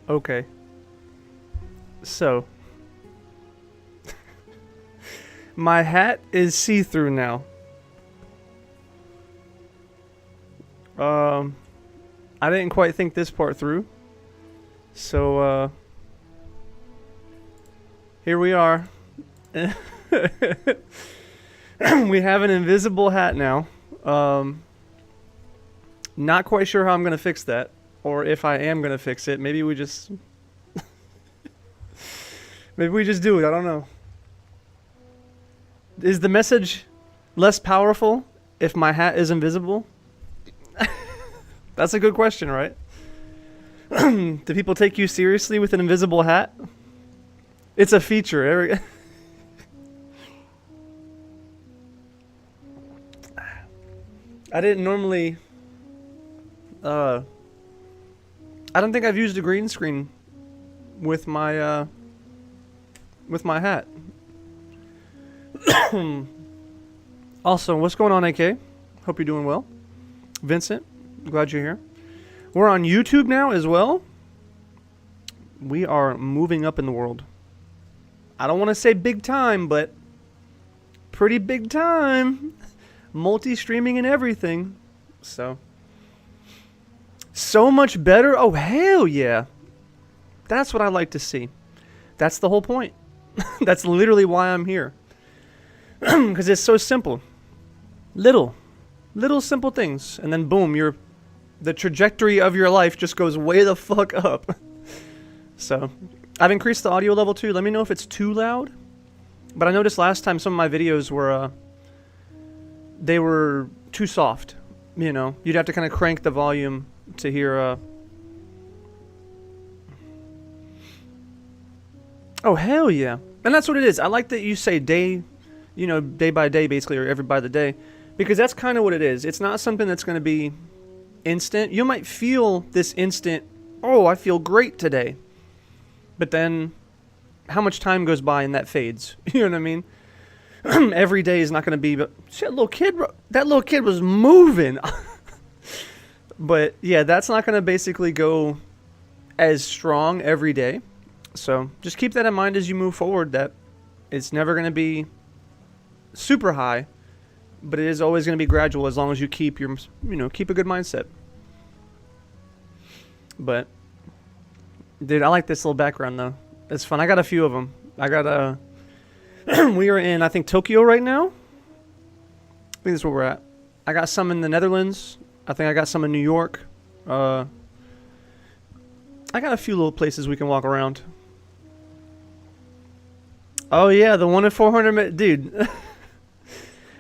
Okay. So, my hat is see-through now. Um, I didn't quite think this part through. So, here we are. We have an invisible hat now. Not quite sure how I'm gonna fix that, or if I am gonna fix it. Maybe we just, maybe we just do it. I don't know. Is the message less powerful if my hat is invisible? That's a good question, right? Do people take you seriously with an invisible hat? It's a feature. I didn't normally. I don't think I've used a green screen with my hat. Also, what's going on, AK? Hope you're doing well. Vincent, glad you're here. We're on YouTube now as well. We are moving up in the world. I don't want to say big time, but pretty big time. Multi-streaming and everything. So much better. Oh, hell yeah. That's what I like to see. That's the whole point. That's literally why I'm here. Because it's so simple. Little simple things. And then boom, the trajectory of your life just goes way the fuck up. So, I've increased the audio level too. Let me know if it's too loud. But I noticed last time some of my videos were, they were too soft. You know, you'd have to kind of crank the volume to hear, Oh, hell yeah. And that's what it is. I like that you say day by day basically, or every by the day. Because that's kind of what it is. It's not something that's going to be instant. You might feel this instant, oh, I feel great today. But then, how much time goes by and that fades? You know what I mean? Every day is not going to be, but shit, that little kid was moving. But yeah, that's not going to basically go as strong every day. So just keep that in mind as you move forward, that it's never going to be super high, but it is always going to be gradual as long as you keep keep a good mindset. But dude, I like this little background though. It's fun. I got a few of them. I got we are in, I think, Tokyo right now. I think that's where we're at. I got some in the Netherlands. I think I got some in New York. I got a few little places we can walk around. Oh yeah, the one in 400, dude.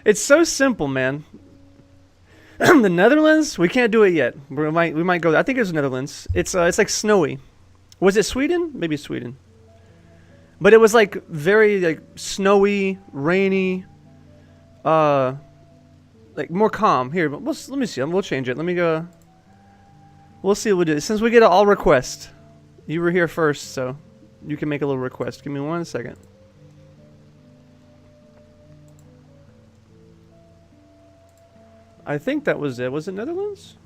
It's so simple, man. The Netherlands, we can't do it yet. We might go. I think it's Netherlands. It's like snowy. Was it Sweden? Maybe Sweden. But it was like very like snowy, rainy, like more calm. Here, let me see. We'll change it. Let me go. We'll see what we do. Since we get an all request, you were here first, so you can make a little request. Give me 1 second. I think that was it. Was it Netherlands?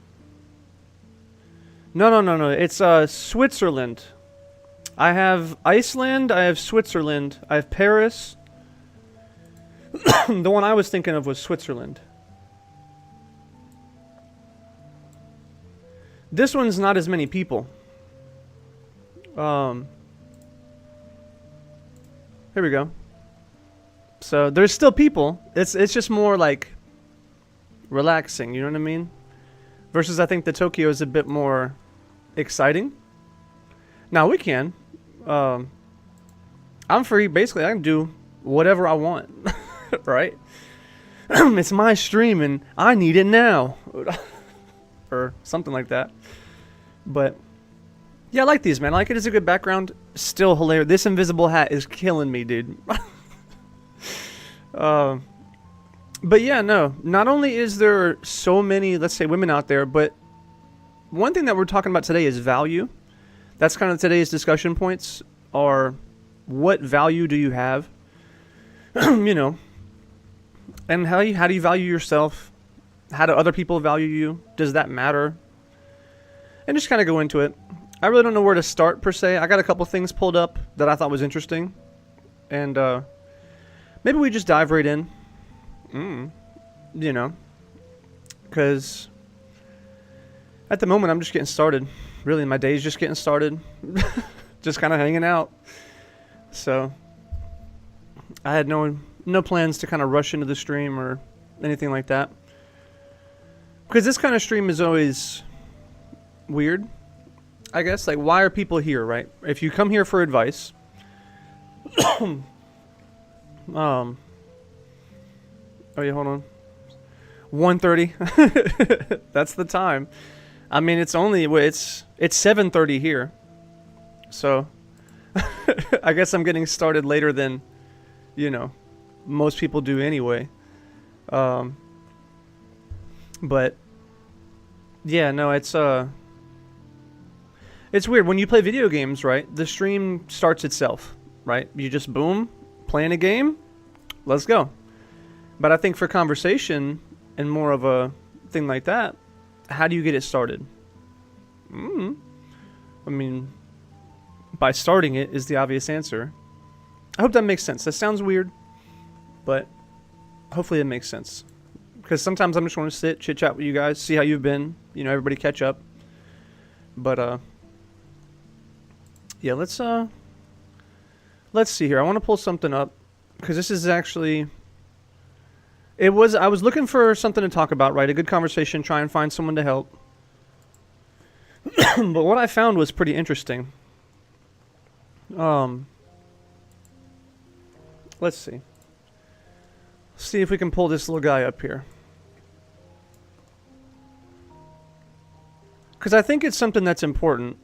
No. It's Switzerland. I have Iceland. I have Switzerland. I have Paris. The one I was thinking of was Switzerland. This one's not as many people. Here we go. So there's still people. It's just more like relaxing, you know what I mean? Versus I think the Tokyo is a bit more exciting. Now we can. I'm free. Basically, I can do whatever I want. Right? It's my stream and I need it now. Or something like that. But yeah, I like these, man. I like it as a good background. Still hilarious. This invisible hat is killing me, dude. But yeah, no. Not only is there so many, let's say, women out there, but one thing that we're talking about today is value. That's kind of today's discussion points are what value do you have? You know. And how do you value yourself? How do other people value you? Does that matter? And just kind of go into it. I really don't know where to start per se. I got a couple things pulled up that I thought was interesting, and maybe we just dive right in. You know, because at the moment I'm just getting started. Really, my day's just getting started, just kind of hanging out. So I had no plans to kind of rush into the stream or anything like that, because this kind of stream is always weird, I guess. Like, why are people here, right? If you come here for advice, oh yeah, hold on, 1:30. That's the time. I mean, it's 7:30 here, so I guess I'm getting started later than, you know, most people do anyway. But yeah, no, it's weird when you play video games, right? The stream starts itself, right? You just boom, playing a game, let's go. But I think for conversation and more of a thing like that, how do you get it started? I mean, by starting it is the obvious answer. I hope that makes sense. That sounds weird, but hopefully it makes sense. Because sometimes I'm just want to sit, chit chat with you guys, see how you've been. You know, everybody catch up. But yeah, let's see here. I want to pull something up because this is actually. I was looking for something to talk about, right? A good conversation, try and find someone to help. But what I found was pretty interesting. Let's see. See if we can pull this little guy up here. Because I think it's something that's important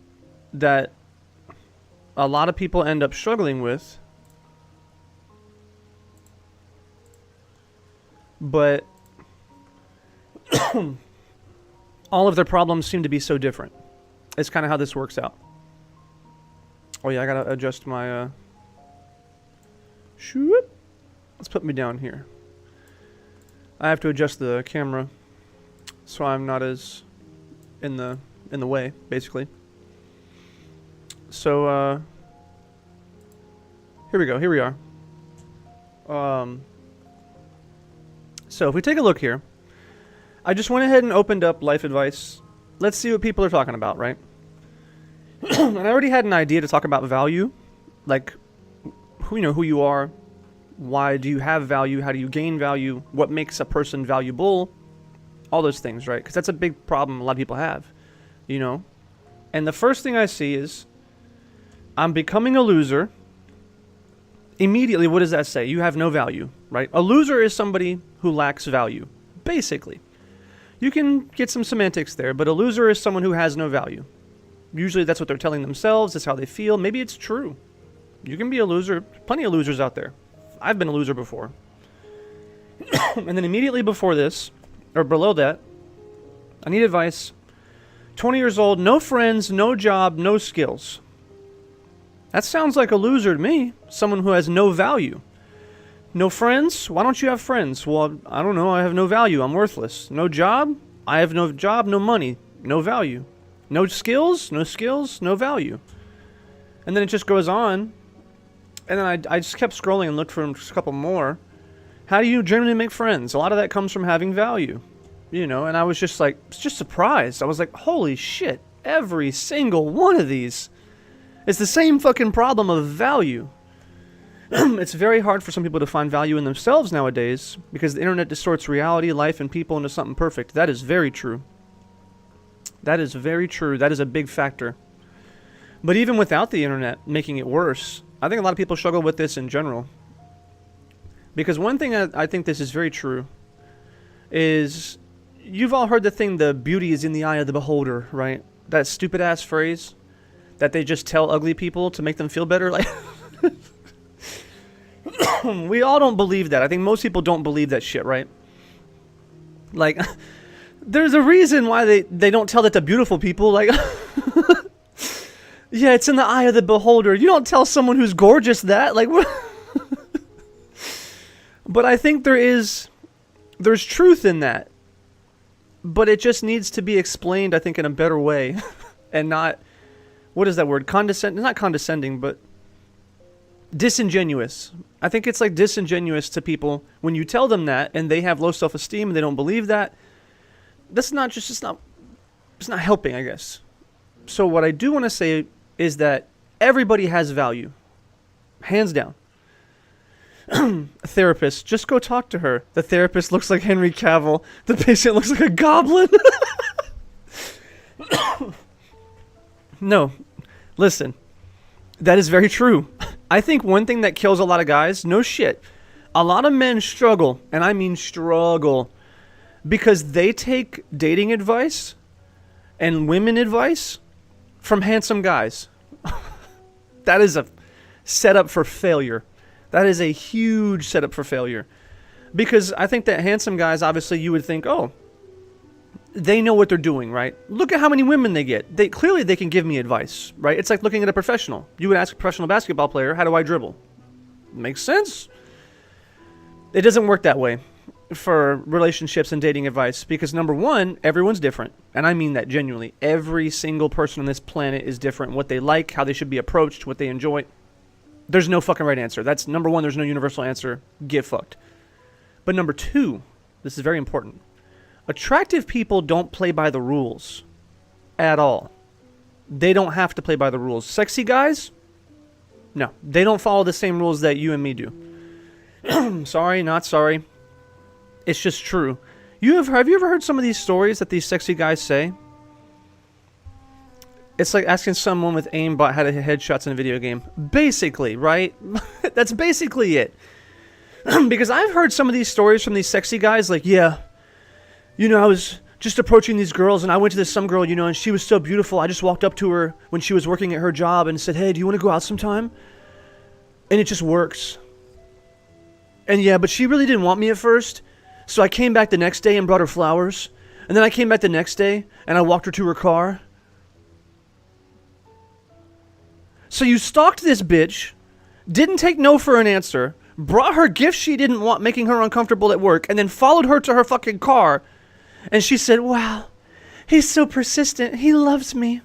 that a lot of people end up struggling with. But all of their problems seem to be so different. It's kind of how this works out. Oh yeah, I gotta adjust my shoot. Let's put me down here. I have to adjust the camera so I'm not as in the way, basically. So here we go. Here we are. So if we take a look here, I just went ahead and opened up life advice. Let's see what people are talking about, right? And I already had an idea to talk about value, like who you are, why do you have value, how do you gain value, what makes a person valuable, all those things, right? Because that's a big problem a lot of people have, you know. And the first thing I see is, I'm becoming a loser. Immediately, what does that say? You have no value, right? A loser is somebody who lacks value, basically. You can get some semantics there, but a loser is someone who has no value. Usually that's what they're telling themselves, that's how they feel. Maybe it's true. You can be a loser. Plenty of losers out there. I've been a loser before. And then immediately before this, or below that, I need advice. 20 years old, no friends, no job, no skills. That sounds like a loser to me. Someone who has no value. No friends? Why don't you have friends? Well, I don't know. I have no value. I'm worthless. No job? I have no job, no money, no value. No skills? No skills, no value. And then it just goes on. And then I just kept scrolling and looked for a couple more. How do you generally make friends? A lot of that comes from having value. You know, and I was just like, just surprised. I was like, holy shit. Every single one of these. It's the same fucking problem of value. It's very hard for some people to find value in themselves nowadays because the internet distorts reality, life, and people into something perfect. That is very true. That is very true. That is a big factor. But even without the internet making it worse, I think a lot of people struggle with this in general. Because one thing I think this is very true is, you've all heard the thing, the beauty is in the eye of the beholder, right? That stupid ass phrase that they just tell ugly people to make them feel better. Like, we all don't believe that. I think most people don't believe that shit, right? Like, there's a reason why they don't tell that to beautiful people. Like, yeah, it's in the eye of the beholder. You don't tell someone who's gorgeous that. Like, what? But I think there's truth in that. But it just needs to be explained, I think, in a better way. And not what is that word? Not condescending, but disingenuous. I think it's like disingenuous to people when you tell them that and they have low self-esteem and they don't believe that. That's not just, it's not helping, I guess. So what I do want to say is that everybody has value. Hands down. A therapist, just go talk to her. The therapist looks like Henry Cavill. The patient looks like a goblin. No, listen. That is very true. I think one thing that kills a lot of guys, no shit, a lot of men struggle, and I mean struggle, because they take dating advice and women advice from handsome guys. That is a setup for failure. That is a huge setup for failure. Because I think that handsome guys, obviously you would think, oh, they know what they're doing, right? Look at how many women they get. Clearly they can give me advice, right? It's like looking at a professional. You would ask a professional basketball player, how do I dribble? Makes sense. It doesn't work that way for relationships and dating advice because, number one, everyone's different. And I mean that genuinely. Every single person on this planet is different. What they like, how they should be approached, what they enjoy. There's no fucking right answer. That's number one. There's no universal answer. Get fucked. But number two, this is very important. Attractive people don't play by the rules at all. They don't have to play by the rules. Sexy guys? No. They don't follow the same rules that you and me do. Sorry, not sorry. It's just true. Have you ever heard some of these stories that these sexy guys say? It's like asking someone with aimbot how to hit headshots in a video game. Basically, right? That's basically it. Because I've heard some of these stories from these sexy guys like, yeah, you know, I was just approaching these girls and I went to this some girl, you know, and she was so beautiful. I just walked up to her when she was working at her job and said, hey, do you want to go out sometime? And it just works. And yeah, but she really didn't want me at first. So I came back the next day and brought her flowers. And then I came back the next day and I walked her to her car. So you stalked this bitch, didn't take no for an answer, brought her gifts she didn't want, making her uncomfortable at work, and then followed her to her fucking car. And she said, wow, he's so persistent. He loves me.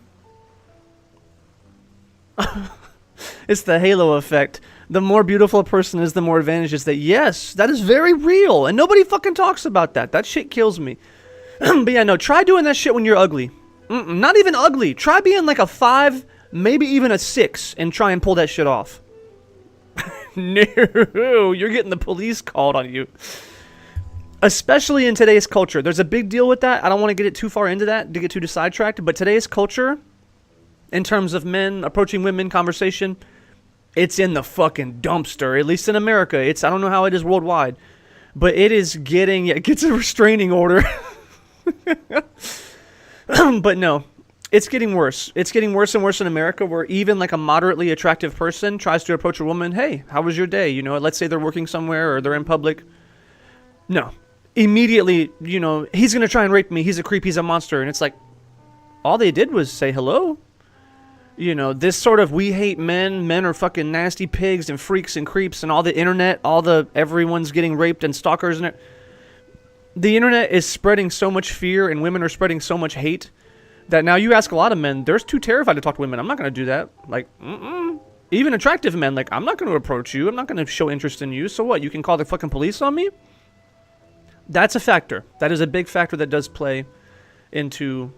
It's the halo effect. The more beautiful a person is, the more advantages that, yes, that is very real. And nobody fucking talks about that. That shit kills me. But yeah, no, try doing that shit when you're ugly. Not even ugly. Try being like a 5, maybe even a 6, and try and pull that shit off. No, you're getting the police called on you. Especially in today's culture. There's a big deal with that. I don't want to get it too far into that to get too sidetracked. But today's culture, in terms of men approaching women conversation, it's in the fucking dumpster. At least in America. I don't know how it is worldwide. But it is it gets a restraining order. But no. It's getting worse. It's getting worse and worse in America where even like a moderately attractive person tries to approach a woman. Hey, how was your day? You know, let's say they're working somewhere or they're in public. No. Immediately, you know, he's going to try and rape me. He's a creep. He's a monster. And it's like, all they did was say hello. You know, this sort of we hate men. Men are fucking nasty pigs and freaks and creeps and all the internet, everyone's getting raped and stalkers. And the internet is spreading so much fear and women are spreading so much hate that now you ask a lot of men, they're too terrified to talk to women. I'm not going to do that. Like, even attractive men, like, I'm not going to approach you. I'm not going to show interest in you. So what? You can call the fucking police on me? That's a factor. That is a big factor that does play into,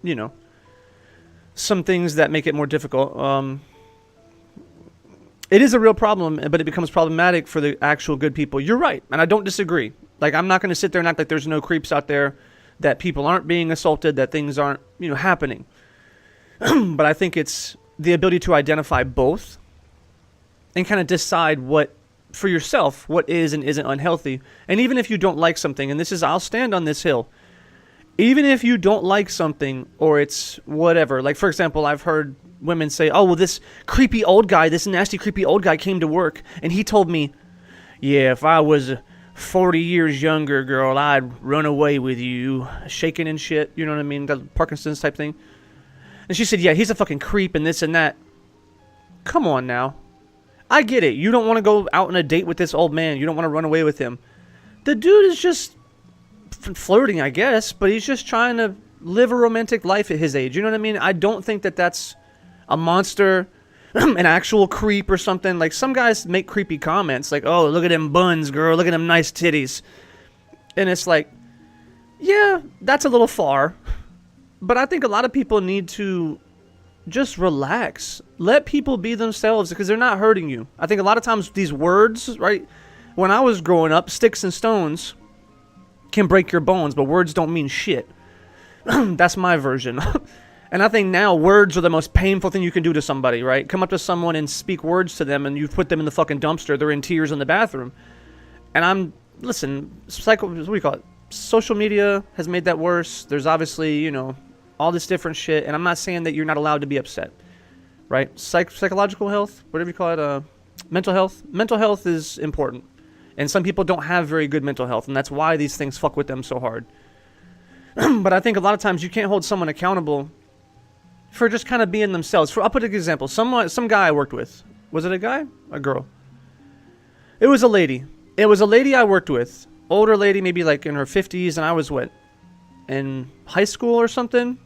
you know, some things that make it more difficult. It is a real problem, but it becomes problematic for the actual good people. You're right, and I don't disagree. Like, I'm not going to sit there and act like there's no creeps out there, that people aren't being assaulted, that things aren't, you know, happening. But I think it's the ability to identify both and kind of decide for yourself, what is and isn't unhealthy. And even if you don't like something, and I'll stand on this hill, even if you don't like something or it's whatever, like for example, I've heard women say, oh, well, this creepy old guy, this nasty creepy old guy came to work and he told me, yeah, if I was 40 years younger, girl, I'd run away with you, shaking and shit, you know what I mean, the Parkinson's type thing. And she said, yeah, he's a fucking creep and this and that. Come on now. I get it. You don't want to go out on a date with this old man. You don't want to run away with him. The dude is just flirting, I guess, but he's just trying to live a romantic life at his age. You know what I mean? I don't think that that's a monster, an actual creep or something. Like, some guys make creepy comments like, oh, look at them buns, girl, look at them nice titties. And it's like, yeah, that's a little far. But I think a lot of people need to just relax. Let people be themselves because they're not hurting you. I think a lot of times these words, right? When I was growing up, sticks and stones can break your bones, but words don't mean shit. That's my version. And I think now words are the most painful thing you can do to somebody, right? Come up to someone and speak words to them and you've put them in the fucking dumpster. They're in tears in the bathroom. And listen, what do you call it? Social media has made that worse. There's obviously, all this different shit. And I'm not saying that you're not allowed to be upset, right? Psychological health, whatever you call it, mental health. Mental health is important. And some people don't have very good mental health. And that's why these things fuck with them so hard. But I think a lot of times you can't hold someone accountable for just kind of being themselves. I'll put an example. Some guy I worked with. Was it a guy? A girl? It was a lady. It was a lady I worked with. Older lady, maybe like in her 50s, and I was in high school or something?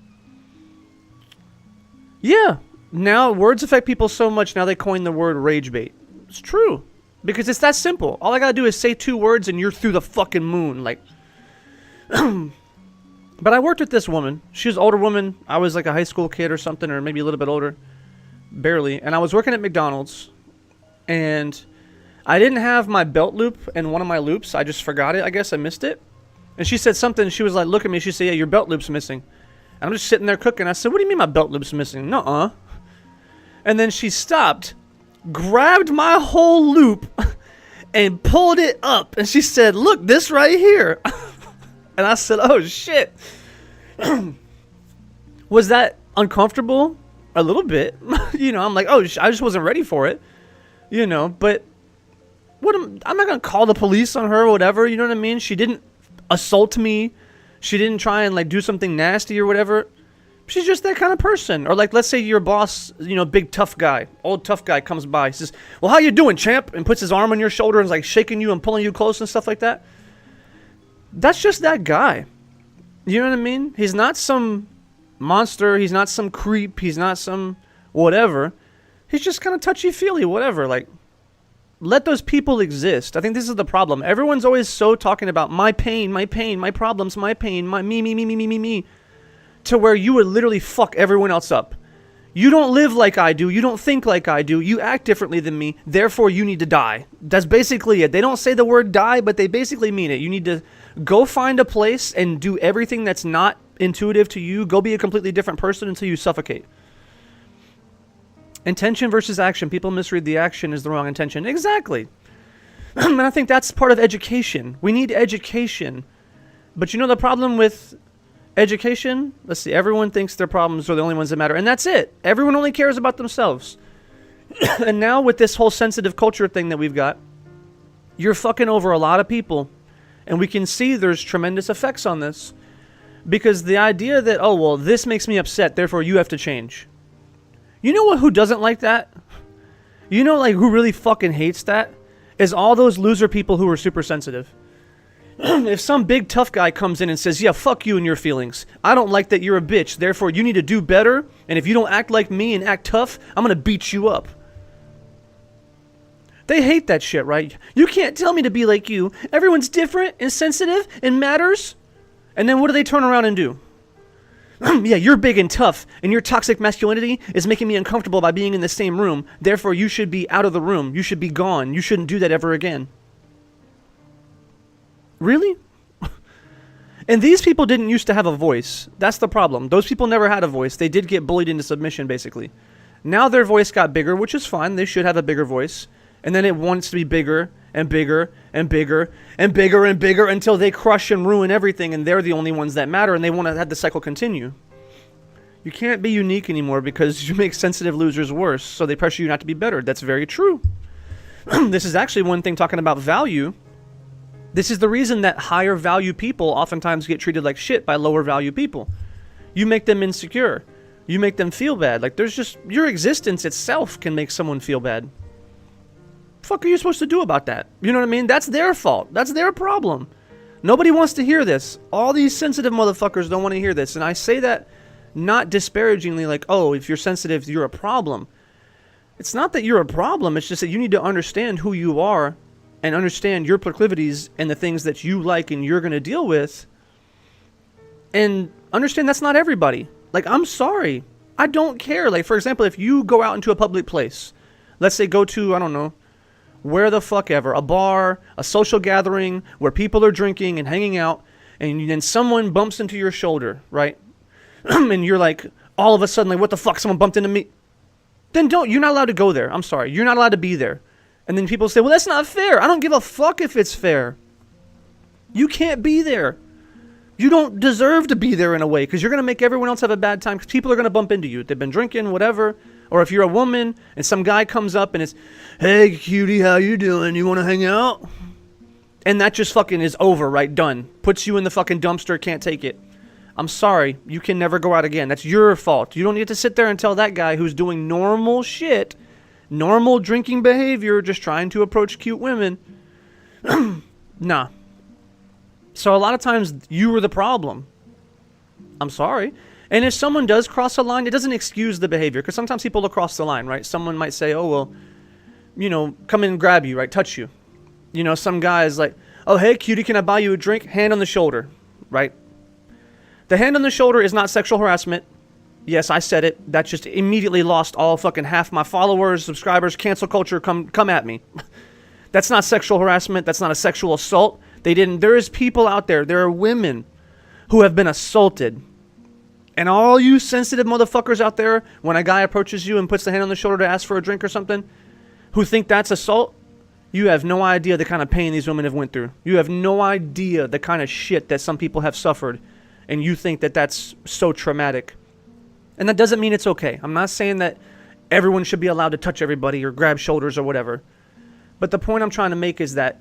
Yeah. Now, words affect people so much, now they coined the word rage bait. It's true. Because it's that simple. All I gotta do is say 2 words and you're through the fucking moon. Like, but I worked with this woman. She was an older woman. I was like a high school kid or something, or maybe a little bit older. Barely. And I was working at McDonald's. And I didn't have my belt loop in one of my loops. I just forgot it. I guess I missed it. And she said something. She was like, look at me. She said, yeah, your belt loop's missing. And I'm just sitting there cooking. I said, what do you mean my belt loop's missing? Nuh-uh. And then she stopped, grabbed my whole loop, and pulled it up. And she said, look, this right here. And I said, oh, shit. Was that uncomfortable? A little bit. I'm like, oh, I just wasn't ready for it. But I'm not going to call the police on her or whatever. You know what I mean? She didn't assault me. She didn't try and, like, do something nasty or whatever. She's just that kind of person. Or, like, let's say your boss, big tough guy, old tough guy comes by. He says, well, how you doing, champ? And puts his arm on your shoulder and is, like, shaking you and pulling you close and stuff like that. That's just that guy. You know what I mean? He's not some monster. He's not some creep. He's not some whatever. He's just kind of touchy-feely, whatever. Like, let those people exist. I think this is the problem. Everyone's always so talking about my pain, my problems, my pain, my me, to where you would literally fuck everyone else up. You don't live like I do. You don't think like I do. You act differently than me. Therefore, you need to die. That's basically it. They don't say the word die, but they basically mean it. You need to go find a place and do everything that's not intuitive to you. Go be a completely different person until you suffocate. Intention versus action. People misread the action as the wrong intention. Exactly. And I think that's part of education. We need education. But the problem with education? Let's see. Everyone thinks their problems are the only ones that matter. And that's it. Everyone only cares about themselves. And now with this whole sensitive culture thing that we've got, you're fucking over a lot of people. And we can see there's tremendous effects on this. Because the idea that, oh, well, this makes me upset, therefore you have to change. You know who doesn't like that? Who really fucking hates that? Is all those loser people who are super sensitive. If some big tough guy comes in and says, yeah, fuck you and your feelings. I don't like that you're a bitch. Therefore, you need to do better. And if you don't act like me and act tough, I'm going to beat you up. They hate that shit, right? You can't tell me to be like you. Everyone's different and sensitive and matters. And then what do they turn around and do? Yeah, you're big and tough, and your toxic masculinity is making me uncomfortable by being in the same room. Therefore, you should be out of the room. You should be gone. You shouldn't do that ever again. Really? And these people didn't used to have a voice. That's the problem. Those people never had a voice. They did get bullied into submission, basically. Now their voice got bigger, which is fine. They should have a bigger voice. And then it wants to be bigger and bigger and bigger and bigger and bigger until they crush and ruin everything and they're the only ones that matter and they want to have the cycle continue. You can't be unique anymore because you make sensitive losers worse, so they pressure you not to be better. That's very true. This is actually one thing talking about value. This is the reason that higher value people oftentimes get treated like shit by lower value people. You make them insecure. You make them feel bad. Like there's just, your existence itself can make someone feel bad. Fuck are you supposed to do about that? You know what I mean? That's their fault. That's their problem. Nobody wants to hear this. All these sensitive motherfuckers don't want to hear this. And I say that not disparagingly like, oh, if you're sensitive, you're a problem. It's not that you're a problem. It's just that you need to understand who you are and understand your proclivities and the things that you like and you're going to deal with. And understand that's not everybody. Like, I'm sorry. I don't care. Like, for example, if you go out into a public place, let's say go to, I don't know, where the fuck ever, a bar, a social gathering where people are drinking and hanging out, and then someone bumps into your shoulder, right? And you're like, all of a sudden, like, what the fuck, someone bumped into me? Then you're not allowed to go there. I'm sorry. You're not allowed to be there. And then people say, well, that's not fair. I don't give a fuck if it's fair. You can't be there. You don't deserve to be there in a way, because you're going to make everyone else have a bad time, because people are going to bump into you. They've been drinking, whatever. Or if you're a woman and some guy comes up and it's, hey, cutie, how you doing? You want to hang out? And that just fucking is over, right? Done. Puts you in the fucking dumpster, can't take it. I'm sorry. You can never go out again. That's your fault. You don't need to sit there and tell that guy who's doing normal shit, normal drinking behavior, just trying to approach cute women. Nah. So a lot of times you were the problem. I'm sorry. And if someone does cross a line, it doesn't excuse the behavior, because sometimes people will cross the line, right? Someone might say, oh, well, you know, come in and grab you, right? Touch you. You know, some guy is like, oh, hey, cutie, can I buy you a drink? Hand on the shoulder, right? The hand on the shoulder is not sexual harassment. Yes, I said it. That just immediately lost all fucking half my followers, subscribers, cancel culture, come at me. That's not sexual harassment. That's not a sexual assault. There is people out there, there are women who have been assaulted. And all you sensitive motherfuckers out there, when a guy approaches you and puts the hand on the shoulder to ask for a drink or something, who think that's assault, you have no idea the kind of pain these women have went through. You have no idea the kind of shit that some people have suffered. And you think that that's so traumatic. And that doesn't mean it's okay. I'm not saying that everyone should be allowed to touch everybody or grab shoulders or whatever. But the point I'm trying to make is that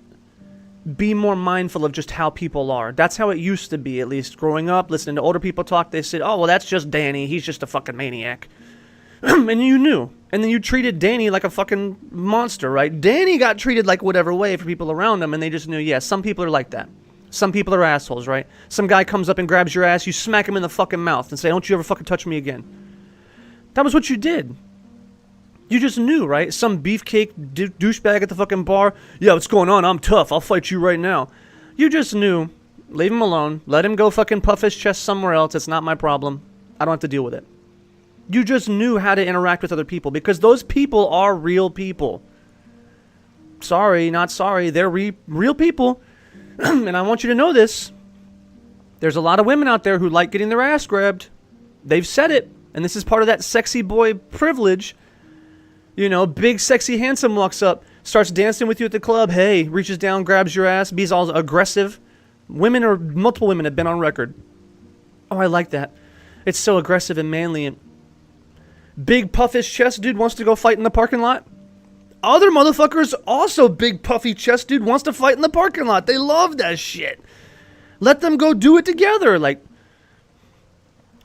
be more mindful of just how people are. That's how it used to be, at least growing up, listening to older people talk. They said, oh, well, that's just Danny. He's just a fucking maniac. And you knew. And then you treated Danny like a fucking monster, right? Danny got treated like whatever way for people around him, and they just knew, yeah, some people are like that. Some people are assholes, right? Some guy comes up and grabs your ass, you smack him in the fucking mouth and say, don't you ever fucking touch me again. That was what you did. You just knew, right? Some beefcake douchebag at the fucking bar. Yeah, what's going on? I'm tough. I'll fight you right now. You just knew. Leave him alone. Let him go fucking puff his chest somewhere else. It's not my problem. I don't have to deal with it. You just knew how to interact with other people, because those people are real people. Sorry, not sorry. They're real people. And I want you to know this. There's a lot of women out there who like getting their ass grabbed. They've said it. And this is part of that sexy boy privilege. You know, big, sexy, handsome walks up, starts dancing with you at the club. Hey, reaches down, grabs your ass, be's all aggressive. Multiple women have been on record. Oh, I like that. It's so aggressive and manly. And big, puffish chest dude wants to go fight in the parking lot. Other motherfuckers, also big, puffy chest dude wants to fight in the parking lot. They love that shit. Let them go do it together. Like,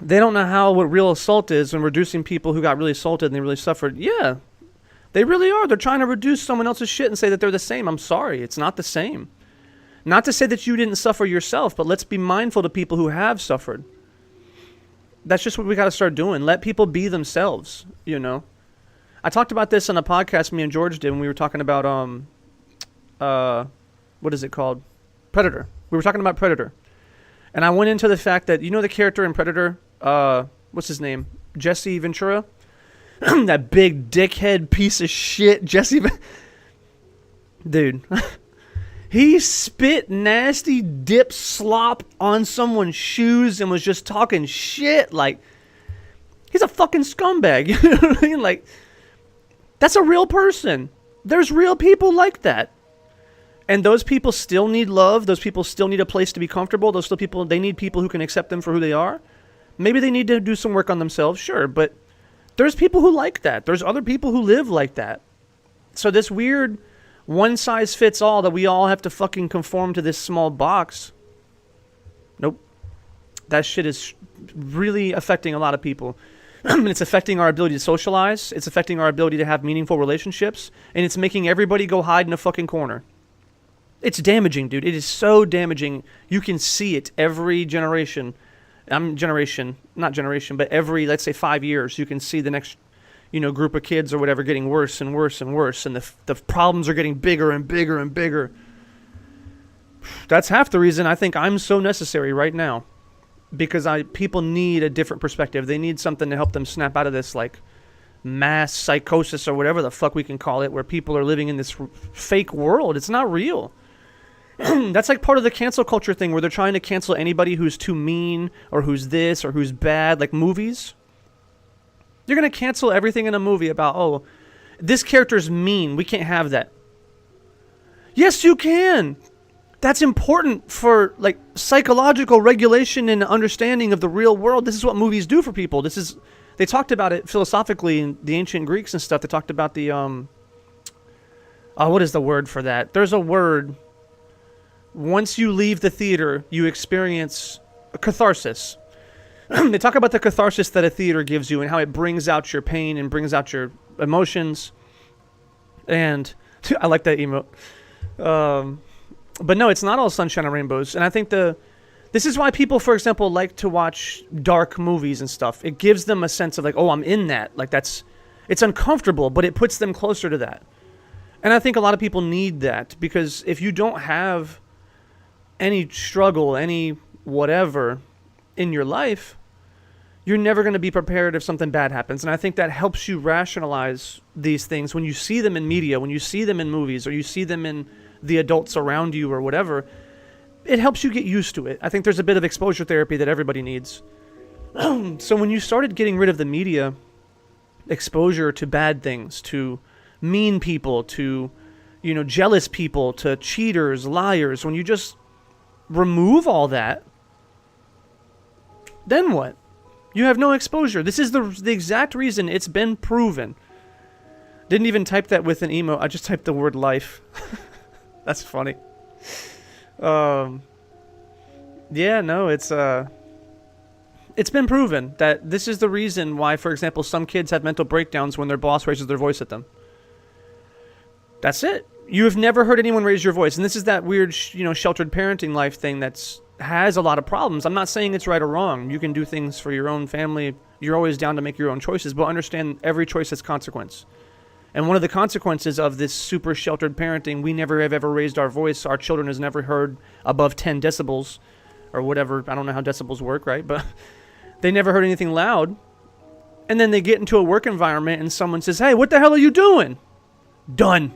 they don't know what real assault is when reducing people who got really assaulted and they really suffered. Yeah. They really are. They're trying to reduce someone else's shit and say that they're the same. I'm sorry. It's not the same. Not to say that you didn't suffer yourself, but let's be mindful to people who have suffered. That's just what we got to start doing. Let people be themselves, you know. I talked about this on a podcast me and George did when we were talking about, what is it called? Predator. We were talking about Predator. And I went into the fact that, you know the character in Predator, what's his name? Jesse Ventura? That big dickhead piece of shit, Jesse. Dude. He spit nasty dip slop on someone's shoes and was just talking shit. Like, he's a fucking scumbag. You know what I mean? Like, that's a real person. There's real people like that. And those people still need love. Those people still need a place to be comfortable. Those still people, they need people who can accept them for who they are. Maybe they need to do some work on themselves, sure. But there's people who like that. There's other people who live like that. So this weird one size fits all that we all have to fucking conform to this small box. Nope. That shit is really affecting a lot of people. It's affecting our ability to socialize. It's affecting our ability to have meaningful relationships. And it's making everybody go hide in a fucking corner. It's damaging, dude. It is so damaging. You can see it every generation. I'm not generation, but every, let's say 5 years, you can see the next, group of kids or whatever getting worse and worse and worse. And the problems are getting bigger and bigger and bigger. That's half the reason I think I'm so necessary right now. Because people need a different perspective. They need something to help them snap out of this, like, mass psychosis or whatever the fuck we can call it, where people are living in this fake world. It's not real. That's like part of the cancel culture thing, where they're trying to cancel anybody who's too mean or who's this or who's bad, like movies. You're going to cancel everything in a movie about, oh, this character's mean. We can't have that. Yes, you can. That's important for, like, psychological regulation and understanding of the real world. This is what movies do for people. They talked about it philosophically in the ancient Greeks and stuff. They talked about the, what is the word for that? There's a word. Once you leave the theater, you experience a catharsis. They talk about the catharsis that a theater gives you and how it brings out your pain and brings out your emotions. And I like that emote. But no, it's not all sunshine and rainbows. And I think this is why people, for example, like to watch dark movies and stuff. It gives them a sense of like, oh, I'm in that. Like it's uncomfortable, but it puts them closer to that. And I think a lot of people need that, because if you don't have any struggle, any whatever in your life, you're never going to be prepared if something bad happens. And I think that helps you rationalize these things when you see them in media, when you see them in movies, or you see them in the adults around you or whatever. It helps you get used to it. I think there's a bit of exposure therapy that everybody needs. So when you started getting rid of the media exposure to bad things, to mean people, to, jealous people, to cheaters, liars, when you just remove all that, then what? You have no exposure. This is the exact reason it's been proven. Didn't even type that with an emo. I just typed the word life. That's funny. Yeah, no, it's been proven that this is the reason why, for example, some kids have mental breakdowns when their boss raises their voice at them. That's it. You have never heard anyone raise your voice. And this is that weird, sheltered parenting life thing has a lot of problems. I'm not saying it's right or wrong. You can do things for your own family. You're always down to make your own choices, but understand every choice has consequence. And one of the consequences of this super sheltered parenting, we never have ever raised our voice. Our children has never heard above 10 decibels or whatever. I don't know how decibels work, right? But they never heard anything loud. And then they get into a work environment and someone says, hey, what the hell are you doing? Done.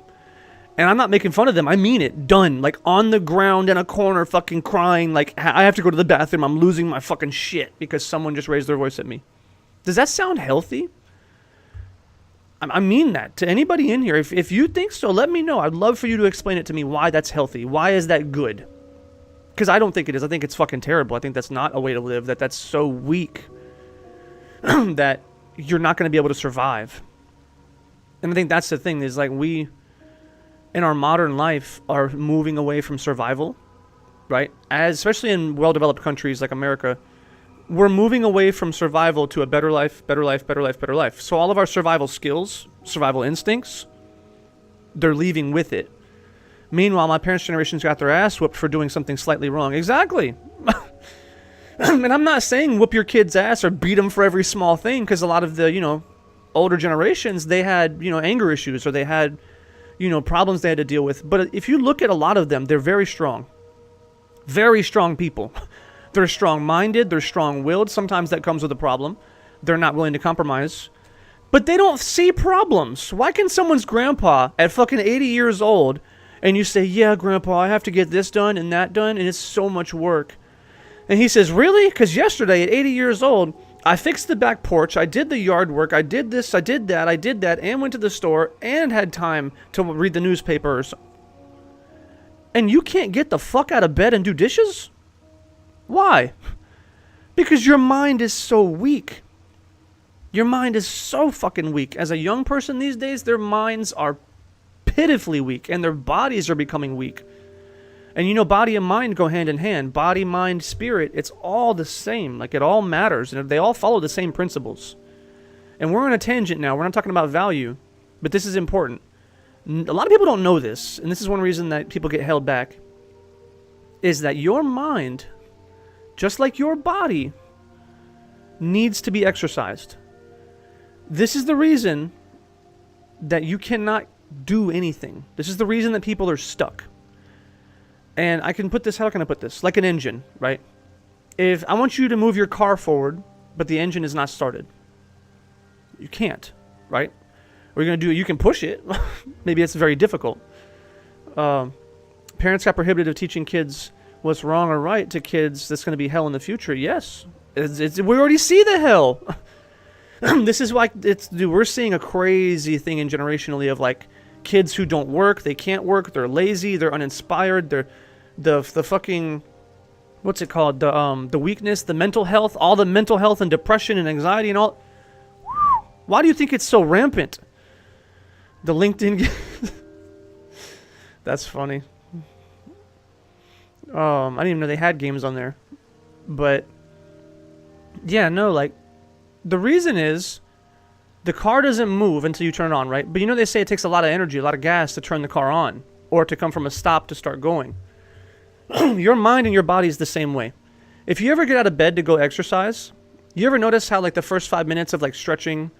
And I'm not making fun of them. I mean it. Done. Like on the ground in a corner fucking crying. Like I have to go to the bathroom. I'm losing my fucking shit because someone just raised their voice at me. Does that sound healthy? I mean that to anybody in here. If you think so, let me know. I'd love for you to explain it to me why that's healthy. Why is that good? Because I don't think it is. I think it's fucking terrible. I think that's not a way to live. That's so weak that you're not going to be able to survive. And I think that's the thing is like we, in our modern life, are moving away from survival, right? Especially in well-developed countries like America. We're moving away from survival to a better life, better life, better life, better life. So all of our survival skills, survival instincts, they're leaving with it. Meanwhile, my parents' generations got their ass whooped for doing something slightly wrong. Exactly. And I'm not saying whoop your kid's ass or beat them for every small thing, because a lot of the, older generations, they had, anger issues or they had, problems they had to deal with. But if you look at a lot of them, they're very strong. Very strong people. They're strong-minded, they're strong-willed. Sometimes that comes with a problem. They're not willing to compromise. But they don't see problems. Why can someone's grandpa at fucking 80 years old, and you say, yeah, grandpa, I have to get this done and that done, and it's so much work. And he says, really? Because yesterday at 80 years old, I fixed the back porch, I did the yard work, I did this, I did that, and went to the store, and had time to read the newspapers. And you can't get the fuck out of bed and do dishes? Why? Because your mind is so weak. Your mind is so fucking weak. As a young person these days, their minds are pitifully weak, and their bodies are becoming weak. And body and mind go hand in hand. Body, mind, spirit, it's all the same. Like, it all matters, and they all follow the same principles. And we're on a tangent now. We're not talking about value, but this is important. A lot of people don't know this, and this is one reason that people get held back, is that your mind, just like your body, needs to be exercised. This is the reason that you cannot do anything. This is the reason that people are stuck. And I can put this, how can I put this? Like an engine, right? If I want you to move your car forward, but the engine is not started, you can't, right? What are you going to do? You can push it. Maybe it's very difficult. Parents got prohibited of teaching kids what's wrong or right to kids that's going to be hell in the future. Yes. We already see the hell. This is why we're seeing a crazy thing in generationally of like kids who don't work, they can't work, they're lazy, they're uninspired, they're the fucking, what's it called? The weakness, the mental health, all the mental health and depression and anxiety and all. Why do you think it's so rampant? The LinkedIn. That's funny. I didn't even know they had games on there. But yeah, no, like the reason is the car doesn't move until you turn it on, right? But you know they say it takes a lot of energy, a lot of gas to turn the car on or to come from a stop to start going. Your mind and your body is the same way. If you ever get out of bed to go exercise, you ever notice how like the first 5 minutes of like stretching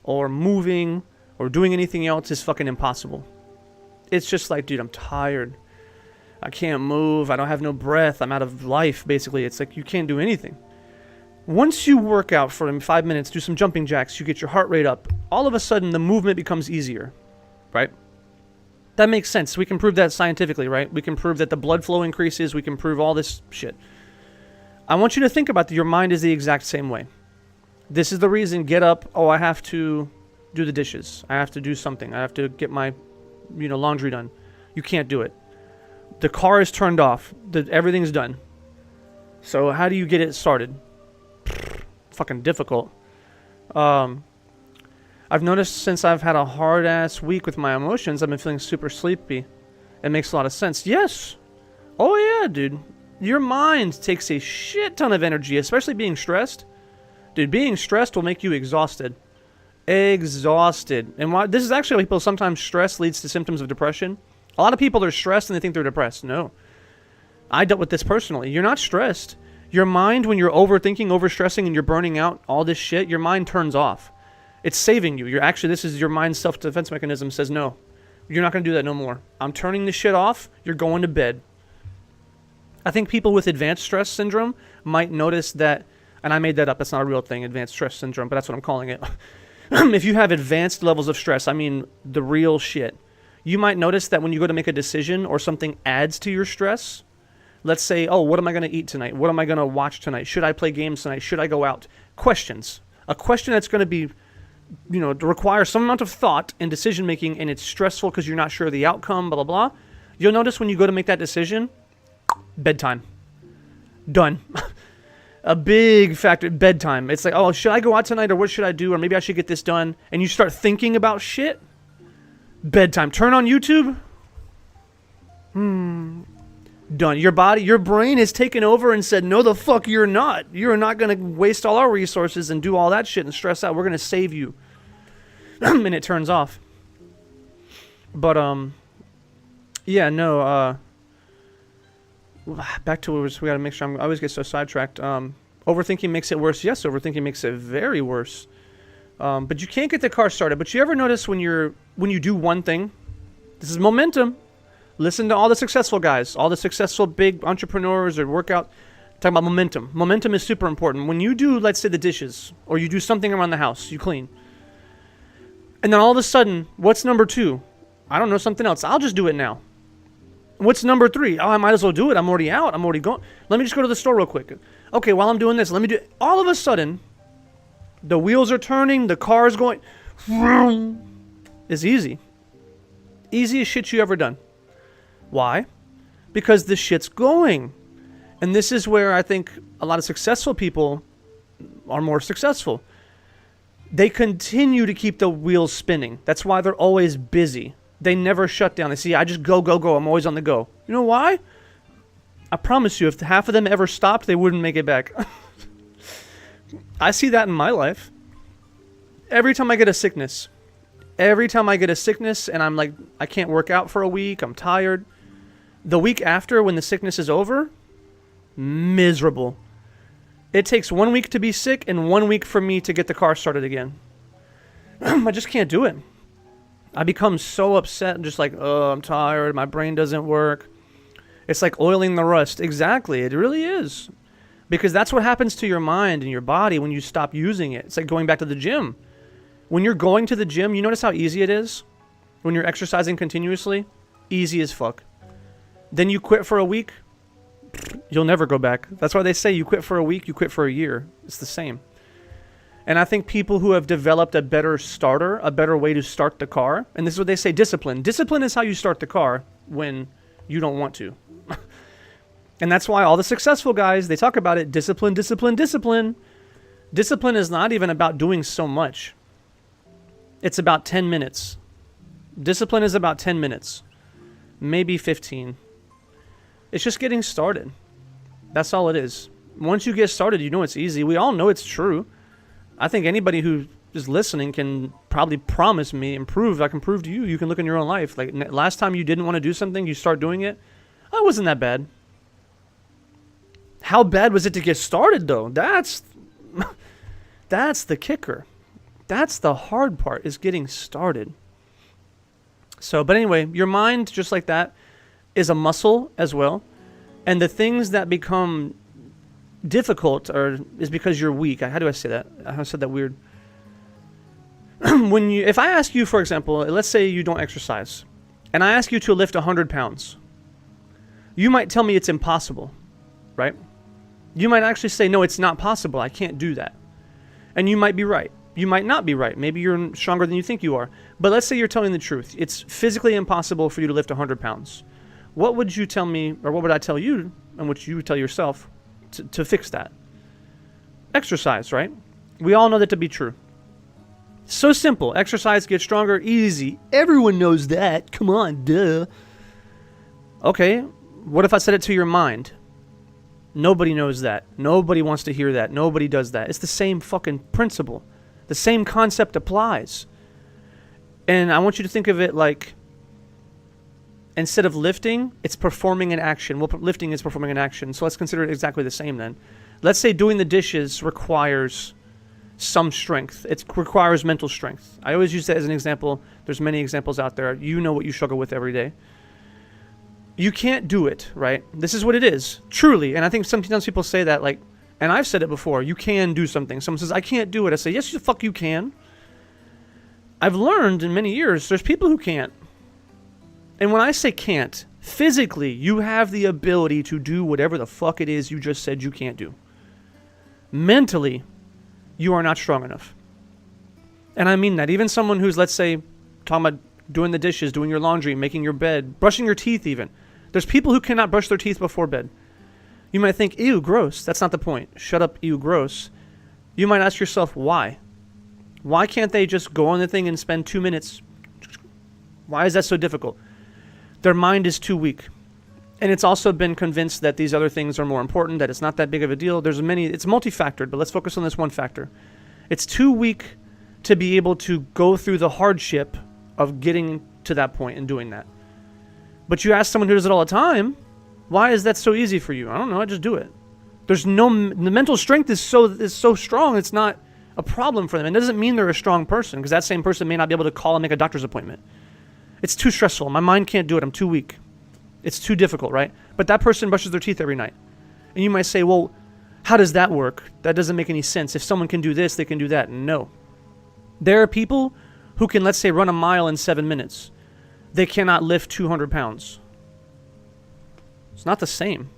or moving or doing anything else is fucking impossible? It's just like, dude, I'm tired. I can't move. I don't have no breath. I'm out of life, basically. It's like you can't do anything. Once you work out for 5 minutes, do some jumping jacks, you get your heart rate up, all of a sudden the movement becomes easier, right? That makes sense. We can prove that scientifically, right? We can prove that the blood flow increases. We can prove all this shit. I want you to think about that. Your mind is the exact same way. This is the reason, get up, oh, I have to do the dishes. I have to do something. I have to get my, laundry done. You can't do it. The car is turned off. Everything's done. So how do you get it started? Fucking difficult. I've noticed since I've had a hard-ass week with my emotions, I've been feeling super sleepy. It makes a lot of sense. Yes. Oh, yeah, dude. Your mind takes a shit ton of energy, especially being stressed. Dude, being stressed will make you exhausted. Exhausted. And why? This is actually why people sometimes stress leads to symptoms of depression. A lot of people are stressed and they think they're depressed. No. I dealt with this personally. You're not stressed. Your mind, when you're overthinking, overstressing, and you're burning out all this shit, your mind turns off. It's saving you. This is your mind's self-defense mechanism says, no, you're not going to do that no more. I'm turning this shit off. You're going to bed. I think people with advanced stress syndrome might notice that, and I made that up. That's not a real thing, advanced stress syndrome, but that's what I'm calling it. If you have advanced levels of stress, I mean the real shit, you might notice that when you go to make a decision or something adds to your stress, let's say, oh, what am I going to eat tonight? What am I going to watch tonight? Should I play games tonight? Should I go out? Questions. A question that's going to be, to require some amount of thought and decision making, and it's stressful because you're not sure of the outcome, blah, blah, blah. You'll notice when you go to make that decision, bedtime. Done. A big factor, bedtime. It's like, oh, should I go out tonight or what should I do? Or maybe I should get this done. And you start thinking about shit. Bedtime. Turn on YouTube. Done. Your brain has taken over and said, no, the fuck you're not. You're not going to waste all our resources and do all that shit and stress out. We're going to save you. And it turns off. But, yeah, no, back to what we got to make sure I always get so sidetracked. Overthinking makes it worse. Yes, overthinking makes it very worse. But you can't get the car started. But you ever notice when you do one thing, this is momentum. Listen to all the successful guys, all the successful big entrepreneurs or workout, talking about momentum. Momentum is super important. When you do, let's say, the dishes, or you do something around the house, you clean. And then all of a sudden, what's number 2? I don't know, something else. I'll just do it now. What's number 3? Oh, I might as well do it. I'm already out. I'm already going. Let me just go to the store real quick. Okay, while I'm doing this, let me do it. All of a sudden, the wheels are turning, the car is going. It's easy. Easiest shit you ever done. Why? Because the shit's going. And this is where I think a lot of successful people are more successful. They continue to keep the wheels spinning. That's why they're always busy. They never shut down. They see, I just go. I'm always on the go. You know why? I promise you, if half of them ever stopped, they wouldn't make it back. I see that in my life. Every time I get a sickness and I'm like, I can't work out for a week, I'm tired. The week after, when the sickness is over, miserable. It takes 1 week to be sick and 1 week for me to get the car started again. I just can't do it. I become so upset and just like, oh, I'm tired. My brain doesn't work. It's like oiling the rust. Exactly. It really is. Because that's what happens to your mind and your body when you stop using it. It's like going back to the gym. When you're going to the gym, you notice how easy it is? When you're exercising continuously? Easy as fuck. Then you quit for a week, you'll never go back. That's why they say you quit for a week, you quit for a year. It's the same. And I think people who have developed a better starter, a better way to start the car, and this is what they say, discipline. Discipline is how you start the car when you don't want to. And that's why all the successful guys, they talk about it, discipline, discipline, discipline. Discipline is not even about doing so much. It's about 10 minutes. Discipline is about 10 minutes, maybe 15. It's just getting started. That's all it is. Once you get started, you know it's easy. We all know it's true. I think anybody who is listening can probably promise me and prove, I can prove to you, you can look in your own life. Like last time you didn't want to do something, you start doing it. Oh, it wasn't that bad. How bad was it to get started though? That's the kicker. That's the hard part, is getting started. So, but anyway, your mind, just like that, is a muscle as well. And the things that become difficult is because you're weak. How do I say that? I said that weird. If I ask you, for example, let's say you don't exercise, and I ask you to lift 100 pounds, you might tell me it's impossible, right? You might actually say, no, it's not possible. I can't do that. And you might be right. You might not be right. Maybe you're stronger than you think you are. But let's say you're telling the truth. It's physically impossible for you to lift 100 pounds. What would you tell me, or what would I tell you, and what you would tell yourself to fix that? Exercise, right? We all know that to be true. So simple. Exercise, get stronger, easy. Everyone knows that. Come on, duh. Okay, what if I said it to your mind? Nobody knows that. Nobody wants to hear that. Nobody does that. It's the same fucking principle. The same concept applies. And I want you to think of it like, instead of lifting, it's performing an action. Well, lifting is performing an action. So let's consider it exactly the same then. Let's say doing the dishes requires some strength. It requires mental strength. I always use that as an example. There's many examples out there. You know what you struggle with every day. You can't do it, right? This is what it is, truly. And I think sometimes people say that, like, and I've said it before, you can do something. Someone says, I can't do it. I say, yes, the fuck you can. I've learned in many years, there's people who can't. And when I say can't, physically, you have the ability to do whatever the fuck it is you just said you can't do. Mentally, you are not strong enough. And I mean that. Even someone who's, let's say, talking about doing the dishes, doing your laundry, making your bed, brushing your teeth even. There's people who cannot brush their teeth before bed. You might think, ew, gross. That's not the point. Shut up, ew, gross. You might ask yourself, why? Why can't they just go on the thing and spend 2 minutes? Why is that so difficult? Their mind is too weak. And it's also been convinced that these other things are more important, that it's not that big of a deal. It's multifactored, but let's focus on this one factor. It's too weak to be able to go through the hardship of getting to that point and doing that. But you ask someone who does it all the time, why is that so easy for you? I don't know, I just do it. The mental strength is so strong, it's not a problem for them. It doesn't mean they're a strong person, because that same person may not be able to call and make a doctor's appointment. It's too stressful. My mind can't do it. I'm too weak. It's too difficult, right? But that person brushes their teeth every night. And you might say, well, how does that work? That doesn't make any sense. If someone can do this, they can do that. No. There are people who can, let's say, run a mile in 7 minutes. They cannot lift 200 pounds. It's not the same.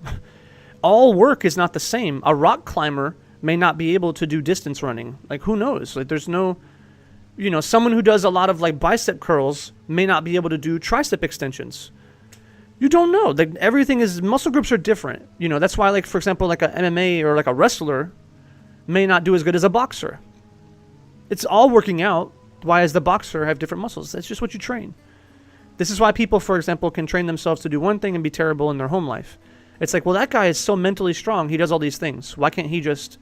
All work is not the same. A rock climber may not be able to do distance running. Like, who knows? Like, there's no, someone who does a lot of, like, bicep curls may not be able to do tricep extensions. You don't know. Like, muscle groups are different. That's why, like, for example, like a MMA or like a wrestler may not do as good as a boxer. It's all working out. Why does the boxer have different muscles? That's just what you train. This is why people, for example, can train themselves to do one thing and be terrible in their home life. It's like, well, that guy is so mentally strong. He does all these things. Why can't he just,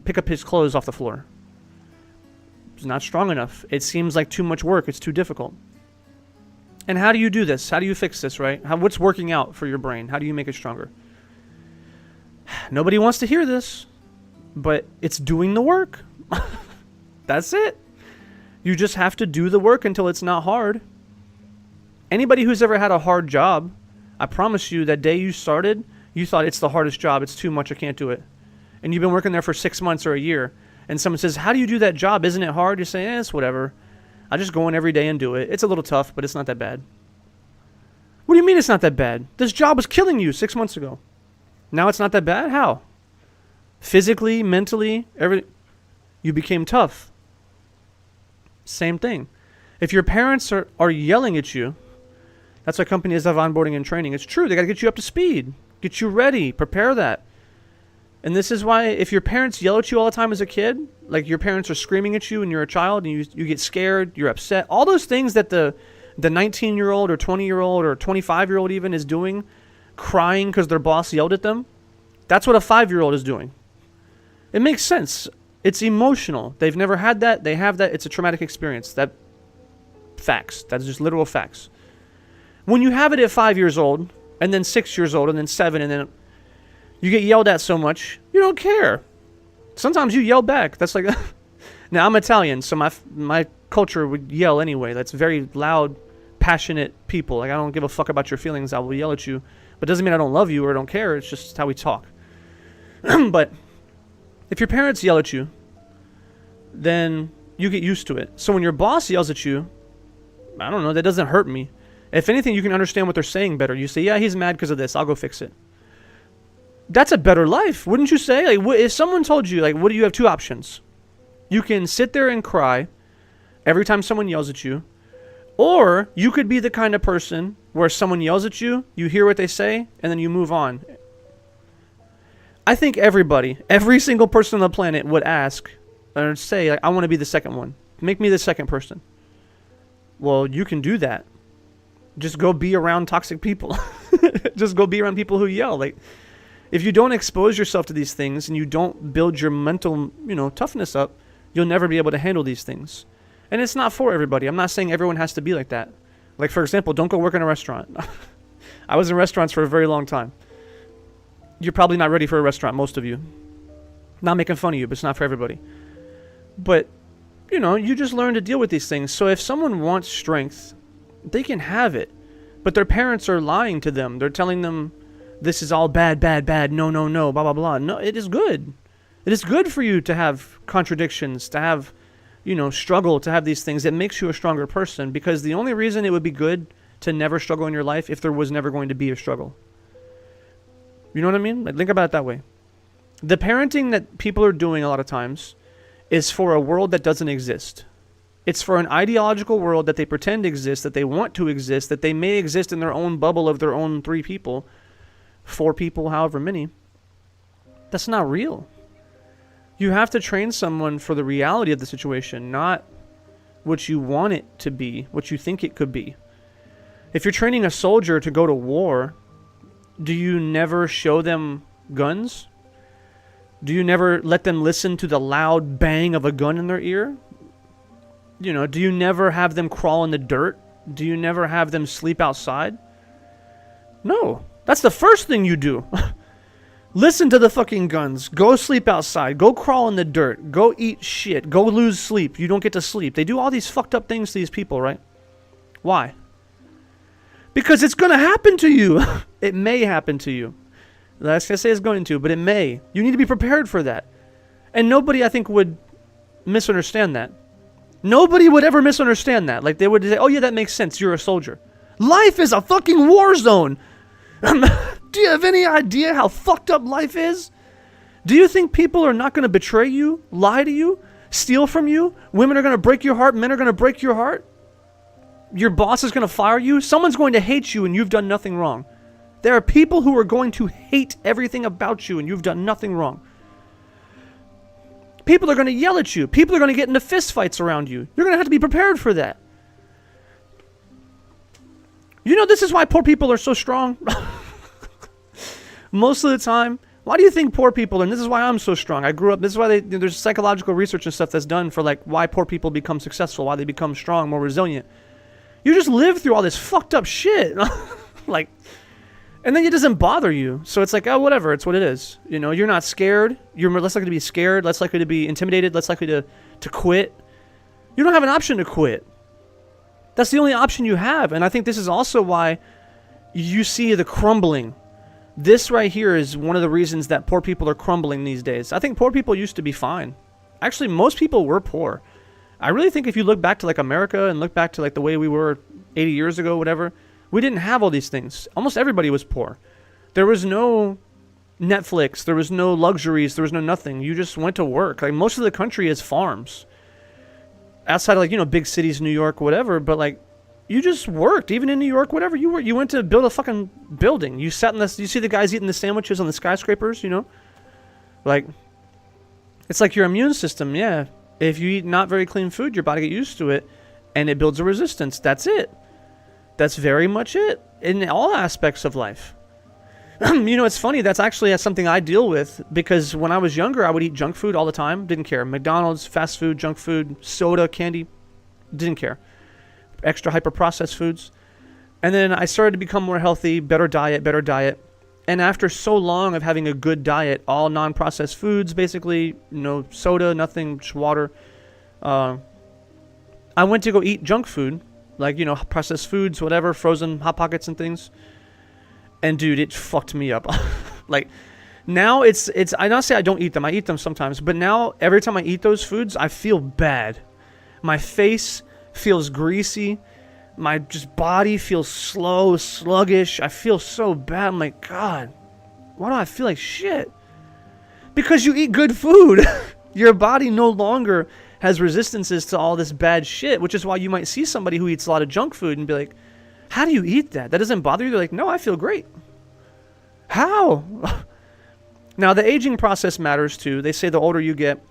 pick up his clothes off the floor? He's not strong enough. It seems like too much work. It's too difficult. And how do you do this? How do you fix this, right? What's working out for your brain? How do you make it stronger? Nobody wants to hear this, but it's doing the work. That's it. You just have to do the work until it's not hard. Anybody who's ever had a hard job, I promise you that day you started, you thought it's the hardest job. It's too much. I can't do it. And you've been working there for 6 months or a year. And someone says, how do you do that job? Isn't it hard? You say, it's whatever. I just go in every day and do it. It's a little tough, but it's not that bad. What do you mean it's not that bad? This job was killing you 6 months ago. Now it's not that bad? How? Physically, mentally, you became tough. Same thing. If your parents are yelling at you, that's why companies have onboarding and training. It's true. They got to get you up to speed, get you ready, prepare that. And this is why if your parents yell at you all the time as a kid, like your parents are screaming at you and you're a child and you get scared, you're upset, all those things that the 19-year-old or 20-year-old or 25-year-old even is doing, crying because their boss yelled at them, that's what a 5-year-old is doing. It makes sense. It's emotional. They've never had that. They have that. It's a traumatic experience. Facts. That's just literal facts. When you have it at 5 years old, and then 6 years old, and then 7, and then you get yelled at so much, you don't care. Sometimes you yell back. That's like, now I'm Italian, so my culture would yell anyway. That's very loud, passionate people. Like, I don't give a fuck about your feelings. I will yell at you. But it doesn't mean I don't love you or don't care. It's just how we talk. But if your parents yell at you, then you get used to it. So when your boss yells at you, I don't know, that doesn't hurt me. If anything, you can understand what they're saying better. You say, yeah, he's mad because of this. I'll go fix it. That's a better life, wouldn't you say? Like, if someone told you, like, what do you have? 2 options. You can sit there and cry every time someone yells at you, or you could be the kind of person where someone yells at you, you hear what they say, and then you move on. I think every single person on the planet would ask or say, like, I want to be the second one. Make me the second person. Well, you can do that. Just go be around toxic people. Just go be around people who yell. Like, if you don't expose yourself to these things and you don't build your mental, toughness up, you'll never be able to handle these things. And it's not for everybody. I'm not saying everyone has to be like that. Like, for example, don't go work in a restaurant. I was in restaurants for a very long time. You're probably not ready for a restaurant, most of you. Not making fun of you, but it's not for everybody. But, you just learn to deal with these things. So if someone wants strength, they can have it. But their parents are lying to them. They're telling them, this is all bad, bad, bad, no, no, no, blah, blah, blah. No, it is good. It is good for you to have contradictions, to have, struggle, to have these things. It makes you a stronger person, because the only reason it would be good to never struggle in your life if there was never going to be a struggle. You know what I mean? Like, think about it that way. The parenting that people are doing a lot of times is for a world that doesn't exist. It's for an ideological world that they pretend exists, that they want to exist, that they may exist in their own bubble of their own 3 people, 4 people, however many. That's not real. You have to train someone for the reality of the situation, not what you want it to be, what you think it could be. If you're training a soldier to go to war, do you never show them guns? Do you never let them listen to the loud bang of a gun in their ear? Do you never have them crawl in the dirt? Do you never have them sleep outside? No. That's the first thing you do. Listen to the fucking guns. Go sleep outside. Go crawl in the dirt. Go eat shit. Go lose sleep. You don't get to sleep. They do all these fucked up things to these people, right? Why? Because it's going to happen to you. It may happen to you. That's going to say it's going to, but it may. You need to be prepared for that. And nobody, I think, would misunderstand that. Nobody would ever misunderstand that. Like, they would say, oh yeah, that makes sense. You're a soldier. Life is a fucking war zone. Do you have any idea how fucked up life is? Do you think people are not going to betray you, lie to you, steal from you? Women are going to break your heart. Men are going to break your heart. Your boss is going to fire you. Someone's going to hate you and you've done nothing wrong. There are people who are going to hate everything about you and you've done nothing wrong. People are going to yell at you. People are going to get into fist fights around you. You're going to have to be prepared for that. This is why poor people are so strong. Most of the time, why do you think poor people, and this is why I'm so strong. I grew up, this is why there's psychological research and stuff that's done for like why poor people become successful, why they become strong, more resilient. You just live through all this fucked up shit. Like, And then it doesn't bother you. So it's like, oh, whatever, it's what it is. You know, you're not scared. You're less likely to be scared, less likely to be intimidated, less likely to quit. You don't have an option to quit. That's the only option you have. And I think this is also why you see the crumbling. This right here is one of the reasons that poor people are crumbling these days. I think poor people used to be fine. Actually, most people were poor. I really think if you look back to like America and look back to like the way we were 80 years ago, whatever, we didn't have all these things. Almost everybody was poor. There was no Netflix. There was no luxuries. There was no nothing. You just went to work. Like most of the country is farms. Outside of like, you know, big cities, New York, whatever. But like, you just worked. Even in New York, whatever you were. You went to build a fucking building. You sat in this. You see the guys eating the sandwiches on the skyscrapers, you know? Like, it's like your immune system, yeah. If you eat not very clean food, your body gets used to it. And it builds a resistance. That's it. That's very much it in all aspects of life. You know, it's funny. That's actually something I deal with because when I was younger, I would eat junk food all the time. Didn't care. McDonald's, fast food, junk food, soda, candy. Didn't care. Extra hyper-processed foods. And then I started to become more healthy, better diet. And after so long of having a good diet, all non-processed foods, basically, no soda, nothing, just water. I went to go eat junk food. Like, you know, processed foods, whatever, frozen Hot Pockets and things. And dude, it fucked me up. Like, now it's, I don't say I don't eat them. I eat them sometimes. But now, every time I eat those foods, I feel bad. My face feels greasy. My just body feels slow, sluggish. I feel so bad. I'm like, God, why do I feel like shit? Because you eat good food. Your body no longer has resistances to all this bad shit, which is why you might see somebody who eats a lot of junk food and be like, how do you eat that? That doesn't bother you? They're like, no, I feel great. How? Now, the aging process matters too. They say the older you get,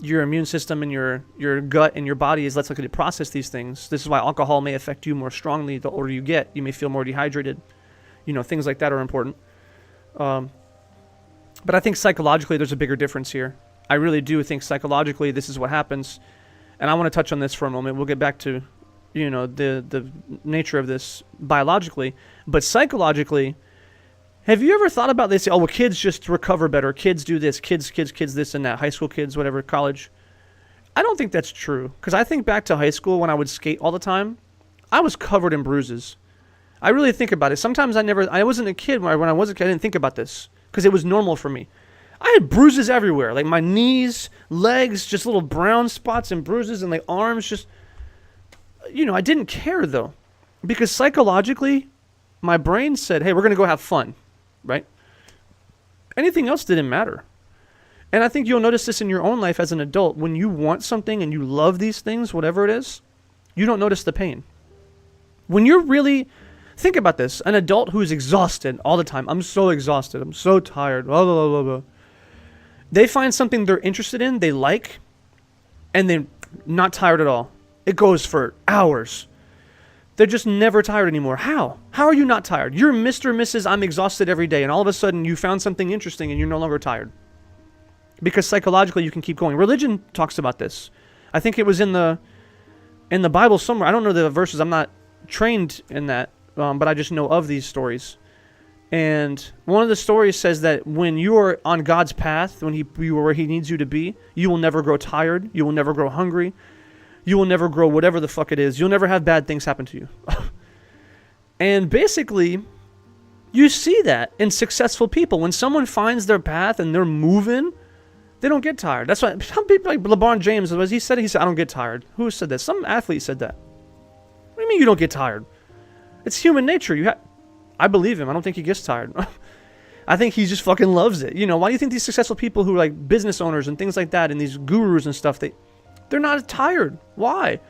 your immune system and your gut and your body is less likely to process these things. This is why alcohol may affect you more strongly the older you get. You may feel more dehydrated. You know, things like that are important. But I think psychologically there's a bigger difference here. I really do think psychologically this is what happens. And I want to touch on this for a moment. We'll get back to, you know, the nature of this biologically. But psychologically, have you ever thought about this? Oh, well, kids just recover better. Kids do this. Kids this and that. High school kids, whatever, college. I don't think that's true. Because I think back to high school when I would skate all the time. I was covered in bruises. I really think about it. Sometimes I wasn't a kid. When I was a kid, I didn't think about this. Because it was normal for me. I had bruises everywhere. Like my knees, legs, just little brown spots and bruises. And like arms, just... You know, I didn't care though. Because psychologically, my brain said, hey, we're going to go have fun. Right? Anything else didn't matter. And I think you'll notice this in your own life as an adult. When you want something and you love these things, whatever it is, you don't notice the pain. When you're really... Think about this. An adult who's exhausted all the time. I'm so exhausted. I'm so tired. Blah, blah, blah, blah. They find something they're interested in, they like, and they're not tired at all. It goes for hours. They're just never tired anymore. How? How are you not tired? You're Mr. or Mrs. I'm exhausted every day, and all of a sudden you found something interesting and you're no longer tired. Because psychologically you can keep going. Religion talks about this. I think it was in the Bible somewhere. I don't know the verses. I'm not trained in that, but I just know of these stories. And one of the stories says that when you are on God's path, when you are where He needs you to be, you will never grow tired. You will never grow hungry. You will never grow whatever the fuck it is. You'll never have bad things happen to you. And basically, you see that in successful people. When someone finds their path and they're moving, they don't get tired. That's why some people like LeBron James, he said, I don't get tired. Who said that? Some athlete said that. What do you mean you don't get tired? It's human nature. I believe him. I don't think he gets tired. I think he just fucking loves it. You know, why do you think these successful people who are like business owners and things like that and these gurus and stuff, they're not tired? Why?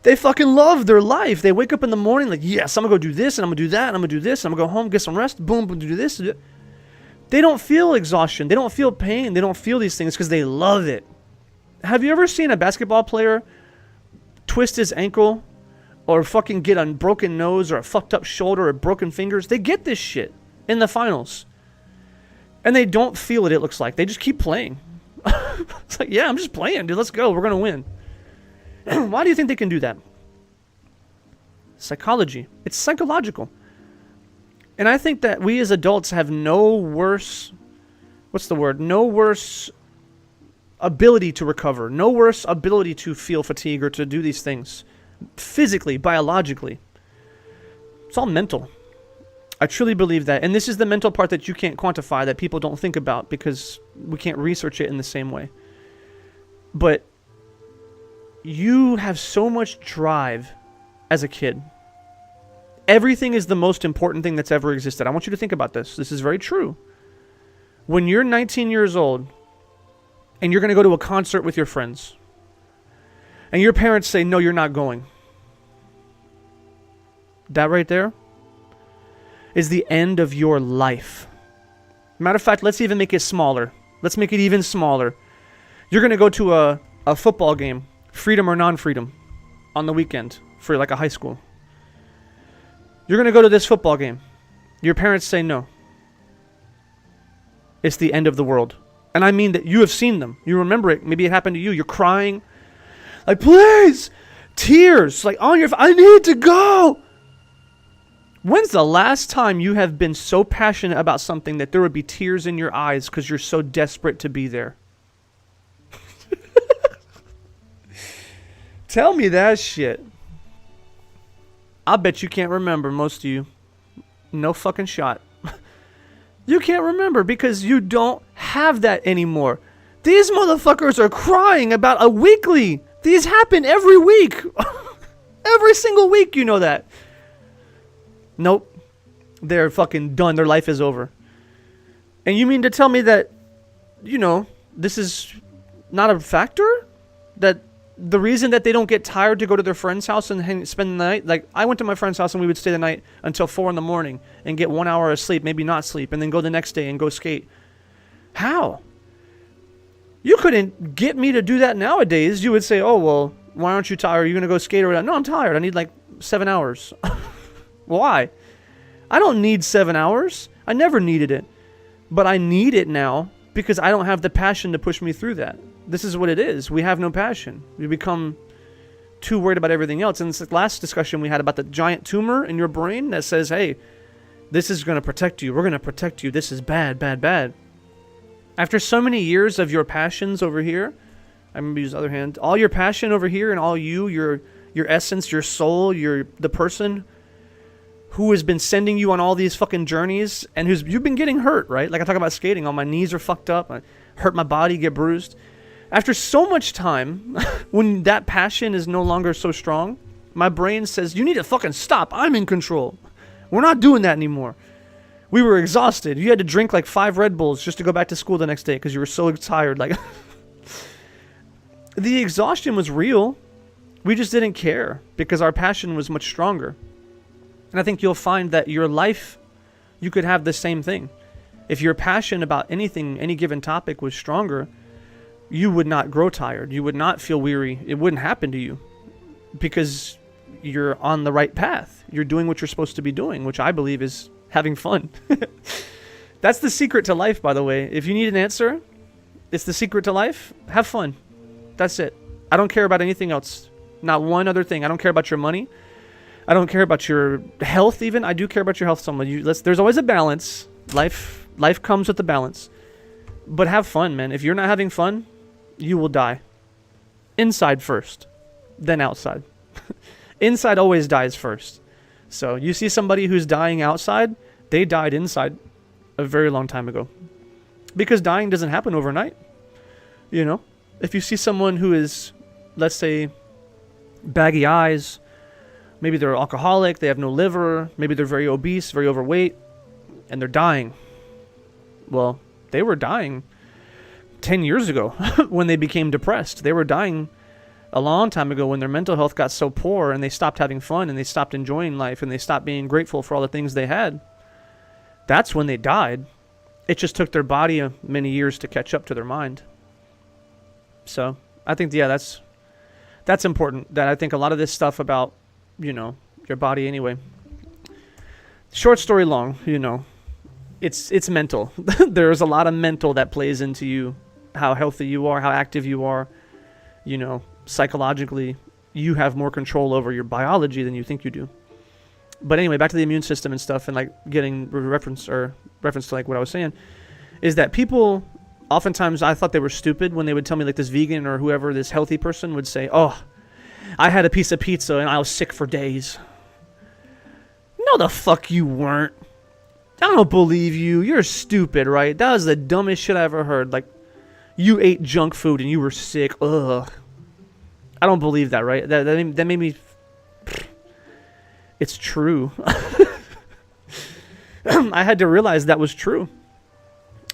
They fucking love their life. They wake up in the morning like, yes, I'm going to go do this and I'm going to do that and I'm going to do this and I'm going to go home, get some rest, boom, do this. They don't feel exhaustion. They don't feel pain. They don't feel these things because they love it. Have you ever seen a basketball player twist his ankle or fucking get a broken nose or a fucked up shoulder or broken fingers? They get this shit in the finals. And they don't feel it looks like. They just keep playing. It's like, yeah, I'm just playing, dude. Let's go. We're going to win. Why do you think they can do that? Psychology. It's psychological. And I think that we as adults have no worse, no worse ability to recover, no worse ability to feel fatigue or to do these things physically, biologically. It's all mental. I truly believe that. And this is the mental part that you can't quantify, that people don't think about because we can't research it in the same way. But you have so much drive as a kid. Everything is the most important thing that's ever existed. I want you to think about this. This is very true. When you're 19 years old and you're going to go to a concert with your friends and your parents say, no, you're not going. That right there is the end of your life. Matter of fact, let's even make it smaller. Let's make it even smaller. You're going to go to a football game, freedom or non-freedom, on the weekend for like a high school. You're going to go to this football game. Your parents say no. It's the end of the world. And I mean that you have seen them. You remember it. Maybe it happened to you. You're crying. Like, please! Tears. Like, on your... I need to go! When's the last time you have been so passionate about something that there would be tears in your eyes because you're so desperate to be there? Tell me that shit. I bet you can't remember, most of you. No fucking shot. You can't remember because you don't have that anymore. These motherfuckers are crying about a weekly. These happen every week. Every single week, you know that. Nope. They're fucking done. Their life is over. And you mean to tell me that, you know, this is not a factor? That the reason that they don't get tired to go to their friend's house and spend the night, like I went to my friend's house and we would stay the night until 4 a.m. and get 1 hour of sleep, maybe not sleep, and then go the next day and go skate. How? You couldn't get me to do that nowadays. You would say, oh, well, why aren't you tired? Are you going to go skate or whatever? No, I'm tired. I need like 7 hours. Why? I don't need 7 hours. I never needed it. But I need it now because I don't have the passion to push me through that. This is what it is. We have no passion. We become too worried about everything else. And this last discussion we had about the giant tumor in your brain that says, hey, this is going to protect you. We're going to protect you. This is bad, bad, bad. After so many years of your passions over here, I'm going to use the other hand, all your passion over here and all your essence, your soul, the person who has been sending you on all these fucking journeys and you've been getting hurt, right? Like I talk about skating, all my knees are fucked up, I hurt my body, get bruised. After so much time, when that passion is no longer so strong, my brain says, you need to fucking stop. I'm in control. We're not doing that anymore. We were exhausted. You had to drink like 5 Red Bulls just to go back to school the next day because you were so tired. Like, the exhaustion was real. We just didn't care because our passion was much stronger. And I think you'll find that your life, you could have the same thing. If your passion about anything, any given topic was stronger, you would not grow tired. You would not feel weary. It wouldn't happen to you because you're on the right path. You're doing what you're supposed to be doing, which I believe is having fun. That's the secret to life, by the way. If you need an answer, it's the secret to life. Have fun. That's it. I don't care about anything else. Not one other thing. I don't care about your money. I don't care about your health even. I do care about your health somewhat. There's always a balance. Life comes with a balance. But have fun, man. If you're not having fun, you will die. Inside first, then outside. Inside always dies first. So you see somebody who's dying outside, they died inside a very long time ago. Because dying doesn't happen overnight. You know? If you see someone who is, let's say, baggy eyes, maybe they're alcoholic, they have no liver, maybe they're very obese, very overweight, and they're dying. Well, they were dying 10 years ago when they became depressed. They were dying a long time ago when their mental health got so poor and they stopped having fun and they stopped enjoying life and they stopped being grateful for all the things they had. That's when they died. It just took their body many years to catch up to their mind. So I think, yeah, that's important. That I think a lot of this stuff about, you know, your body anyway. Short story long, you know, it's mental. There's a lot of mental that plays into you, how healthy you are, how active you are. You know, psychologically, you have more control over your biology than you think you do. But anyway, back to the immune system and stuff, and like getting reference to like what I was saying, is that people oftentimes, I thought they were stupid when they would tell me, like this vegan or whoever, this healthy person would say, oh, I had a piece of pizza and I was sick for days. No, the fuck you weren't. I don't believe you. You're stupid, right? That was the dumbest shit I ever heard. Like, you ate junk food and you were sick. Ugh. I don't believe that, right? That made me... It's true. I had to realize that was true.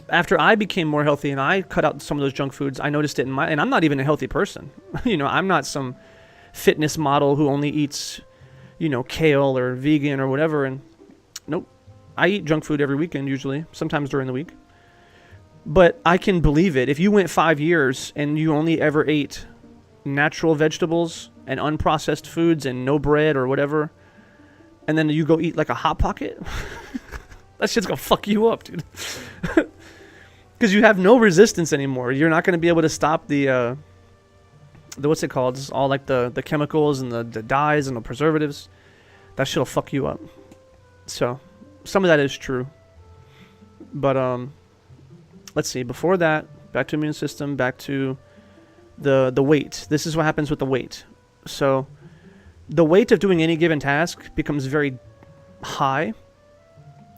After I became more healthy and I cut out some of those junk foods, I noticed it in and I'm not even a healthy person. I'm not some fitness model who only eats, kale or vegan or whatever. And nope. I eat junk food every weekend usually, sometimes during the week. But I can believe it. If you went 5 years and you only ever ate natural vegetables and unprocessed foods and no bread or whatever, and then you go eat like a Hot Pocket, that shit's gonna fuck you up, dude. Because you have no resistance anymore. You're not gonna be able to stop the what's it called? It's all like the chemicals and the dyes and the preservatives. That shit'll fuck you up. So, some of that is true. But let's see. Before that, back to immune system, back to the weight. This is what happens with the weight. So, the weight of doing any given task becomes very high,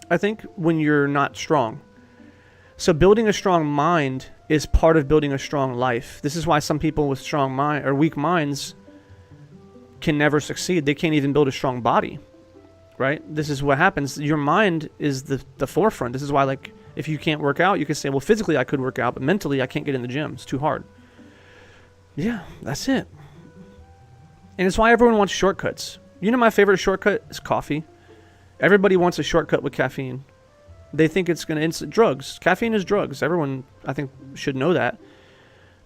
I think, when you're not strong. So building a strong mind is part of building a strong life. This is why some people with strong mind or weak minds can never succeed. They can't even build a strong body, right? This is what happens. Your mind is the forefront. This is why, like, if you can't work out, you can say, well, physically I could work out, but mentally I can't get in the gym. It's too hard. Yeah, that's it. And it's why everyone wants shortcuts. My favorite shortcut is coffee. Everybody wants a shortcut with caffeine. They think it's going to instant drugs. Caffeine is drugs. Everyone, I think, should know that.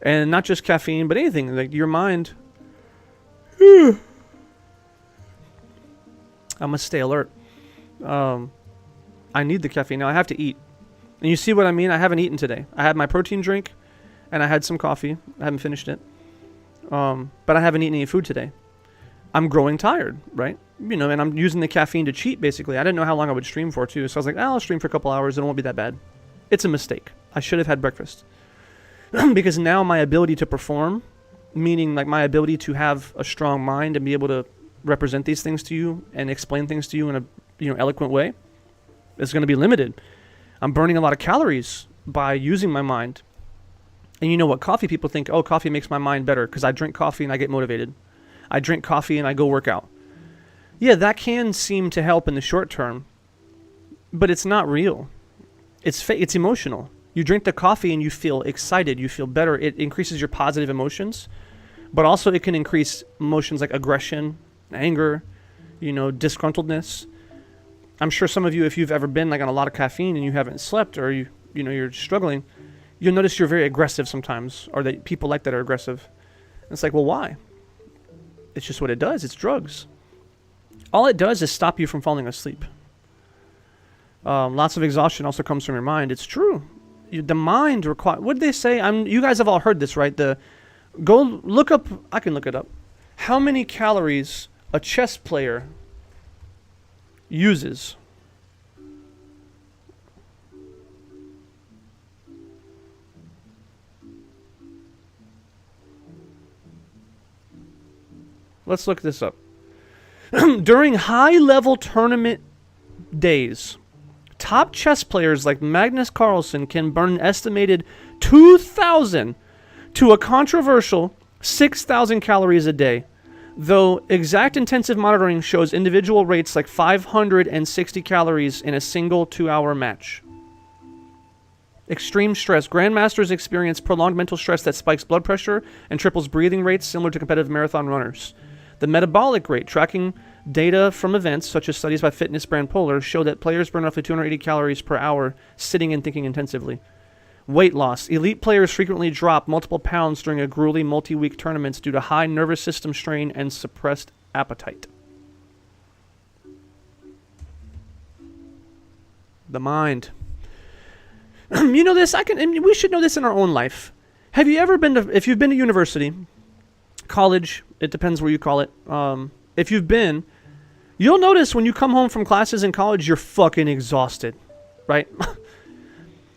And not just caffeine, but anything. Like your mind. I'm going to stay alert. I need the caffeine. Now I have to eat. And you see what I mean? I haven't eaten today. I had my protein drink and I had some coffee. I haven't finished it. But I haven't eaten any food today. I'm growing tired, right? And I'm using the caffeine to cheat, basically. I didn't know how long I would stream for, too. So I was like, I'll stream for a couple hours. It won't be that bad. It's a mistake. I should have had breakfast. Because now my ability to perform, meaning like my ability to have a strong mind and be able to represent these things to you and explain things to you in a eloquent way, is going to be limited. I'm burning a lot of calories by using my mind. And you know what? Coffee people think, oh, coffee makes my mind better because I drink coffee and I get motivated. I drink coffee and I go work out. Yeah, that can seem to help in the short term, but it's not real. It's emotional. You drink the coffee and you feel excited. You feel better. It increases your positive emotions, but also it can increase emotions like aggression, anger, disgruntledness. I'm sure some of you, if you've ever been like on a lot of caffeine and you haven't slept or you're struggling, you'll notice you're very aggressive sometimes, or that people like that are aggressive. And it's like, well, why? It's just what it does. It's drugs. All it does is stop you from falling asleep. Lots of exhaustion also comes from your mind. It's true. The mind requires... What did they say? You guys have all heard this, right? Go look up... I can look it up. How many calories a chess player uses? Let's look this up. During high-level tournament days, top chess players like Magnus Carlsen can burn an estimated 2,000 to a controversial 6,000 calories a day, though exact intensive monitoring shows individual rates like 560 calories in a single 2-hour match. Extreme stress. Grandmasters experience prolonged mental stress that spikes blood pressure and triples breathing rates similar to competitive marathon runners. The metabolic rate, tracking data from events such as studies by fitness brand Polar, show that players burn roughly 280 calories per hour sitting and thinking intensively. Weight loss. Elite players frequently drop multiple pounds during a grueling multi-week tournaments due to high nervous system strain and suppressed appetite. The mind. You know this? We should know this in our own life. Have you ever been to, if you've been to university, college, it depends where you call it. If you've been, You'll notice when you come home from classes in college, you're fucking exhausted, right?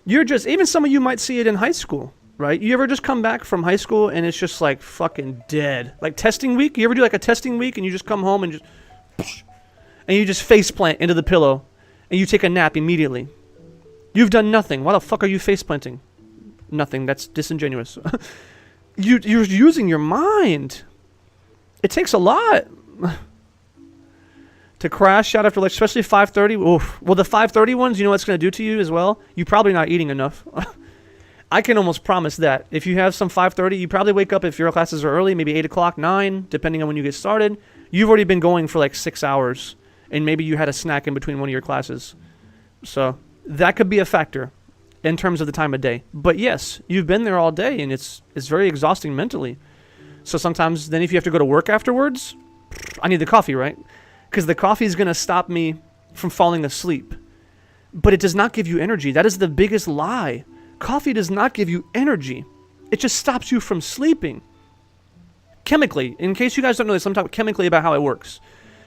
You're just, even some of you might see it in high school, right? You ever just come back from high school and it's just like fucking dead? Like testing week? You ever do like a testing week and you just come home and just face plant into the pillow and you take a nap immediately? You've done nothing. Why the fuck are you face planting? Nothing. That's disingenuous. You're using your mind. It takes a lot to crash out after, like, especially 5:30. Oof. Well, the 5:30 ones, you know what it's going to do to you as well? You're probably not eating enough. I can almost promise that. If you have some 5:30, you probably wake up, if your classes are early, maybe 8 o'clock, 9, depending on when you get started. You've already been going for like 6 hours, and maybe you had a snack in between one of your classes. So that could be a factor in terms of the time of day. But yes, you've been there all day, and it's very exhausting mentally. So sometimes then if you have to go to work afterwards, I need the coffee, right? Because the coffee is going to stop me from falling asleep. But it does not give you energy. That is the biggest lie. Coffee does not give you energy. It just stops you from sleeping. Chemically, in case you guys don't know this, I'm talking chemically about how it works.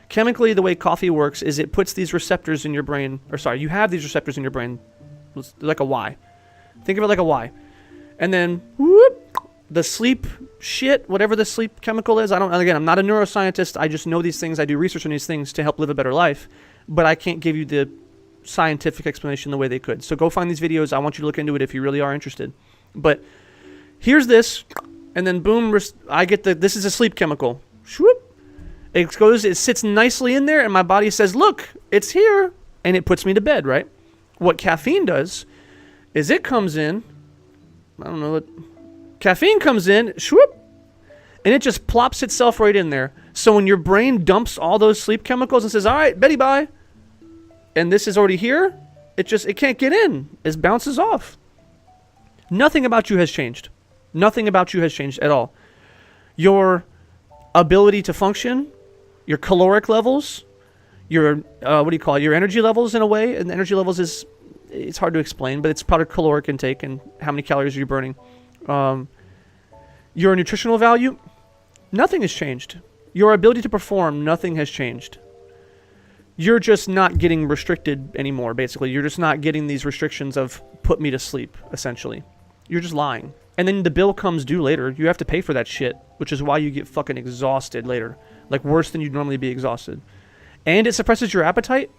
Chemically, the way coffee works is it puts these receptors in your brain, you have these receptors in your brain, like a Y. Think of it like a Y. And then, whoop, the sleep shit, whatever the sleep chemical is, again, I'm not a neuroscientist, I just know these things, I do research on these things to help live a better life, but I can't give you the scientific explanation the way they could. So go find these videos, I want you to look into it if you really are interested. But here's this, and then boom, I get this is a sleep chemical. Swoop. It sits nicely in there, and my body says, look, it's here, and it puts me to bed, right? What caffeine does is it comes in, caffeine comes in, swoop, and it just plops itself right in there. So when your brain dumps all those sleep chemicals and says, all right, Betty, bye, and this is already here, it can't get in. It bounces off. Nothing about you has changed. Nothing about you has changed at all. Your ability to function, your caloric levels, your, your energy levels in a way, and energy levels it's hard to explain, but it's part of caloric intake and how many calories you're burning. Your nutritional value, nothing has changed. Your ability to perform, nothing has changed. You're just not getting restricted anymore, basically. You're just not getting these restrictions of put me to sleep, essentially. You're just lying. And then the bill comes due later. You have to pay for that shit, which is why you get fucking exhausted later. Like worse than you'd normally be exhausted. And it suppresses your appetite.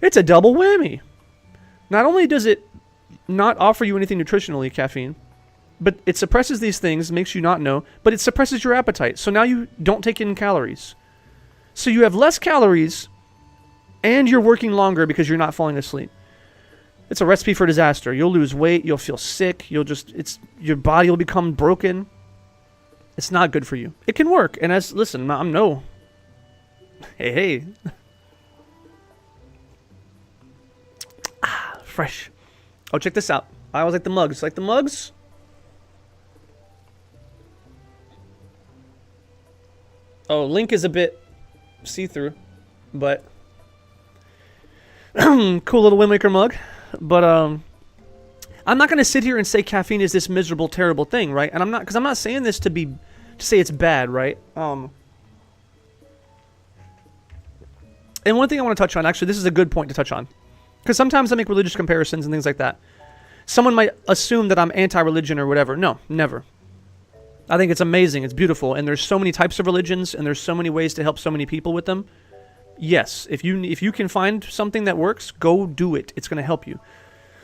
It's a double whammy. Not only does it not offer you anything nutritionally, caffeine, but it suppresses these things, makes you not know, but it suppresses your appetite. So now you don't take in calories. So you have less calories, and you're working longer because you're not falling asleep. It's a recipe for disaster. You'll lose weight, you'll feel sick, your body will become broken. It's not good for you. It can work, and listen, I'm no. Hey. Fresh. Oh, check this out. I always like the mugs. Like the mugs? Oh, Link is a bit see-through, but cool little Windmaker mug. But I'm not gonna sit here and say caffeine is this miserable, terrible thing, right? And I'm not saying this to say it's bad, right? And one thing I want to touch on, actually, this is a good point to touch on, because sometimes I make religious comparisons and things like that. Someone might assume that I'm anti-religion or whatever. No, never. I think it's amazing, it's beautiful, and there's so many types of religions, and there's so many ways to help so many people with them. Yes, if you can find something that works, go do it. It's going to help you.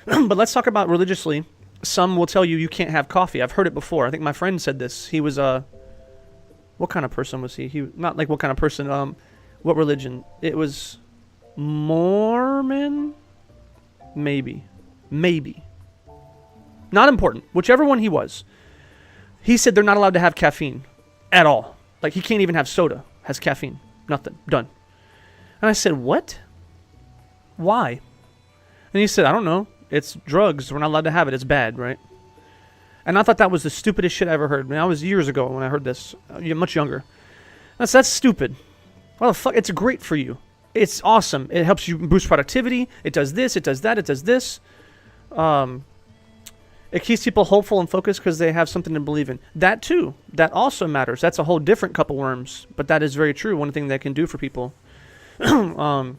But let's talk about religiously. Some will tell you can't have coffee. I've heard it before. I think my friend said this. He was what kind of person was he? Not like what kind of person. What religion? It was Mormon. Maybe. Not important. Whichever one he was. He said they're not allowed to have caffeine at all. Like he can't even have soda. Has caffeine. Nothing. Done. And I said, what? Why? And he said, I don't know. It's drugs. We're not allowed to have it. It's bad, right? And I thought that was the stupidest shit I ever heard. I mean, that was years ago when I heard this. Much younger. That's stupid. Well, the fuck? It's great for you. It's awesome. It helps you boost productivity. It does this. It does that. It does this. It keeps people hopeful and focused because they have something to believe in. That too. That also matters. That's a whole different cup of worms. But that is very true. One thing that can do for people. But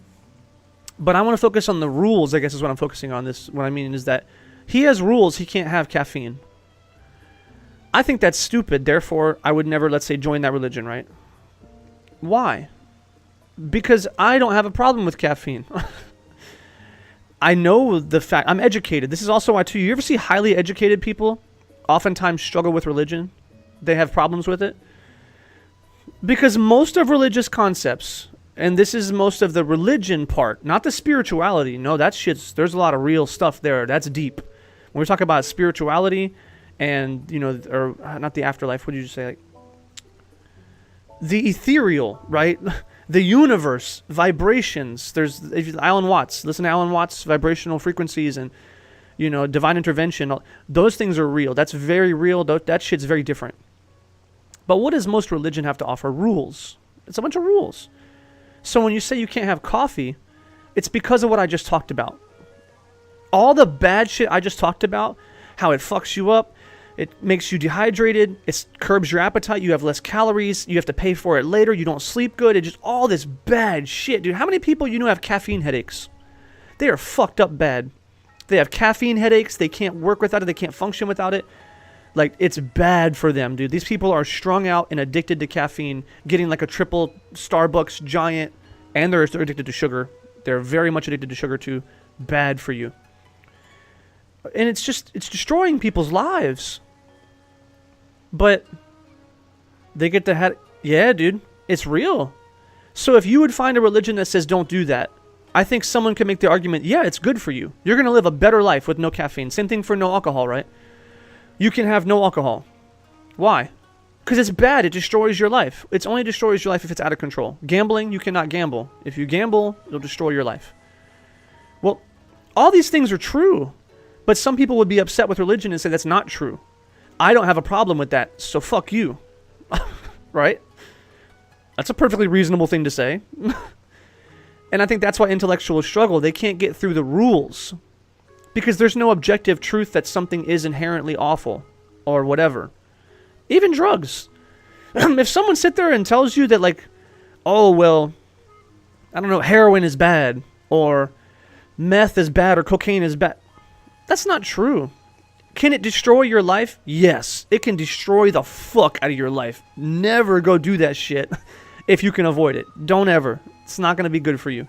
I want to focus on the rules, I guess is what I'm focusing on. What I mean is that he has rules. He can't have caffeine. I think that's stupid. Therefore, I would never, let's say, join that religion, right? Why? Because I don't have a problem with caffeine. I know the fact. I'm educated. This is also why, too. You ever see highly educated people oftentimes struggle with religion? They have problems with it. Because most of religious concepts, and this is most of the religion part, not the spirituality. No, that shit's, there's a lot of real stuff there. That's deep. When we talk about spirituality and, or not the afterlife, what did you say? Like, the ethereal, right? The universe, vibrations. There's Alan Watts. Listen to Alan Watts' vibrational frequencies and, divine intervention. Those things are real. That's very real. That shit's very different. But what does most religion have to offer? Rules. It's a bunch of rules. So when you say you can't have coffee, it's because of what I just talked about. All the bad shit I just talked about, how it fucks you up, it makes you dehydrated, it curbs your appetite, you have less calories, you have to pay for it later, you don't sleep good, it just all this bad shit. Dude, how many people you know have caffeine headaches? They are fucked up bad. They have caffeine headaches, they can't work without it, they can't function without it. Like, it's bad for them, dude. These people are strung out and addicted to caffeine, getting like a triple Starbucks giant, and they're addicted to sugar. They're very much addicted to sugar too. Bad for you. And it's destroying people's lives. But they get the head. Yeah, dude, it's real. So if you would find a religion that says don't do that, I think someone could make the argument, yeah, it's good for you. You're going to live a better life with no caffeine. Same thing for no alcohol, right? You can have no alcohol. Why? Because it's bad. It destroys your life. It only destroys your life if it's out of control. Gambling, you cannot gamble. If you gamble, it'll destroy your life. Well, all these things are true. But some people would be upset with religion and say that's not true. I don't have a problem with that, so fuck you. Right? That's a perfectly reasonable thing to say. And I think that's why intellectuals struggle. They can't get through the rules. Because there's no objective truth that something is inherently awful. Or whatever. Even drugs. If someone sit there and tells you that, like, oh, well, I don't know, heroin is bad. Or meth is bad. Or cocaine is bad. That's not true. Can it destroy your life? Yes. It can destroy the fuck out of your life. Never go do that shit if you can avoid it. Don't ever. It's not going to be good for you.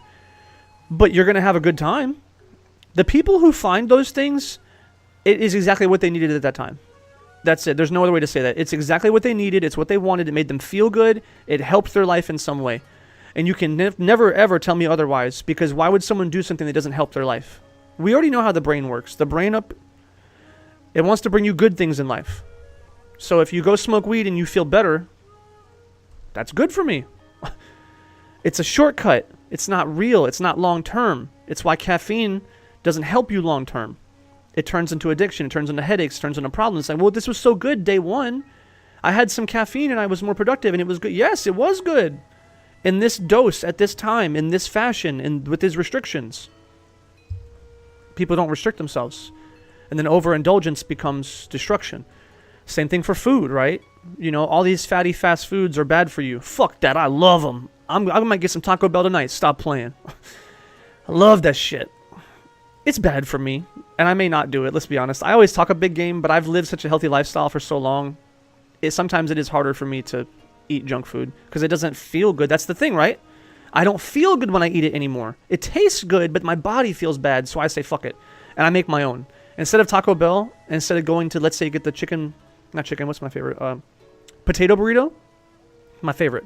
But you're going to have a good time. The people who find those things, it is exactly what they needed at that time. That's it. There's no other way to say that. It's exactly what they needed. It's what they wanted. It made them feel good. It helped their life in some way. And you can never, ever tell me otherwise, because why would someone do something that doesn't help their life? We already know how the brain works. The brain it wants to bring you good things in life. So if you go smoke weed and you feel better, that's good for me. It's a shortcut. It's not real. It's not long term. It's why caffeine doesn't help you long term. It turns into addiction. It turns into headaches. It turns into problems. It's like, well, this was so good day one. I had some caffeine and I was more productive and it was good. Yes, it was good. In this dose, at this time, in this fashion, and with these restrictions. People don't restrict themselves. And then overindulgence becomes destruction. Same thing for food, right? All these fatty fast foods are bad for you. Fuck that. I love them. I might get some Taco Bell tonight. Stop playing. I love that shit. It's bad for me. And I may not do it, let's be honest. I always talk a big game, but I've lived such a healthy lifestyle for so long. Sometimes it is harder for me to eat junk food because it doesn't feel good. That's the thing, right? I don't feel good when I eat it anymore. It tastes good, but my body feels bad, so I say fuck it. And I make my own. Instead of Taco Bell, instead of going to, let's say, get the what's my favorite? Potato burrito? My favorite.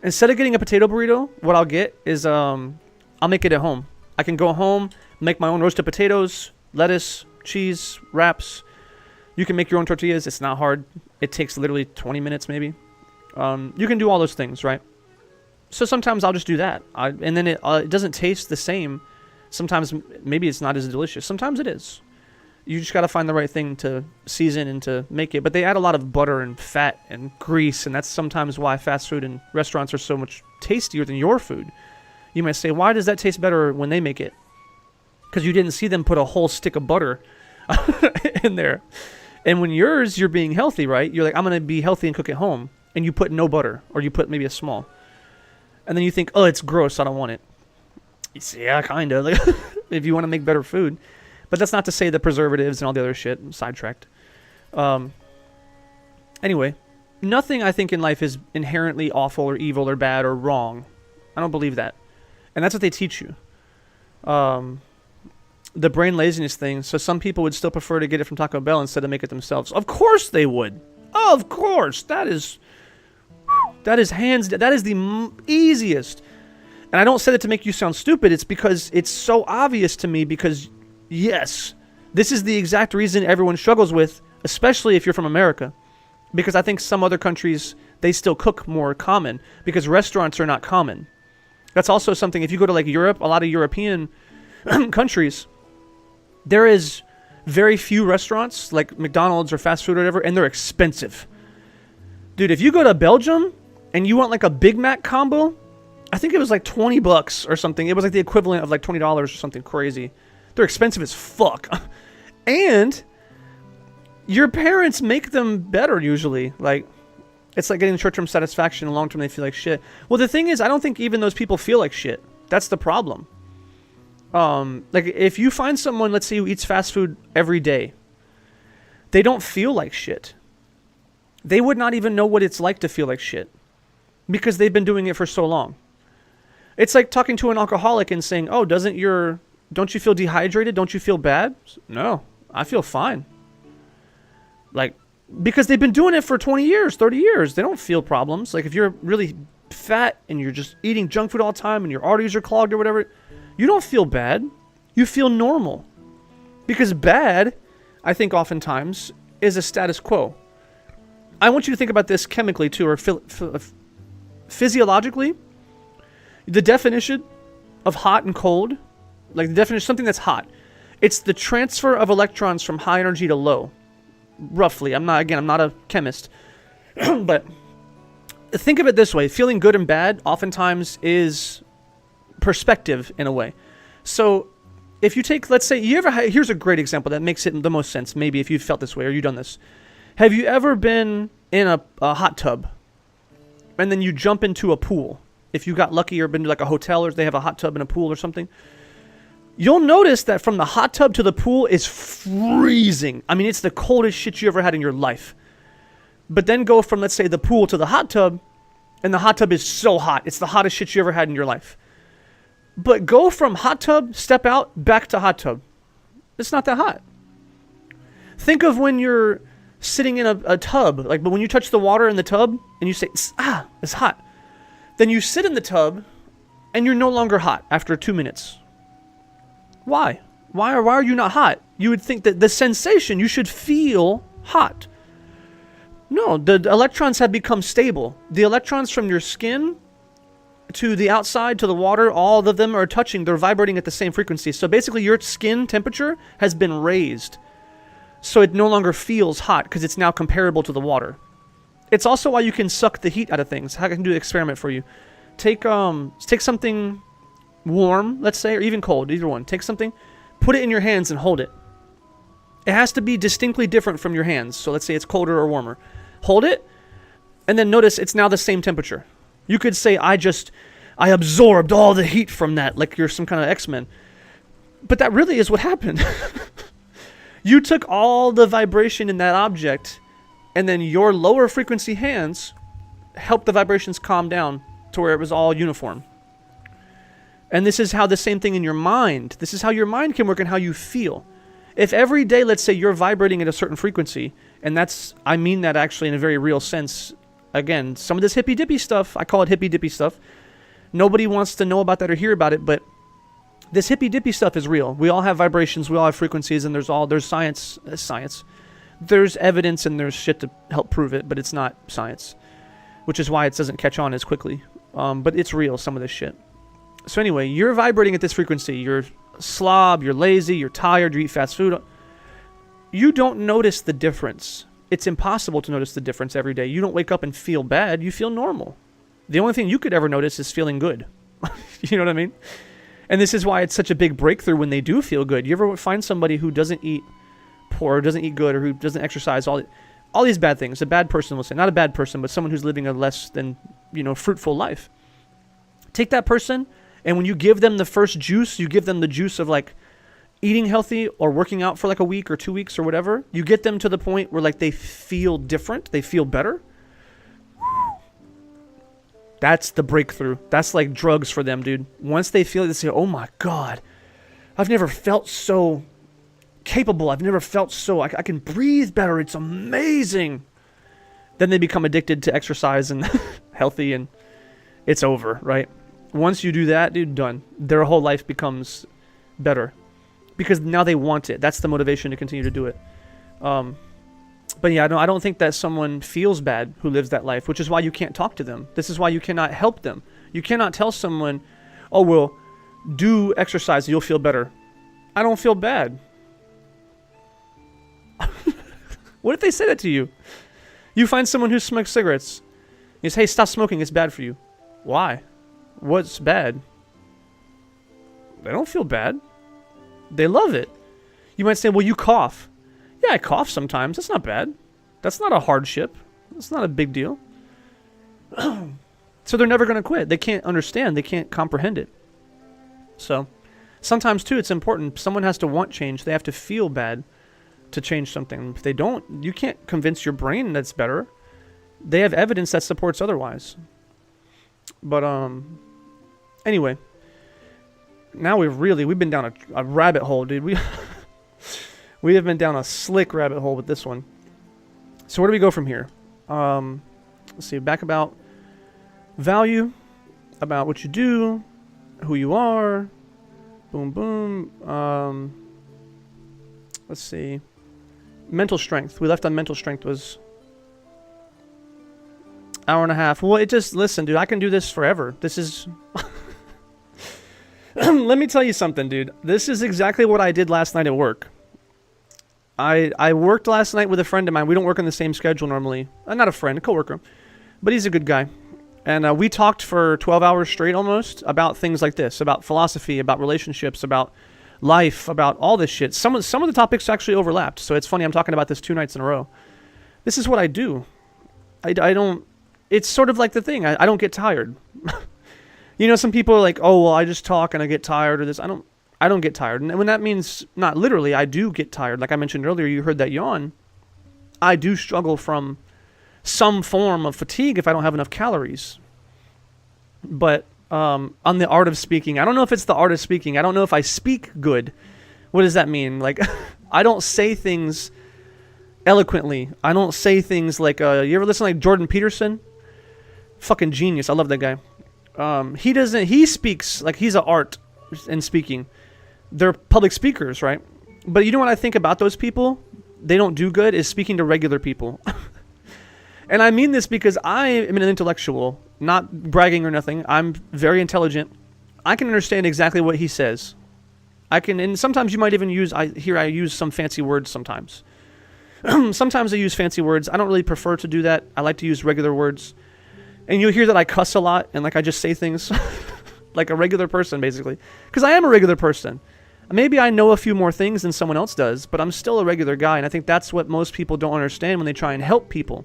Instead of getting a potato burrito, what I'll get is, I'll make it at home. I can go home, make my own roasted potatoes, lettuce, cheese, wraps. You can make your own tortillas. It's not hard. It takes literally 20 minutes maybe. You can do all those things, right? So sometimes I'll just do that. And then it doesn't taste the same. Sometimes maybe it's not as delicious. Sometimes it is. You just got to find the right thing to season and to make it. But they add a lot of butter and fat and grease, and that's sometimes why fast food and restaurants are so much tastier than your food. You might say, why does that taste better when they make it? Because you didn't see them put a whole stick of butter in there. And when yours, you're being healthy, right? You're like, I'm going to be healthy and cook at home. And you put no butter, or you put maybe a small. And then you think, oh, it's gross, I don't want it. It's, yeah, kind of. Like, if you want to make better food. But that's not to say the preservatives and all the other shit. I'm sidetracked. Anyway, nothing I think in life is inherently awful or evil or bad or wrong. I don't believe that. And that's what they teach you. The brain laziness thing. So some people would still prefer to get it from Taco Bell instead of make it themselves. Of course they would. Of course. That is hands down. That is the easiest. And I don't say that to make you sound stupid. It's because it's so obvious to me because, yes, this is the exact reason everyone struggles with, especially if you're from America. Because I think some other countries, they still cook more common because restaurants are not common. That's also something, if you go to like Europe, a lot of European countries, there is very few restaurants like McDonald's or fast food or whatever, and they're expensive. Dude, if you go to Belgium and you want like a Big Mac combo, I think it was like $20 or something. It was like the equivalent of like $20 or something crazy. They're expensive as fuck. And your parents make them better usually. Like, it's like getting short-term satisfaction and long-term they feel like shit. Well, the thing is, I don't think even those people feel like shit. That's the problem. Like, if you find someone, let's say, who eats fast food every day, they don't feel like shit. They would not even know what it's like to feel like shit because they've been doing it for so long. It's like talking to an alcoholic and saying, oh, don't you feel dehydrated? Don't you feel bad? No, I feel fine. Like, because they've been doing it for 20 years, 30 years. They don't feel problems. Like, if you're really fat and you're just eating junk food all the time and your arteries are clogged or whatever, you don't feel bad. You feel normal. Because bad, I think oftentimes, is a status quo. I want you to think about this chemically too, or physiologically. The definition of hot and cold, like the definition of something that's hot, it's the transfer of electrons from high energy to low. Roughly. I'm not a chemist. But think of it this way. Feeling good and bad oftentimes is perspective in a way. So if you take, let's say, here's a great example that makes it the most sense, maybe if you've felt this way or you've done this. Have you ever been in a hot tub and then you jump into a pool? If you got lucky or been to like a hotel or they have a hot tub and a pool or something, you'll notice that from the hot tub to the pool is freezing. I mean, it's the coldest shit you ever had in your life. But then go from, let's say, the pool to the hot tub, and the hot tub is so hot. It's the hottest shit you ever had in your life. But go from hot tub, step out, back to hot tub. It's not that hot. Think of when you're sitting in a tub, but when you touch the water in the tub, and you say, it's hot. Then you sit in the tub, and you're no longer hot after 2 minutes. Why? Why are you not hot? You would think that the sensation, you should feel hot. No, the electrons have become stable. The electrons from your skin to the outside, to the water, all of them are touching. They're vibrating at the same frequency. So basically your skin temperature has been raised. So it no longer feels hot because it's now comparable to the water. It's also why you can suck the heat out of things. I can do an experiment for you. Take something warm, let's say, or even cold, either one. Take something, put it in your hands and hold it. It has to be distinctly different from your hands. So let's say it's colder or warmer. Hold it, and then notice it's now the same temperature. You could say, I absorbed all the heat from that, like you're some kind of X-Men. But that really is what happened. You took all the vibration in that object, and then your lower frequency hands helped the vibrations calm down to where it was all uniform. And this is how the same thing in your mind. This is how your mind can work and how you feel. If every day, let's say, you're vibrating at a certain frequency, and I mean that actually in a very real sense. Again, some of this hippy-dippy stuff, I call it hippy-dippy stuff. Nobody wants to know about that or hear about it, but this hippy-dippy stuff is real. We all have vibrations, we all have frequencies, and there's science. There's evidence and there's shit to help prove it, but it's not science. Which is why it doesn't catch on as quickly. But it's real, some of this shit. So anyway, you're vibrating at this frequency. You're slob, you're lazy, you're tired, you eat fast food. You don't notice the difference. It's impossible to notice the difference every day. You don't wake up and feel bad. You feel normal. The only thing you could ever notice is feeling good. You know what I mean? And this is why it's such a big breakthrough when they do feel good. You ever find somebody who doesn't eat poor, or doesn't eat good, or who doesn't exercise, all these bad things. A bad person, will say, not a bad person, but someone who's living a less than, fruitful life. Take that person, and when you give them the first juice, you give them the juice of like eating healthy or working out for like a week or 2 weeks or whatever. You get them to the point where like they feel different, they feel better. That's the breakthrough. That's like drugs for them, dude. Once they feel it, they say, oh my God, I've never felt so capable. I've never felt so, I can breathe better. It's amazing. Then they become addicted to exercise and healthy, and it's over, right? Once you do that, dude, done. Their whole life becomes better because now they want it. That's the motivation to continue to do it. But yeah, I don't think that someone feels bad who lives that life, which is why you can't talk to them. This is why you cannot help them. You cannot tell someone, oh, well, do exercise, you'll feel better. I don't feel bad. What if they said it to you? You find someone who smokes cigarettes. You say, hey, stop smoking, it's bad for you. Why? What's bad? They don't feel bad. They love it. You might say, well, you cough. Yeah, I cough sometimes. That's not bad. That's not a hardship. That's not a big deal. So they're never going to quit. They can't understand. They can't comprehend it. So sometimes, too, it's important. Someone has to want change. They have to feel bad to change something. If they don't, you can't convince your brain that's better. They have evidence that supports otherwise. But, anyway. Now we've been down a rabbit hole, dude. We have been down a slick rabbit hole with this one. So where do we go from here? Let's see, back about value, about what you do, who you are, boom, boom. Let's see. Mental strength. We left on mental strength was hour and a half. Well, listen, dude, I can do this forever. This is... Let me tell you something, dude. This is exactly what I did last night at work. I worked last night with a friend of mine. We don't work on the same schedule normally. Not a friend, a coworker. But he's a good guy. And we talked for 12 hours straight almost about things like this, about philosophy, about relationships, about life, about all this shit. Some of the topics actually overlapped. So it's funny, I'm talking about this 2 nights in a row. This is what I do. I don't... It's sort of like the thing. I don't get tired. Some people are like, oh, well, I just talk and I get tired or this. I don't get tired. And when that means, not literally, I do get tired. Like I mentioned earlier, you heard that yawn. I do struggle from some form of fatigue if I don't have enough calories. But on the art of speaking, I don't know if it's the art of speaking. I don't know if I speak good. What does that mean? Like, I don't say things eloquently. I don't say things like, you ever listen to like Jordan Peterson? Fucking genius. I love that guy. He speaks like he's an art in speaking. They're public speakers, right? But you know what I think about those people? They don't do good is speaking to regular people. And I mean this because I am an intellectual, not bragging or nothing. I'm very intelligent. I can understand exactly what he says. And sometimes you might even I use some fancy words sometimes. Sometimes I use fancy words. I don't really prefer to do that. I like to use regular words. And you'll hear that I cuss a lot and like I just say things like a regular person, basically. Because I am a regular person. Maybe I know a few more things than someone else does, but I'm still a regular guy. And I think that's what most people don't understand when they try and help people.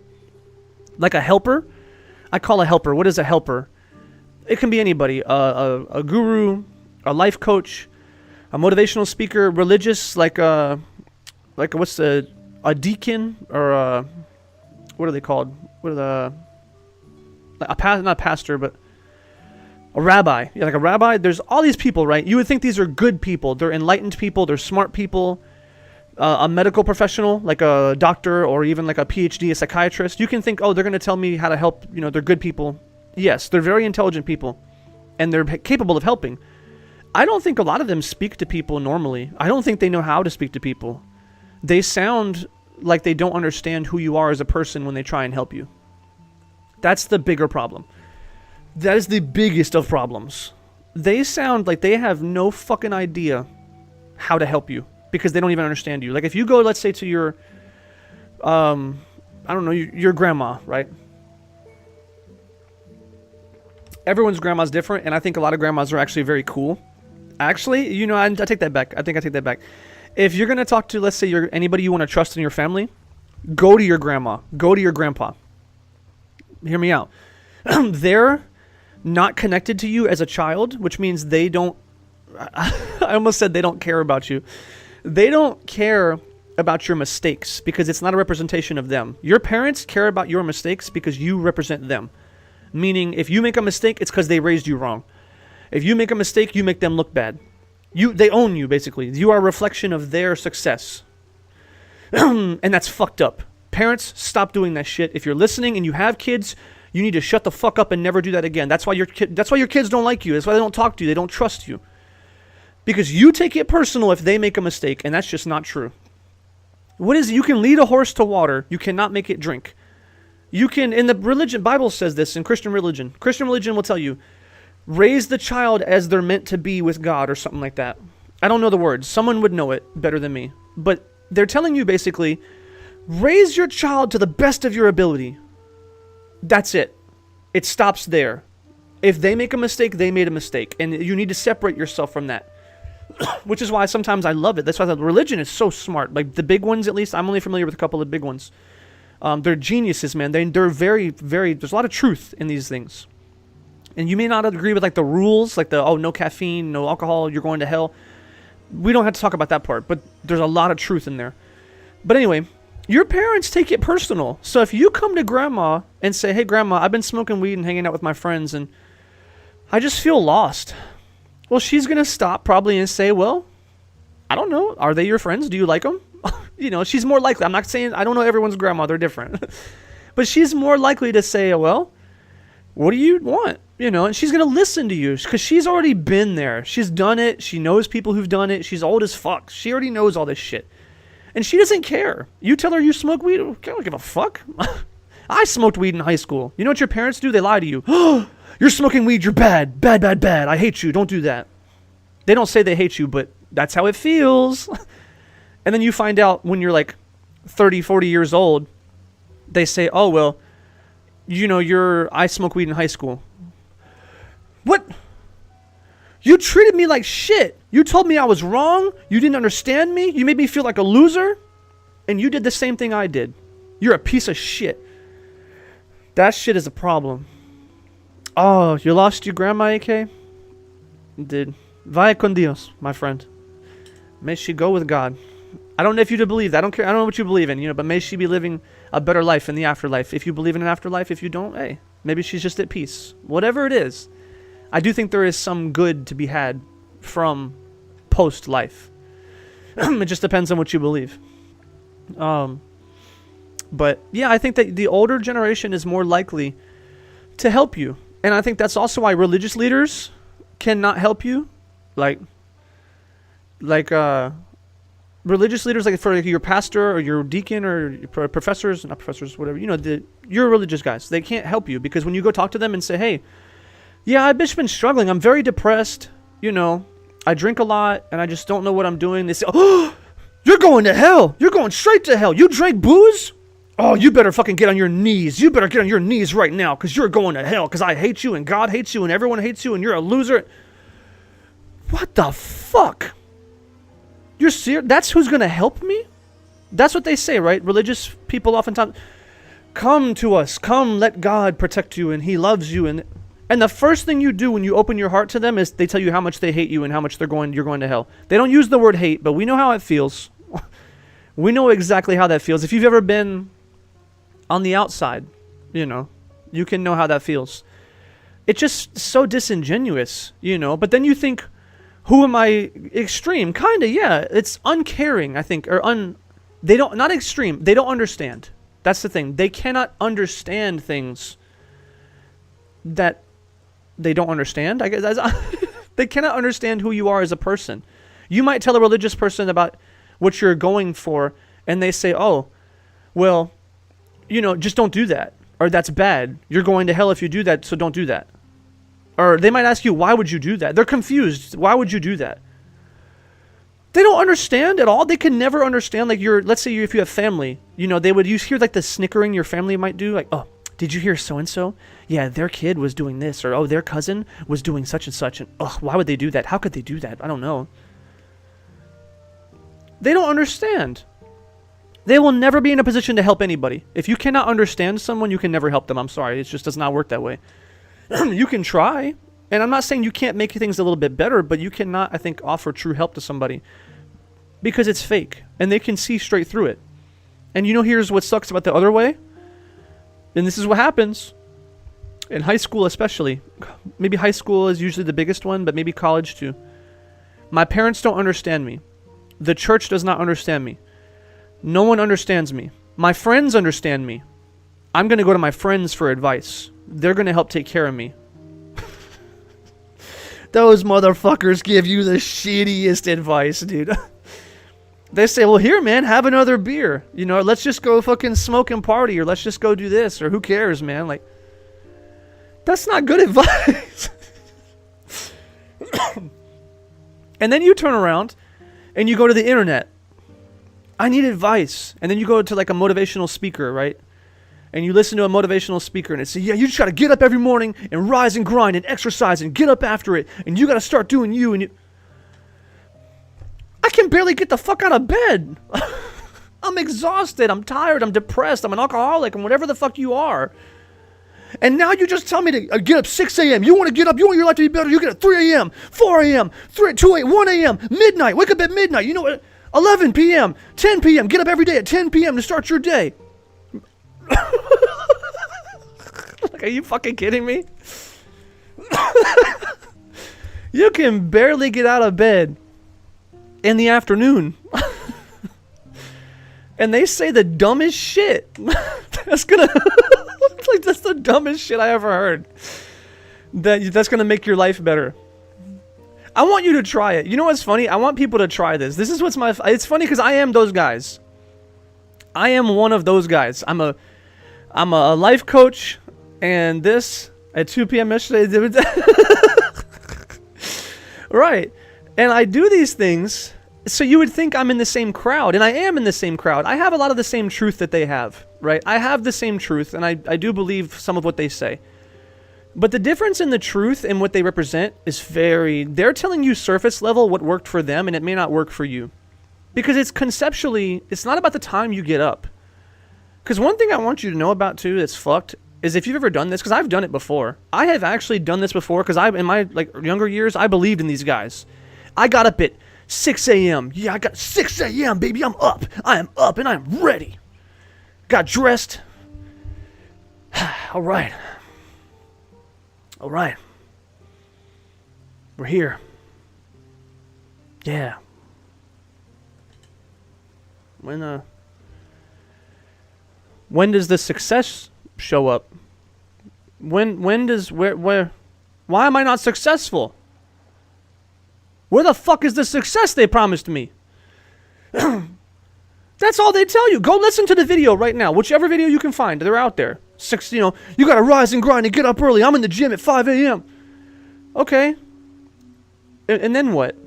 Like a helper. I call a helper. What is a helper? It can be anybody. A guru, a life coach, a motivational speaker, religious, like a deacon, or what are they called? Not a pastor, but a rabbi. Yeah, like a rabbi. There's all these people, right? You would think these are good people. They're enlightened people. They're smart people. A medical professional, like a doctor or even like a PhD, a psychiatrist. You can think, oh, they're going to tell me how to help. They're good people. Yes, they're very intelligent people. And they're capable of helping. I don't think a lot of them speak to people normally. I don't think they know how to speak to people. They sound like they don't understand who you are as a person when they try and help you. That's the bigger problem. That is the biggest of problems. They sound like they have no fucking idea how to help you because they don't even understand you. Like if you go, let's say, to your, your grandma, right? Everyone's grandma's different, and I think a lot of grandmas are actually very cool. Actually, I take that back. I think I take that back. If you're going to talk to, let's say, anybody you want to trust in your family, go to your grandma, go to your grandpa. Hear me out. They're not connected to you as a child, which means they don't, I almost said they don't care about you. They don't care about your mistakes because it's not a representation of them. Your parents care about your mistakes because you represent them. Meaning, if you make a mistake, it's because they raised you wrong. If you make a mistake, you make them look bad. They own you, basically. You are a reflection of their success. And that's fucked up. Parents, stop doing that shit. If you're listening and you have kids, you need to shut the fuck up and never do that again. That's why your kids don't like you. That's why they don't talk to you. They don't trust you. Because you take it personal if they make a mistake, and that's just not true. You can lead a horse to water. You cannot make it drink. You can, in the religion, Bible says this in Christian religion. Christian religion will tell you, raise the child as they're meant to be with God or something like that. I don't know the words. Someone would know it better than me. But they're telling you basically, raise your child to the best of your ability. That's it. It stops there. If they make a mistake, they made a mistake. And you need to separate yourself from that. Which is why sometimes I love it. That's why the religion is so smart. Like the big ones, at least, I'm only familiar with a couple of big ones. They're geniuses, man. They're very, very, there's a lot of truth in these things. And you may not agree with like the rules, like no caffeine, no alcohol, you're going to hell. We don't have to talk about that part, but there's a lot of truth in there. But anyway, your parents take it personal. So if you come to grandma and say, hey, grandma, I've been smoking weed and hanging out with my friends and I just feel lost. Well, she's going to stop probably and say, well, I don't know. Are they your friends? Do you like them? She's more likely. I'm not saying, I don't know everyone's grandma. They're different. But she's more likely to say, well, what do you want? And she's going to listen to you because she's already been there. She's done it. She knows people who've done it. She's old as fuck. She already knows all this shit. And she doesn't care. You tell her you smoke weed, I don't give a fuck. I smoked weed in high school. You know what your parents do? They lie to you. You're smoking weed, you're bad. Bad, bad, bad. I hate you. Don't do that. They don't say they hate you, but that's how it feels. And then you find out when you're like 30, 40 years old, they say, oh, well, I smoked weed in high school. What? You treated me like shit. You told me I was wrong. You didn't understand me. You made me feel like a loser. And you did the same thing I did. You're a piece of shit. That shit is a problem. Oh, you lost your grandma, AK? Did. Vaya con Dios, my friend. May she go with God. I don't know if you believe that. I don't care. I don't know what you believe in, but may she be living a better life in the afterlife. If you believe in an afterlife, if you don't, hey, maybe she's just at peace. Whatever it is, I do think there is some good to be had from post-life. It just depends on what you believe. But yeah, I think that the older generation is more likely to help you. And I think that's also why religious leaders cannot help you. Like religious leaders, like for your pastor or your deacon or your professors, not professors, whatever, you're religious guys. They can't help you because when you go talk to them and say, hey, yeah, I've just been struggling. I'm very depressed. I drink a lot and I just don't know what I'm doing. They say, oh, you're going to hell. You're going straight to hell. You drank booze? Oh, you better fucking get on your knees. You better get on your knees right now because you're going to hell because I hate you and God hates you and everyone hates you and you're a loser. What the fuck? You're serious? That's who's going to help me? That's what they say, right? Religious people oftentimes, come to us. Come, let God protect you and he loves you. And the first thing you do when you open your heart to them is they tell you how much they hate you and how much you're going to hell. They don't use the word hate, but we know how it feels. We know exactly how that feels. If you've ever been on the outside, you can know how that feels. It's just so disingenuous, But then you think, who am I? Extreme? Kind of, yeah. It's uncaring, I think. They don't, not extreme. They don't understand. That's the thing. They cannot understand things that they don't understand. I guess they cannot understand who you are as a person. You might tell a religious person about what you're going for, and they say, oh, well, just don't do that. Or that's bad. You're going to hell if you do that, so don't do that. Or they might ask you, why would you do that? They're confused. Why would you do that? They don't understand at all. They can never understand. Like let's say if you have family, you hear like the snickering your family might do. Like, oh, did you hear so-and-so? Yeah, their kid was doing this. Or, oh, their cousin was doing such and such. And, oh, why would they do that? How could they do that? I don't know. They don't understand. They will never be in a position to help anybody. If you cannot understand someone, you can never help them. I'm sorry. It just does not work that way. You can try. And I'm not saying you can't make things a little bit better, but you cannot, I think, offer true help to somebody. Because it's fake. And they can see straight through it. And you know, here's what sucks about the other way. And this is what happens. In high school especially. Maybe high school is usually the biggest one, but maybe college too. My parents don't understand me. The church does not understand me. No one understands me. My friends understand me. I'm going to go to my friends for advice. They're going to help take care of me. Those motherfuckers give you the shittiest advice, dude. They say, well, here, man, have another beer. You know, let's just go fucking smoke and party, or let's just go do this, or who cares, man? Like, that's not good advice. And then you turn around and you go to the internet. I need advice. And then you go to like a motivational speaker, right? And you listen to a motivational speaker and it says, yeah, you just got to get up every morning and rise and grind and exercise and get up after it. And you got to start doing you. And you... I can barely get the fuck out of bed. I'm exhausted. I'm tired. I'm depressed. I'm an alcoholic and whatever the fuck you are. And now you just tell me to get up 6 a.m. You want to get up. You want your life to be better. You get up 3 a.m., 4 a.m., 2 a.m., 1 a.m., midnight. Wake up at midnight. You know what? 11 p.m., 10 p.m. Get up every day at 10 p.m. to start your day. Like, are you fucking kidding me? You can barely get out of bed in the afternoon. And they say the dumbest shit. That's gonna... like, that's the dumbest shit I ever heard. That's gonna make your life better. I want you to try it. You know what's funny? I want people to try this. This is what's my... It's funny because I am those guys. I am one of those guys. I'm a life coach, and this at 2 p.m. yesterday. Right. And I do these things, so you would think I'm in the same crowd, and I am in the same crowd. I have a lot of the same truth that they have, right? I have the same truth, and I do believe some of what they say. But the difference in the truth and what they represent is they're telling you surface level what worked for them, and it may not work for you. Because it's conceptually, it's not about the time you get up. Because one thing I want you to know about too that's fucked is if you've ever done this, because I've done it before. I have actually done this before because in my like younger years, I believed in these guys. I got up at 6 a.m. Yeah, I got 6 a.m., baby. I'm up. I am up and I'm ready. Got dressed. All right. All right. We're here. Yeah. When does the success show up? Where why am I not successful? Where the fuck is the success they promised me? That's all they tell you. Go listen to the video right now. Whichever video you can find. They're out there. You gotta rise and grind and get up early. I'm in the gym at 5 a.m. Okay. And then what?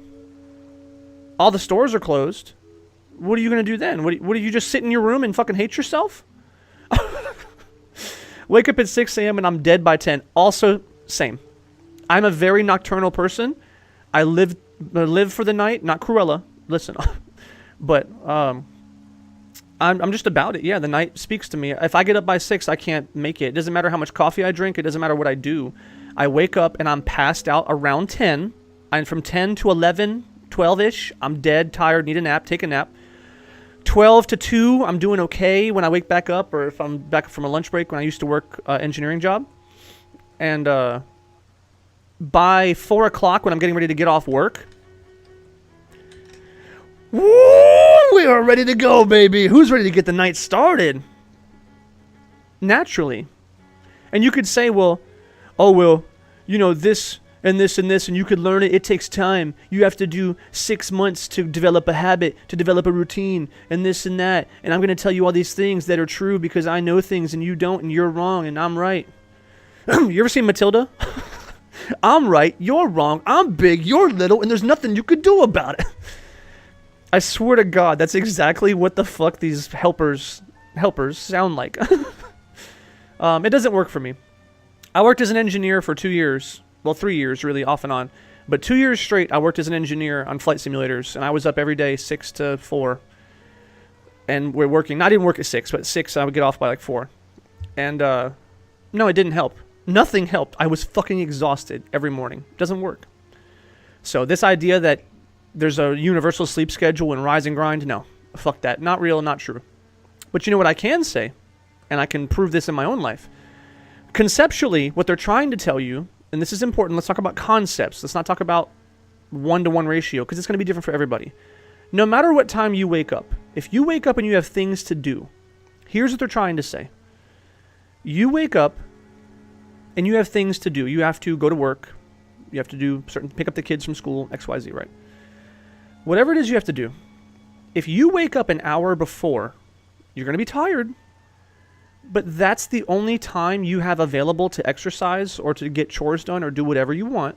All the stores are closed. What are you going to do then? What do you just sit in your room and fucking hate yourself? Wake up at 6 a.m. and I'm dead by 10. Also, same. I'm a very nocturnal person. I live for the night, not Cruella. Listen. But I'm just about it. Yeah, the night speaks to me. If I get up by 6, I can't make it. It doesn't matter how much coffee I drink. It doesn't matter what I do. I wake up and I'm passed out around 10. And from 10 to 11, 12-ish, I'm dead, tired, need a nap, take a nap. 12 to 2, I'm doing okay when I wake back up, or if I'm back from a lunch break when I used to work engineering job. And by 4 o'clock when I'm getting ready to get off work, woo, we are ready to go, baby. Who's ready to get the night started? Naturally. And you could say, well, you know, this and this and this, and you could learn it. It takes time. You have to do 6 months to develop a habit, to develop a routine, and this and that. And I'm going to tell you all these things that are true because I know things and you don't, and you're wrong and I'm right. You ever seen Matilda? I'm right, you're wrong, I'm big, you're little, and there's nothing you could do about it. I swear to God, that's exactly what the fuck these helpers sound like. It doesn't work for me. I worked as an engineer for 2 years. Well, 3 years, really, off and on. But 2 years straight, I worked as an engineer on flight simulators, and I was up every day 6 to 4. And we're working. I didn't work at 6, but at 6 I would get off by like 4. And no, it didn't help. Nothing helped. I was fucking exhausted every morning. Doesn't work. So this idea that there's a universal sleep schedule and rise and grind, no. Fuck that. Not real, not true. But you know what I can say? And I can prove this in my own life. Conceptually, what they're trying to tell you, and this is important, let's talk about concepts. Let's not talk about 1-to-1 ratio, because it's going to be different for everybody. No matter what time you wake up, if you wake up and you have things to do, here's what they're trying to say. You wake up and you have things to do. You have to go to work. You have to do pick up the kids from school, XYZ, right? Whatever it is you have to do. If you wake up an hour before, you're going to be tired, but that's the only time you have available to exercise or to get chores done or do whatever you want,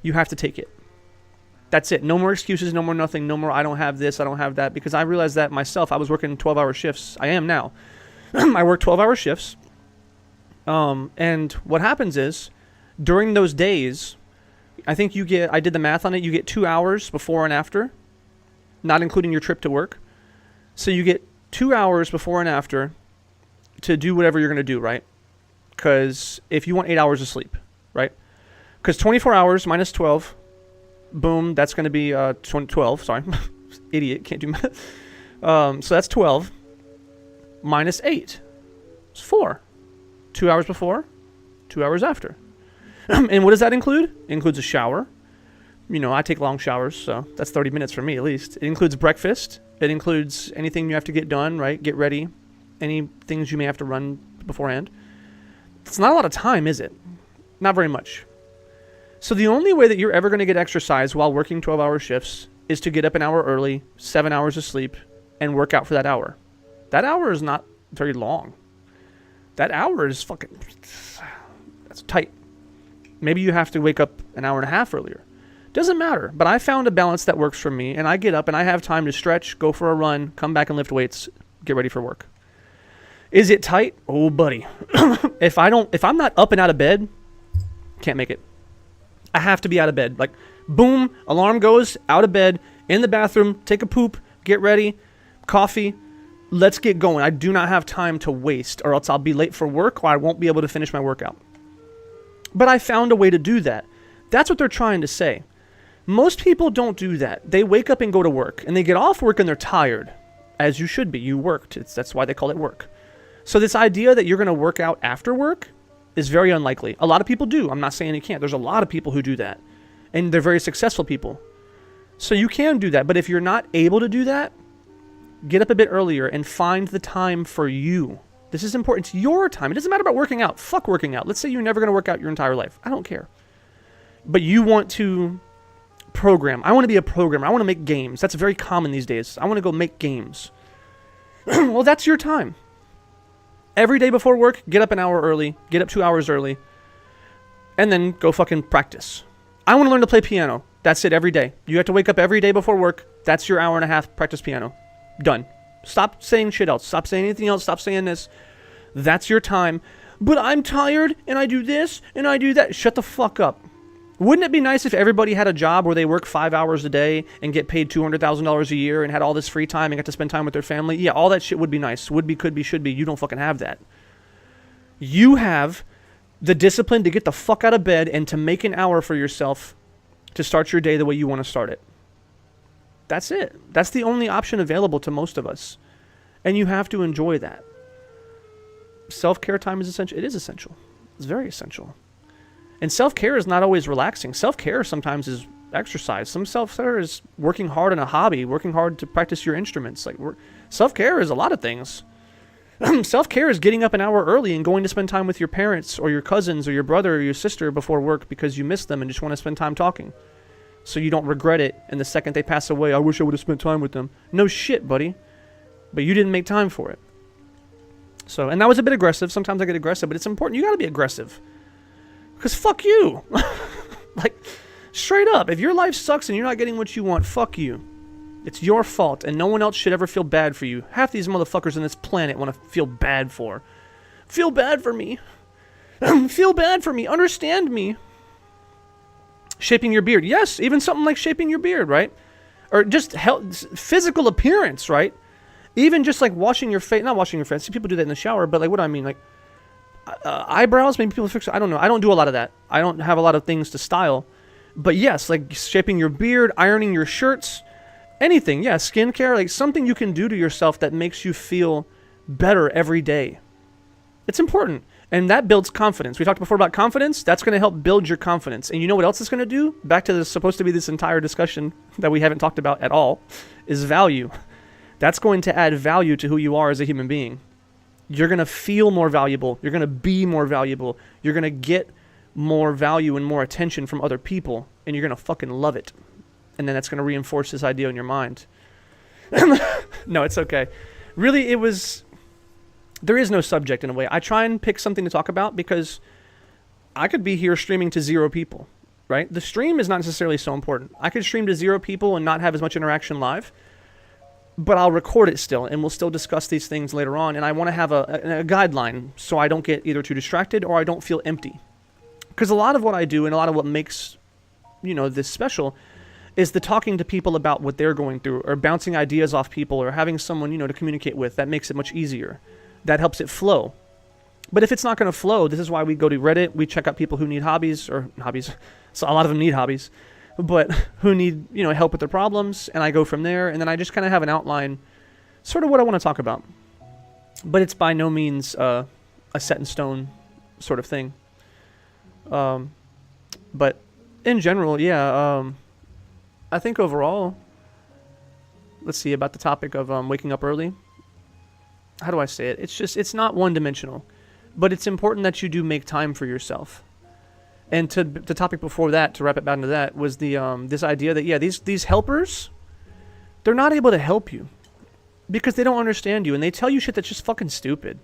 you have to take it. That's it. No more excuses, no more nothing, no more I don't have this, I don't have that, because I realized that myself. I was working 12-hour shifts. I am now. I work 12-hour shifts. And what happens is, during those days, I think I did the math on it, you get 2 hours before and after, not including your trip to work. So you get 2 hours before and after to do whatever you're going to do, right? Because if you want 8 hours of sleep, right? Because 24 hours minus 12, boom, that's going to be 12, sorry. Idiot, can't do math. So that's 12 minus 8. It's 4. 2 hours before, 2 hours after. And what does that include? It includes a shower. You know, I take long showers, so that's 30 minutes for me at least. It includes breakfast. It includes anything you have to get done, right? Get ready. Any things you may have to run beforehand. It's not a lot of time, is it? Not very much. So the only way that you're ever going to get exercise while working 12-hour shifts is to get up an hour early, 7 hours of sleep, and work out for that hour. That hour is not very long. That hour is fucking... That's tight. Maybe you have to wake up an hour and a half earlier. Doesn't matter. But I found a balance that works for me, and I get up and I have time to stretch, go for a run, come back and lift weights, get ready for work. Is it tight? Oh, buddy. If I'm not up and out of bed, can't make it. I have to be out of bed. Like, boom, alarm goes, out of bed, in the bathroom, take a poop, get ready, coffee, let's get going. I do not have time to waste, or else I'll be late for work, or I won't be able to finish my workout. But I found a way to do that. That's what they're trying to say. Most people don't do that. They wake up and go to work, and they get off work and they're tired, as you should be. You worked. That's why they call it work. So this idea that you're going to work out after work is very unlikely. A lot of people do. I'm not saying you can't. There's a lot of people who do that, and they're very successful people. So you can do that, but if you're not able to do that, get up a bit earlier and find the time for you. This is important. It's your time. It doesn't matter about working out. Fuck working out. Let's say you're never going to work out your entire life. I don't care. But you want to program. I want to be a programmer. I want to make games. That's very common these days. I want to go make games. Well, that's your time. Every day before work, get up an hour early. Get up 2 hours early. And then go fucking practice. I want to learn to play piano. That's it every day. You have to wake up every day before work. That's your hour and a half practice piano. Done. Stop saying shit else. Stop saying anything else. Stop saying this. That's your time. But I'm tired, and I do this, and I do that. Shut the fuck up. Wouldn't it be nice if everybody had a job where they work 5 hours a day and get paid $200,000 a year and had all this free time and got to spend time with their family? Yeah, all that shit would be nice. Would be, could be, should be. You don't fucking have that. You have the discipline to get the fuck out of bed and to make an hour for yourself to start your day the way you want to start it. That's it. That's the only option available to most of us. And you have to enjoy that. Self-care time is essential. It is essential. It's very essential. And self-care is not always relaxing. Self-care sometimes is exercise. Some self-care is working hard on a hobby, working hard to practice your instruments. Self-care is a lot of things. Self-care is getting up an hour early and going to spend time with your parents or your cousins or your brother or your sister before work because you miss them and just want to spend time talking. So you don't regret it, and the second they pass away, I wish I would have spent time with them. No shit, buddy. But you didn't make time for it. So, and that was a bit aggressive. Sometimes I get aggressive, but it's important. You gotta be aggressive. Because fuck you. Like, straight up, if your life sucks and you're not getting what you want, fuck you. It's your fault, and no one else should ever feel bad for you. Half these motherfuckers on this planet want to feel bad for. Feel bad for me. Feel bad for me. Understand me. Shaping your beard. Yes, even something like shaping your beard, right? Or just physical appearance, right? Even just like washing your face, not washing your face. See, people do that in the shower, but like what do I mean? Like eyebrows, maybe people fix, I don't know. I don't do a lot of that. I don't have a lot of things to style. But yes, like shaping your beard, ironing your shirts, anything. Yeah, skincare, like something you can do to yourself that makes you feel better every day. It's important. And that builds confidence. We talked before about confidence. That's going to help build your confidence. And you know what else it's going to do? Back to this, supposed to be this entire discussion that we haven't talked about at all, is value. That's going to add value to who you are as a human being. You're going to feel more valuable. You're going to be more valuable. You're going to get more value and more attention from other people. And you're going to fucking love it. And then that's going to reinforce this idea in your mind. No, it's okay. Really, there is no subject in a way. I try and pick something to talk about because I could be here streaming to 0 people, right? The stream is not necessarily so important. I could stream to 0 people and not have as much interaction live, but I'll record it still, and we'll still discuss these things later on. And I want to have a guideline so I don't get either too distracted or I don't feel empty. Because a lot of what I do and a lot of what makes, this special is the talking to people about what they're going through or bouncing ideas off people or having someone, to communicate with. That makes it much easier. That helps it flow. But if it's not going to flow, this is why we go to Reddit. We check out people who need hobbies. So a lot of them need hobbies, but who need, help with their problems. And I go from there. And then I just kind of have an outline, sort of what I want to talk about. But it's by no means a set in stone sort of thing. But in general, yeah, I think overall, let's see, about the topic of waking up early. How do I say it? It's not one-dimensional, but it's important that you do make time for yourself. And the topic before that, to wrap it back into that, was the this idea that, yeah, these helpers, they're not able to help you because they don't understand you, and they tell you shit that's just fucking stupid.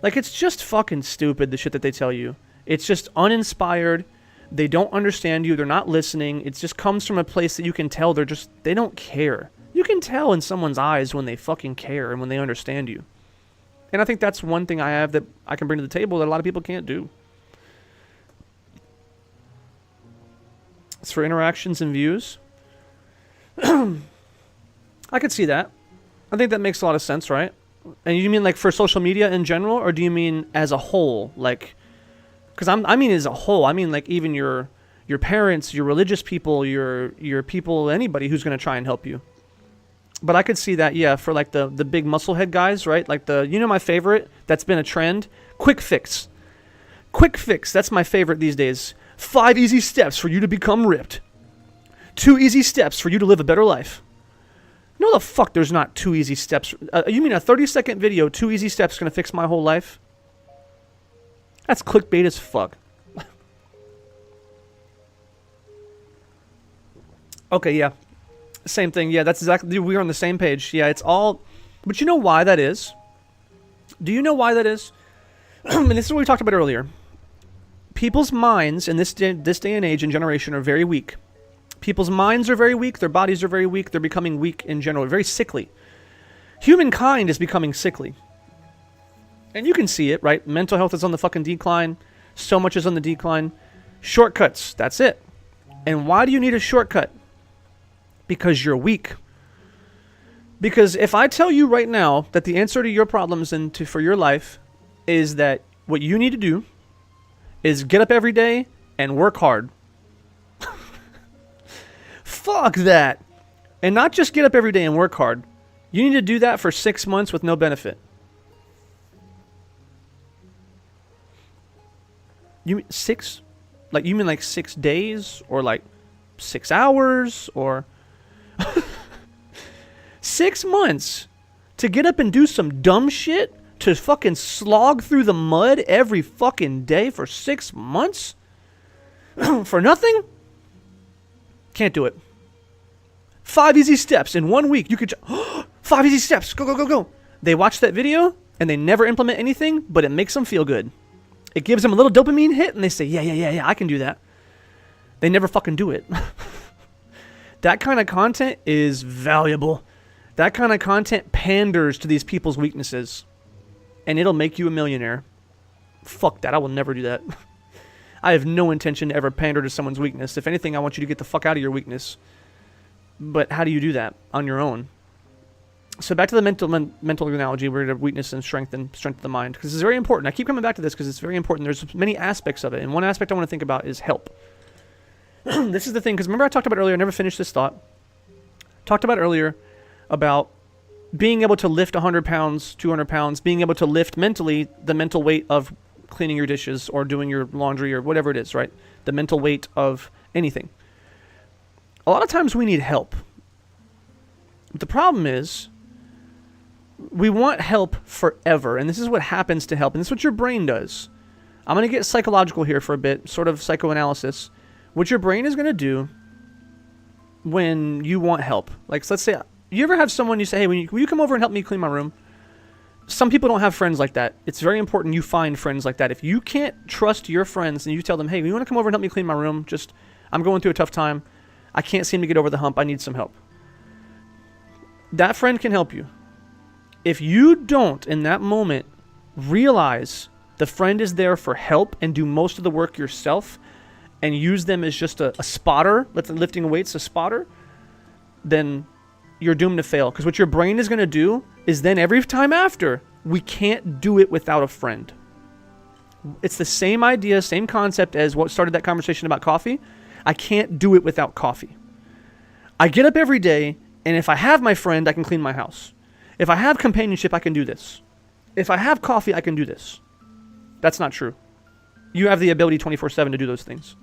Like, it's just fucking stupid, the shit that they tell you. It's just uninspired. They don't understand you. They're not listening. It just comes from a place that you can tell they don't care. You can tell in someone's eyes when they fucking care and when they understand you. And I think that's one thing I have that I can bring to the table that a lot of people can't do. It's for interactions and views. I could see that. I think that makes a lot of sense, right? And you mean like for social media in general, or do you mean as a whole? Like, because I mean as a whole. I mean like even your parents, your religious people, your people, anybody who's going to try and help you. But I could see that, yeah, for like the big musclehead guys, right? Like my favorite that's been a trend? Quick Fix. Quick Fix, that's my favorite these days. 5 easy steps for you to become ripped. 2 easy steps for you to live a better life. No, the fuck there's not 2 easy steps. You mean a 30-second video, 2 easy steps going to fix my whole life? That's clickbait as fuck. Okay, yeah. Same thing. Yeah, that's exactly... We're on the same page. Yeah, it's all... But you know why that is? Do you know why that is? And this is what we talked about earlier. People's minds in this day and age and generation are very weak. People's minds are very weak. Their bodies are very weak. They're becoming weak in general. Very sickly. Humankind is becoming sickly. And you can see it, right? Mental health is on the fucking decline. So much is on the decline. Shortcuts. That's it. And why do you need a shortcut? Because you're weak. Because if I tell you right now that the answer to your problems and for your life is that what you need to do is get up every day and work hard. Fuck that. And not just get up every day and work hard. You need to do that for 6 months with no benefit. You mean 6? Like, you mean like 6 days? Or like 6 hours? Or 6 months to get up and do some dumb shit? To fucking slog through the mud every fucking day for 6 months? For nothing? Can't do it. 5 easy steps in 1 week. You could... 5 easy steps. Go, go, go, go. They watch that video and they never implement anything, but it makes them feel good. It gives them a little dopamine hit and they say, yeah, I can do that. They never fucking do it. That kind of content is valuable. That kind of content panders to these people's weaknesses. And it'll make you a millionaire. Fuck that. I will never do that. I have no intention to ever pander to someone's weakness. If anything, I want you to get the fuck out of your weakness. But how do you do that on your own? So back to the mental analogy, we're going to weakness and strength of the mind, because it's very important. I keep coming back to this because it's very important. There's many aspects of it, and one aspect I want to think about is help. This is the thing, because remember I talked about earlier, I never finished this thought. Talked about earlier about being able to lift 100 pounds, 200 pounds, being able to lift mentally the mental weight of cleaning your dishes or doing your laundry or whatever it is, right? The mental weight of anything. A lot of times we need help. But the problem is, we want help forever, and this is what happens to help, and this is what your brain does. I'm going to get psychological here for a bit, sort of psychoanalysis. What your brain is going to do when you want help. Like, so let's say, you ever have someone you say, hey, will you come over and help me clean my room? Some people don't have friends like that. It's very important you find friends like that. If you can't trust your friends and you tell them, hey, you want to come over and help me clean my room? I'm going through a tough time. I can't seem to get over the hump. I need some help. That friend can help you. If you don't, in that moment, realize the friend is there for help and do most of the work yourself and use them as just a spotter, lifting weights, a spotter, then you're doomed to fail. Because what your brain is going to do is then every time after, we can't do it without a friend. It's the same idea, same concept as what started that conversation about coffee. I can't do it without coffee. I get up every day, and if I have my friend, I can clean my house. If I have companionship, I can do this. If I have coffee, I can do this. That's not true. You have the ability 24/7 to do those things.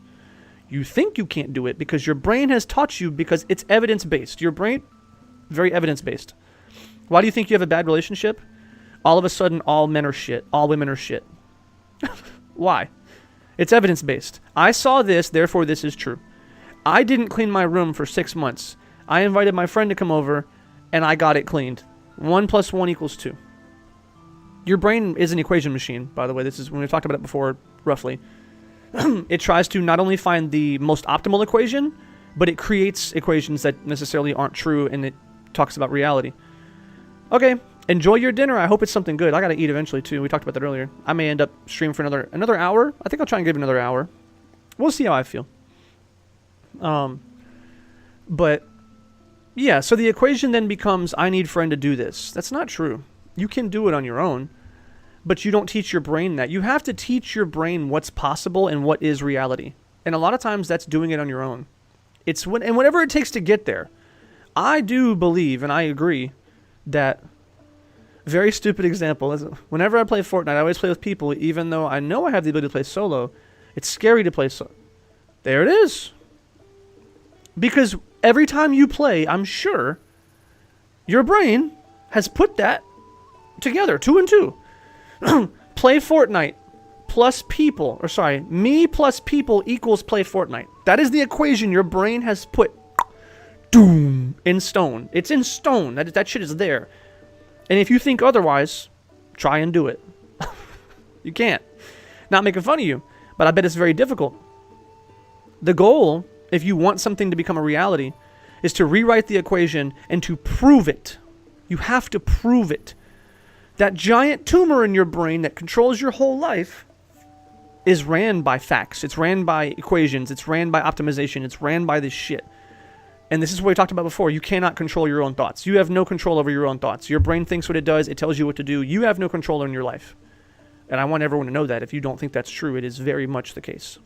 You think you can't do it because your brain has taught you, because it's evidence-based. Your brain, very evidence-based. Why do you think you have a bad relationship? All of a sudden, all men are shit. All women are shit. Why? It's evidence-based. I saw this, therefore this is true. I didn't clean my room for 6 months. I invited my friend to come over, and I got it cleaned. 1 + 1 = 2. Your brain is an equation machine, by the way. This is when we've talked about it before, roughly. It tries to not only find the most optimal equation, but it creates equations that necessarily aren't true, and it talks about reality. Okay, enjoy your dinner. I hope it's something good. I gotta eat eventually, too. We talked about that earlier. I may end up streaming for another hour. I think I'll try and give it another hour. We'll see how I feel. But yeah, so the equation then becomes, I need friend to do this. That's not true. You can do it on your own, but you don't teach your brain that. You have to teach your brain what's possible and what is reality. And a lot of times that's doing it on your own. And whatever it takes to get there. I do believe, and I agree, that very stupid example is whenever I play Fortnite, I always play with people, even though I know I have the ability to play solo. It's scary to play solo. There it is. Because every time you play, I'm sure your brain has put that together, 2 and 2. Play Fortnite plus people, me plus people equals play Fortnite. That is the equation your brain has put doom in stone. It's in stone. That shit is there. And if you think otherwise, try and do it. You can't. Not making fun of you, but I bet it's very difficult. The goal, if you want something to become a reality, is to rewrite the equation and to prove it. You have to prove it. That giant tumor in your brain that controls your whole life is ran by facts. It's ran by equations. It's ran by optimization. It's ran by this shit. And this is what we talked about before. You cannot control your own thoughts. You have no control over your own thoughts. Your brain thinks what it does. It tells you what to do. You have no control in your life. And I want everyone to know that. If you don't think that's true, it is very much the case.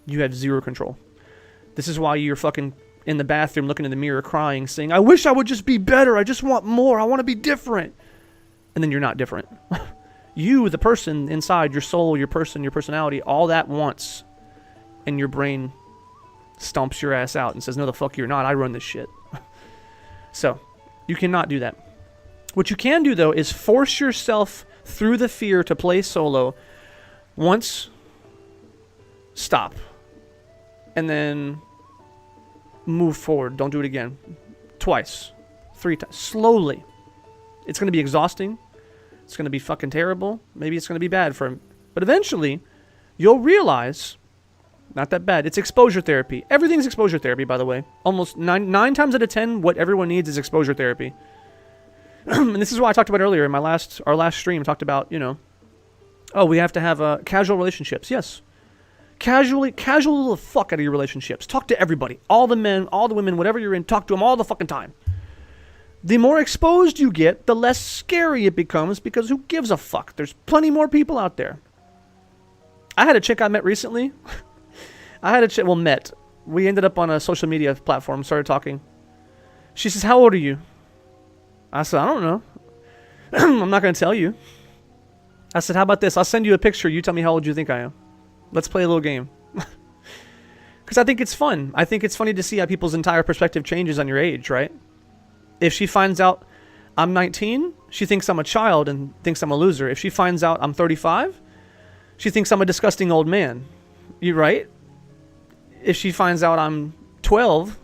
You have zero control. This is why you're fucking in the bathroom looking in the mirror crying, saying, I wish I would just be better. I just want more. I want to be different. And then you're not different. You, the person inside, your soul, your person, your personality, all that wants. And your brain stomps your ass out and says, no, the fuck you're not. I run this shit. So, you cannot do that. What you can do, though, is force yourself through the fear to play solo. Once, stop. And then move forward. Don't do it again. Twice. 3 times. Slowly. It's going to be exhausting. It's going to be fucking terrible. Maybe it's going to be bad for him. But eventually, you'll realize, not that bad. It's exposure therapy. Everything's exposure therapy, by the way. Almost 9 times out of 10, what everyone needs is exposure therapy. And this is what I talked about earlier in our last stream. I talked about, we have to have casual relationships. Yes. Casual the fuck out of your relationships. Talk to everybody. All the men, all the women, whatever you're in, talk to them all the fucking time. The more exposed you get, the less scary it becomes, because who gives a fuck? There's plenty more people out there. I had a chick I met recently. Met. We ended up on a social media platform, started talking. She says, how old are you? I said, I don't know. I'm not going to tell you. I said, how about this? I'll send you a picture. You tell me how old you think I am. Let's play a little game. Because I think it's fun. I think it's funny to see how people's entire perspective changes on your age, right? If she finds out I'm 19, she thinks I'm a child and thinks I'm a loser. If she finds out I'm 35, she thinks I'm a disgusting old man. You right? If she finds out I'm 12,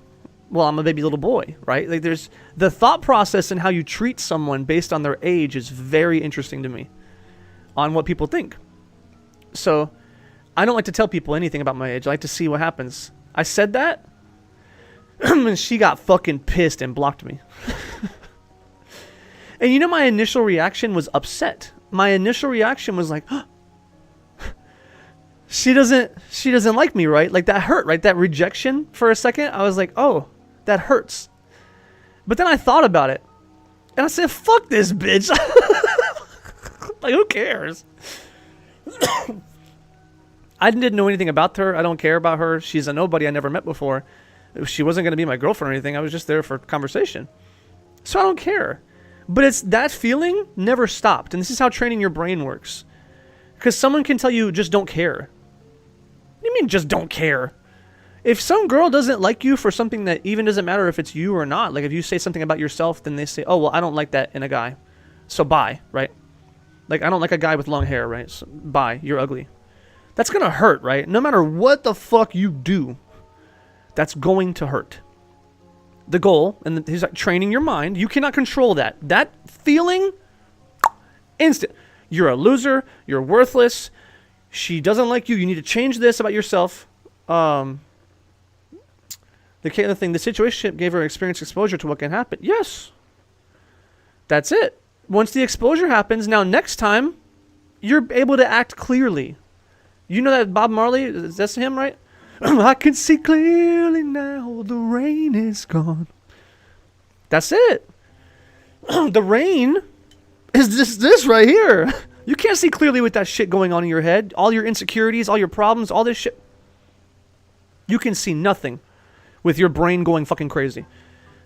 well, I'm a baby little boy, right? Like, there's the thought process and how you treat someone based on their age is very interesting to me on what people think. So I don't like to tell people anything about my age. I like to see what happens. I said that and she got fucking pissed and blocked me. And you know, my initial reaction was upset. My initial reaction was like, she doesn't like me, right? Like, that hurt, right? That rejection for a second. I was like, oh, that hurts. But then I thought about it and I said, fuck this bitch. Like, who cares? I didn't know anything about her. I don't care about her. She's a nobody I never met before. She wasn't going to be my girlfriend or anything. I was just there for conversation. So I don't care. But it's that feeling never stopped. And this is how training your brain works. Because someone can tell you, just don't care. What do you mean, just don't care? If some girl doesn't like you for something that even doesn't matter if it's you or not, like if you say something about yourself, then they say, oh, well, I don't like that in a guy. So bye, right? Like, I don't like a guy with long hair, right? So, bye, you're ugly. That's going to hurt, right? No matter what the fuck you do, that's going to hurt. The goal, and he's like training your mind, you cannot control that. That feeling, instant. You're a loser. You're worthless. She doesn't like you. You need to change this about yourself. The thing, the situationship gave her experience exposure to what can happen. Yes. That's it. Once the exposure happens, now next time, you're able to act clearly. You know that Bob Marley? That's him, right? I can see clearly now, the rain is gone. That's it. The rain is this right here. You can't see clearly with that shit going on in your head. All your insecurities, all your problems, all this shit. You can see nothing with your brain going fucking crazy.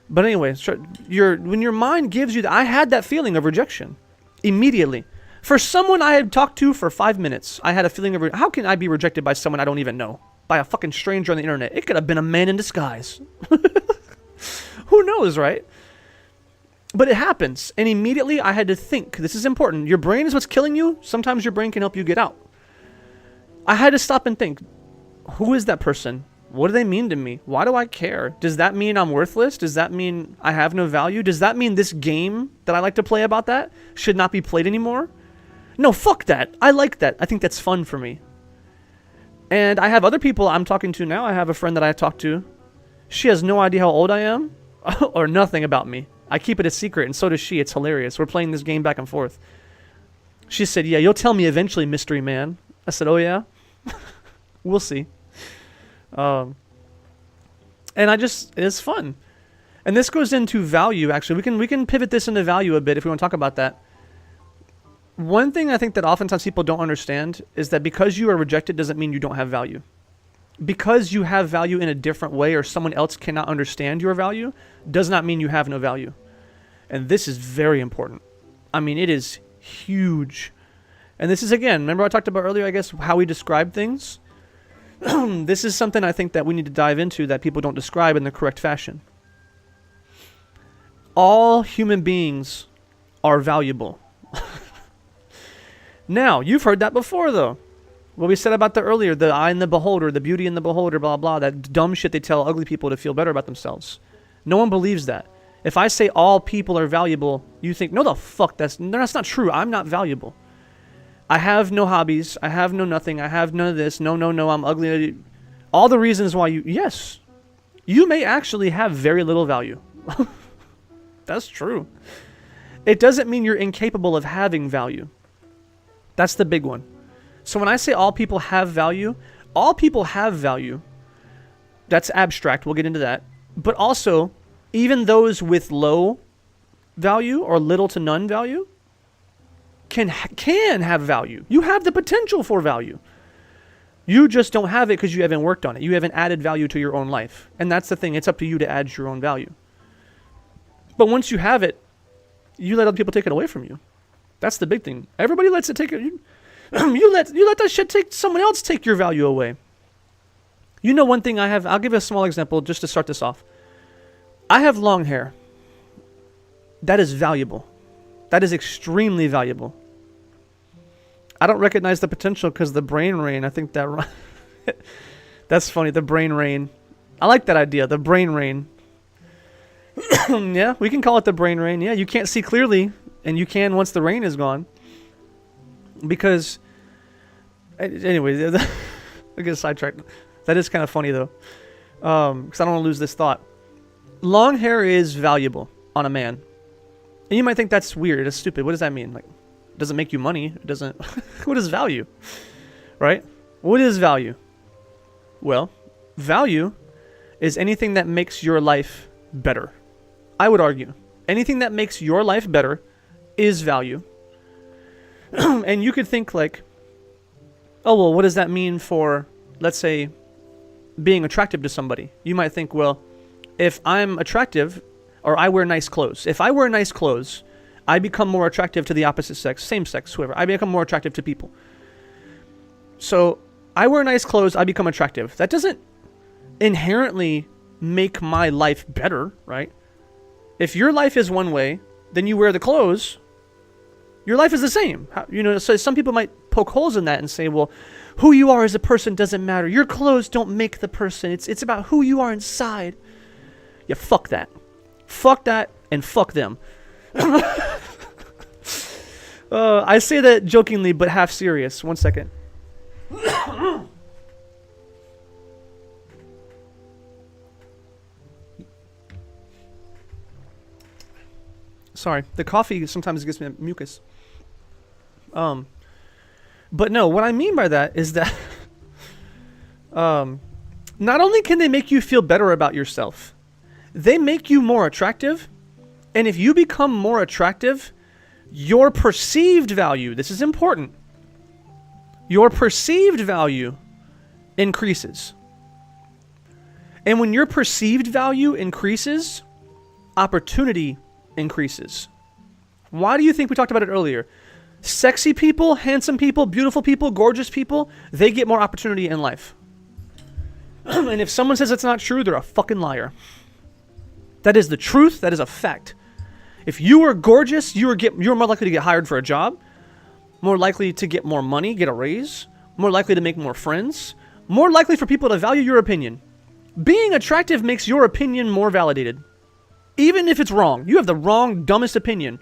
But anyway, when your mind gives you that, I had that feeling of rejection immediately. For someone I had talked to for 5 minutes, I had a feeling of, how can I be rejected by someone I don't even know? By a fucking stranger on the internet. It could have been a man in disguise. Who knows, right? But it happens. And immediately I had to think, this is important. Your brain is what's killing you. Sometimes your brain can help you get out. I had to stop and think, who is that person? What do they mean to me? Why do I care? Does that mean I'm worthless? Does that mean I have no value? Does that mean this game that I like to play about that should not be played anymore? No, fuck that. I like that. I think that's fun for me. And I have other people I'm talking to now. I have a friend that I talk to. She has no idea how old I am or nothing about me. I keep it a secret, and so does she. It's hilarious. We're playing this game back and forth. She said, yeah, you'll tell me eventually, mystery man. I said, oh, yeah? We'll see. And it's fun. And this goes into value, actually. We can pivot this into value a bit if we want to talk about that. One thing I think that oftentimes people don't understand is that because you are rejected doesn't mean you don't have value. Because you have value in a different way or someone else cannot understand your value does not mean you have no value. And this is very important. I mean, it is huge. And this is, again, remember I talked about earlier, I guess, how we describe things? This is something I think that we need to dive into that people don't describe in the correct fashion. All human beings are valuable. Now, you've heard that before, though. What we said about the earlier, the eye in the beholder, the beauty in the beholder, blah, blah, that dumb shit they tell ugly people to feel better about themselves. No one believes that. If I say all people are valuable, you think, no, the fuck, that's not true. I'm not valuable. I have no hobbies. I have no nothing. I have none of this. No, I'm ugly. All the reasons why yes, you may actually have very little value. That's true. It doesn't mean you're incapable of having value. That's the big one. So when I say all people have value, all people have value. That's abstract. We'll get into that. But also, even those with low value or little to none value can have value. You have the potential for value. You just don't have it because you haven't worked on it. You haven't added value to your own life. And that's the thing. It's up to you to add your own value. But once you have it, you let other people take it away from you. That's the big thing. Everybody lets it take it. You let that shit take someone else take your value away. You know, one thing I have, I'll give you a small example just to start this off. I have long hair. That is valuable. That is extremely valuable. I don't recognize the potential because the brain rain, I think that, that's funny, the brain rain. I like that idea, the brain rain. Yeah, we can call it the brain rain. Yeah, you can't see clearly, and you can once the rain is gone. Because, anyway, I get sidetracked. That is kind of funny, though, because I don't want to lose this thought. Long hair is valuable on a man. And you might think that's weird, it's stupid. What does that mean? Like, it doesn't make you money. It doesn't. What is value? Right? What is value? Well, value is anything that makes your life better. I would argue. Anything that makes your life better is value. And you could think like, oh, well, what does that mean for, let's say, being attractive to somebody? You might think, well, if I'm attractive or I wear nice clothes, if I wear nice clothes, I become more attractive to the opposite sex, same sex, whoever. I become more attractive to people. So I wear nice clothes, I become attractive. That doesn't inherently make my life better, right? If your life is one way, then you wear the clothes, your life is the same. You know, so some people might poke holes in that and say, well, who you are as a person doesn't matter. Your clothes don't make the person. It's about who you are inside. Yeah, fuck that. Fuck that and fuck them. I say that jokingly, but half serious. 1 second. Sorry, the coffee sometimes gives me a mucus. But no, what I mean by that is that not only can they make you feel better about yourself, they make you more attractive. And if you become more attractive, your perceived value, this is important, your perceived value increases. And when your perceived value increases, opportunity increases. Why do you think we talked about it earlier? Sexy people, handsome people, beautiful people, gorgeous people, they get more opportunity in life. And if someone says it's not true, they're a fucking liar. That is the truth. That is a fact. If you are gorgeous, you're more likely to get hired for a job, more likely to get more money, get a raise, more likely to make more friends, more likely for people to value your opinion. Being attractive makes your opinion more validated. Even if it's wrong, you have the wrong, dumbest opinion.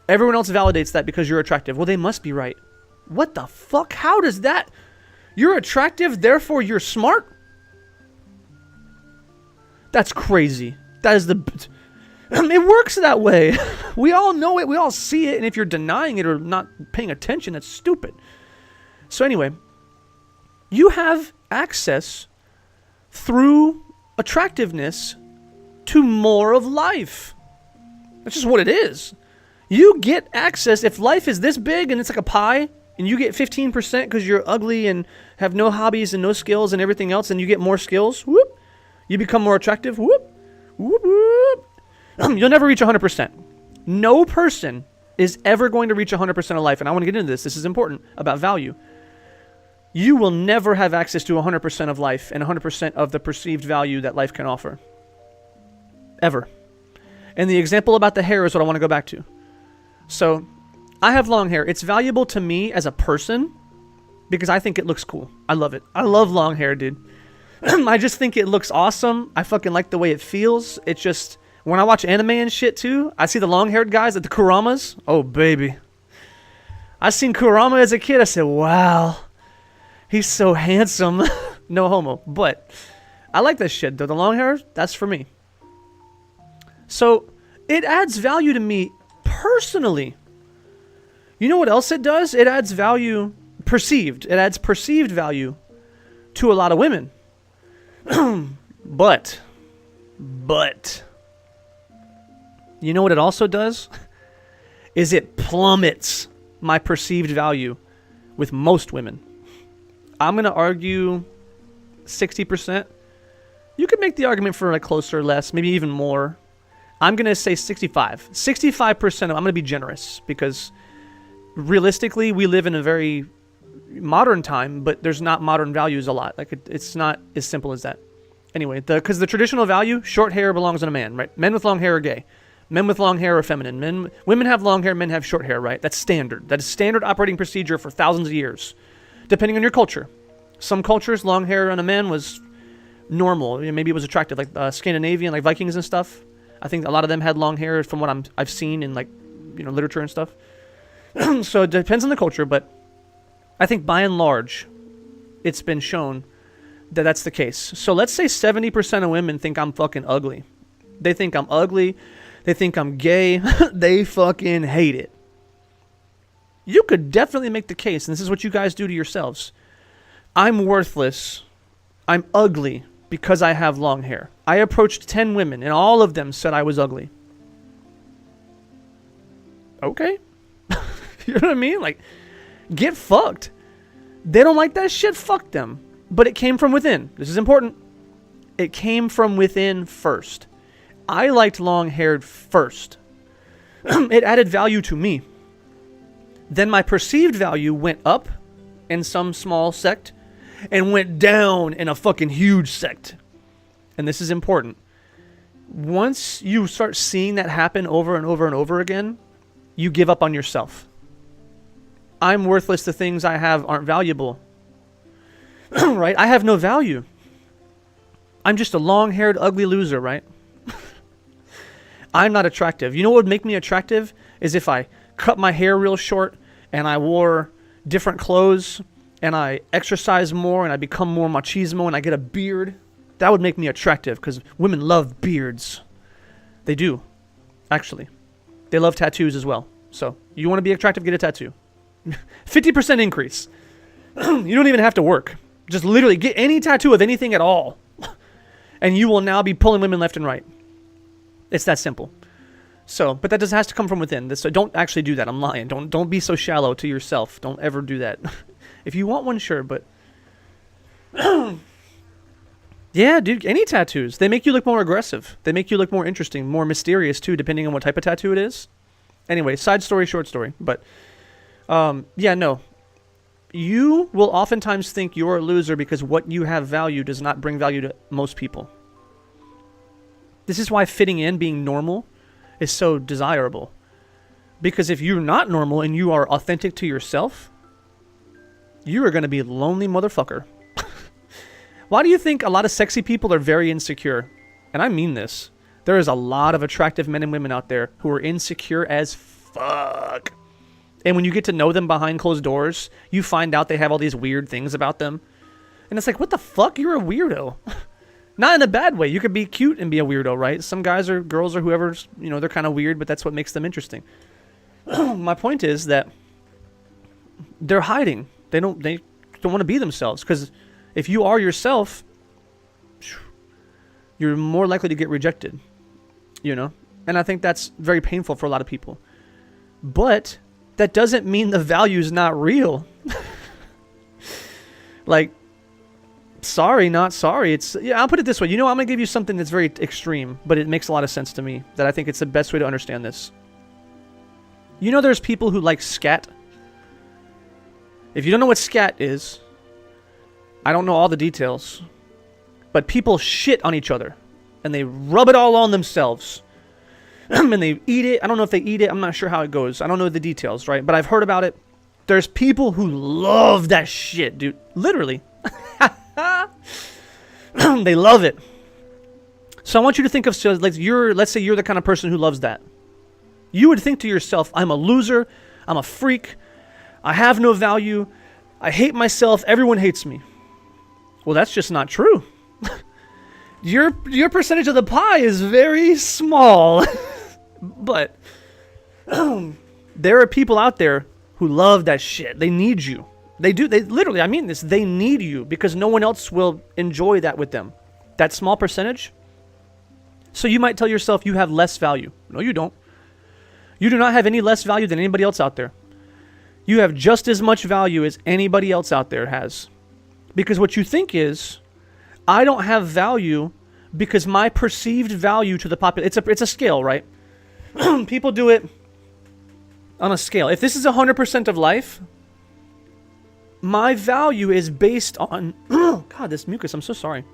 Everyone else validates that because you're attractive. Well, they must be right. What the fuck? How does that? You're attractive, therefore you're smart? That's crazy. That is the... It works that way. We all know it. We all see it. And if you're denying it or not paying attention, that's stupid. So anyway, you have access through attractiveness to more of life. That's just what it is. You get access. If life is this big and it's like a pie and you get 15% because you're ugly and have no hobbies and no skills and everything else, and you get more skills, whoop, you become more attractive, whoop, whoop, whoop. You'll never reach 100%. No person is ever going to reach 100% of life. And I want to get into this. This is important about value. You will never have access to 100% of life and 100% of the perceived value that life can offer. Ever. And the example about the hair is what I want to go back to. So, I have long hair. It's valuable to me as a person because I think it looks cool. I love it. I love long hair, dude. I just think it looks awesome. I fucking like the way it feels. It's just... When I watch anime and shit too, I see the long-haired guys at the Kuramas. Oh, baby. I seen Kurama as a kid. I said, wow, he's so handsome. No homo. But I like that shit, though. The long hair, that's for me. So it adds value to me personally. You know what else it does? It adds value, perceived. It adds perceived value to a lot of women. But, you know what it also does? Is it plummets my perceived value with most women. I'm going to argue 60%. You could make the argument for like closer or less, maybe even more. I'm going to say 65. 65%, I'm going to be generous because realistically, we live in a very modern time, but there's not modern values a lot. Like it's not as simple as that. Anyway, because the traditional value, short hair belongs on a man, right? Men with long hair are gay. Men with long hair are feminine. Women have long hair, men have short hair, right? That's standard. That is standard operating procedure for thousands of years, depending on your culture. Some cultures, long hair on a man was normal. Maybe it was attractive, like Scandinavian, like Vikings and stuff. I think a lot of them had long hair from what I've seen in like, literature and stuff. So it depends on the culture, but I think by and large, it's been shown that that's the case. So let's say 70% of women think I'm fucking ugly. They think I'm ugly. They think I'm gay. They fucking hate it. You could definitely make the case, and this is what you guys do to yourselves. I'm worthless. I'm ugly because I have long hair. I approached 10 women, and all of them said I was ugly. Okay. You know what I mean? Like, get fucked. They don't like that shit, fuck them. But it came from within. This is important. It came from within first. I liked long-haired first. It added value to me. Then my perceived value went up in some small sect and went down in a fucking huge sect. And this is important. Once you start seeing that happen over and over and over again, you give up on yourself. I'm worthless. The things I have aren't valuable. Right? I have no value. I'm just a long-haired, ugly loser, right? I'm not attractive. You know what would make me attractive? Is if I cut my hair real short and I wore different clothes and I exercise more and I become more machismo and I get a beard. That would make me attractive because women love beards. They do, actually. They love tattoos as well. So you want to be attractive, get a tattoo. 50% increase. You don't even have to work. Just literally get any tattoo of anything at all. And you will now be pulling women left and right. It's that simple. So, but that just has to come from within. So don't actually do that. I'm lying. Don't be so shallow to yourself. Don't ever do that. If you want one, sure, but yeah, dude, any tattoos. They make you look more aggressive. They make you look more interesting, more mysterious too, depending on what type of tattoo it is. Anyway, side story, short story. But yeah, no. You will oftentimes think you're a loser because what you have value does not bring value to most people. This is why fitting in, being normal, is so desirable. Because if you're not normal and you are authentic to yourself, you are going to be a lonely motherfucker. Why do you think a lot of sexy people are very insecure? And I mean this. There is a lot of attractive men and women out there who are insecure as fuck. And when you get to know them behind closed doors, you find out they have all these weird things about them. And it's like, what the fuck? You're a weirdo. Not in a bad way. You could be cute and be a weirdo, right? Some guys or girls or whoever's, they're kind of weird, but that's what makes them interesting. My point is that they're hiding. They don't want to be themselves. Because if you are yourself, you're more likely to get rejected. And I think that's very painful for a lot of people. But that doesn't mean the value is not real. Like, sorry, not sorry. I'll put it this way. I'm going to give you something that's very extreme, but it makes a lot of sense to me, that I think it's the best way to understand this. There's people who like scat. If you don't know what scat is, I don't know all the details, but people shit on each other, and they rub it all on themselves. And they eat it. I don't know if they eat it. I'm not sure how it goes. I don't know the details, right? But I've heard about it. There's people who love that shit, dude. Literally. They love it. So I want you to think of, like, let's say you're the kind of person who loves that. You would think to yourself, I'm a loser. I'm a freak. I have no value. I hate myself. Everyone hates me. Well, that's just not true. Your percentage of the pie is very small. But there are people out there who love that shit. They need you. They do. They literally, I mean this, they need you because no one else will enjoy that with them. That small percentage. So you might tell yourself you have less value. No, you don't. You do not have any less value than anybody else out there. You have just as much value as anybody else out there has. Because what you think is, I don't have value because my perceived value to the population, it's a scale, right? People do it on a scale. If this is 100% of life, my value is based on, God, this mucus, I'm so sorry.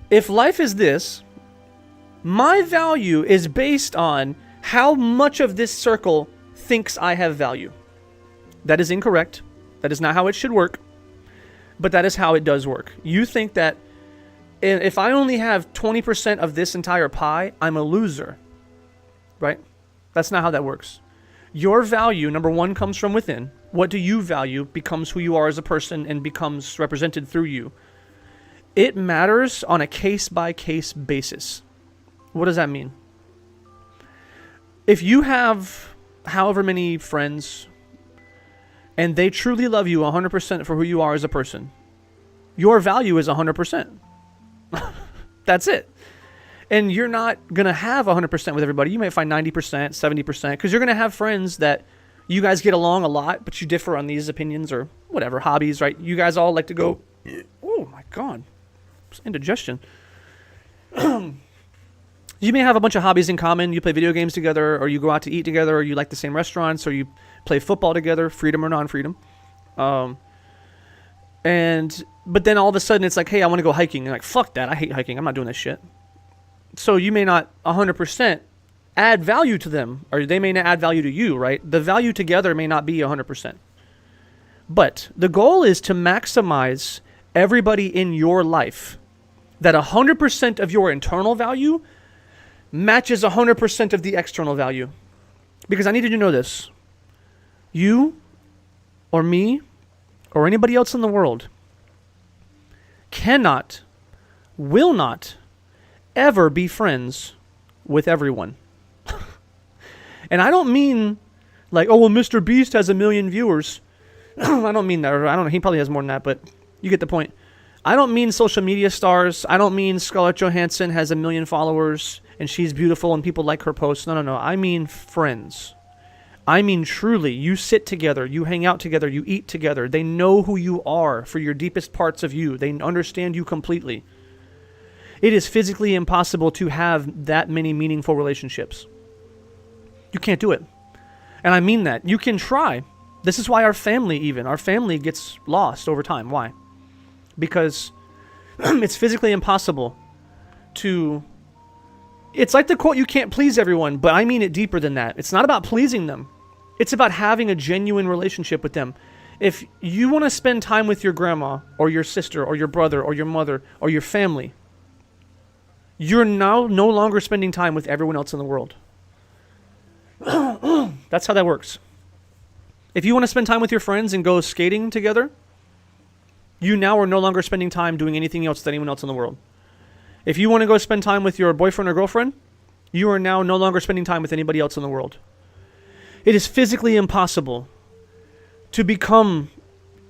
If life is this, my value is based on how much of this circle thinks I have value. That is incorrect. That is not how it should work. But that is how it does work. You think that if I only have 20% of this entire pie, I'm a loser. Right? That's not how that works. Your value, number one, comes from within. What do you value becomes who you are as a person and becomes represented through you. It matters on a case-by-case basis. What does that mean? If you have however many friends and they truly love you 100% for who you are as a person, your value is 100%. That's it. And you're not going to have 100% with everybody. You might find 90%, 70%, because you're going to have friends that you guys get along a lot, but you differ on these opinions or whatever, hobbies, right? You guys all like to go, oh my God, indigestion. You may have a bunch of hobbies in common. You play video games together, or you go out to eat together, or you like the same restaurants, or you play football together, freedom or non-freedom. But then all of a sudden it's like, hey, I want to go hiking. You're like, fuck that. I hate hiking. I'm not doing this shit. So you may not 100% add value to them, or they may not add value to you, right? The value together may not be 100%. But the goal is to maximize everybody in your life, that 100% of your internal value matches 100% of the external value. Because I need you to know this. You or me or anybody else in the world cannot, will not ever be friends with everyone. And I don't mean like, oh, well, Mr. Beast has 1 million viewers. I don't mean that. Or I don't know. He probably has more than that, but you get the point. I don't mean social media stars. I don't mean Scarlett Johansson has 1 million followers and she's beautiful and people like her posts. No. I mean friends. I mean truly, you sit together, you hang out together, you eat together. They know who you are for your deepest parts of you. They understand you completely. It is physically impossible to have that many meaningful relationships. You can't do it. And I mean that. You can try. This is why our family gets lost over time. Why? Because it's physically impossible to... It's like the quote, you can't please everyone, but I mean it deeper than that. It's not about pleasing them. It's about having a genuine relationship with them. If you want to spend time with your grandma or your sister or your brother or your mother or your family, you're now no longer spending time with everyone else in the world. That's how that works. If you want to spend time with your friends and go skating together, you now are no longer spending time doing anything else with anyone else in the world. If you want to go spend time with your boyfriend or girlfriend, you are now no longer spending time with anybody else in the world. It is physically impossible to become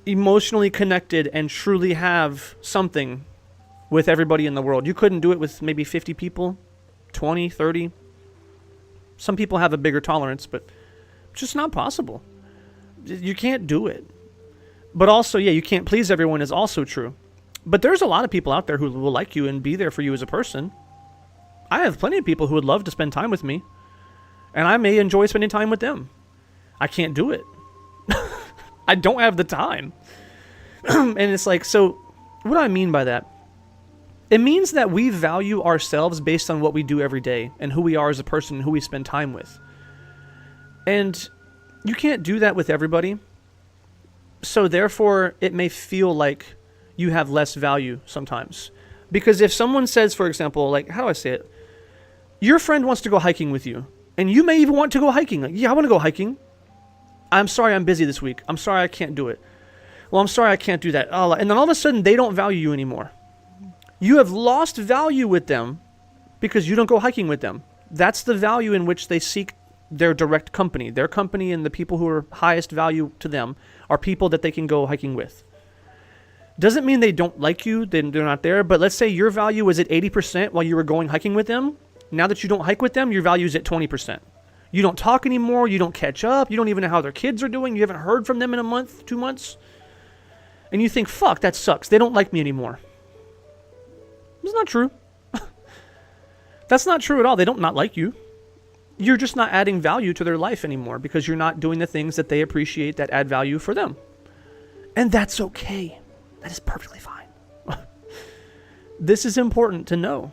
emotionally connected and truly have something with everybody in the world. You couldn't do it with maybe 50 people, 20, 30. Some people have a bigger tolerance, but it's just not possible. You can't do it. But also, yeah, you can't please everyone is also true. But there's a lot of people out there who will like you and be there for you as a person. I have plenty of people who would love to spend time with me, and I may enjoy spending time with them. I can't do it. I don't have the time. And it's like, so what do I mean by that? It means that we value ourselves based on what we do every day and who we are as a person and who we spend time with. And you can't do that with everybody. So therefore, it may feel like you have less value sometimes. Because if someone says, for example, like, how do I say it? Your friend wants to go hiking with you. And you may even want to go hiking. Like, yeah, I want to go hiking. I'm sorry, I'm busy this week. I'm sorry, I can't do it. Well, I'm sorry, I can't do that. And then all of a sudden, they don't value you anymore. You have lost value with them because you don't go hiking with them. That's the value in which they seek their direct company. Their company and the people who are highest value to them are people that they can go hiking with. Doesn't mean they don't like you, then they're not there, but let's say your value was at 80% while you were going hiking with them. Now that you don't hike with them, your value is at 20%. You don't talk anymore, you don't catch up, you don't even know how their kids are doing, you haven't heard from them in a month, 2 months. And you think, fuck, that sucks, they don't like me anymore. It's not true. That's not true at all. They don't not like you. You're just not adding value to their life anymore because you're not doing the things that they appreciate that add value for them. And that's okay. That is perfectly fine. This is important to know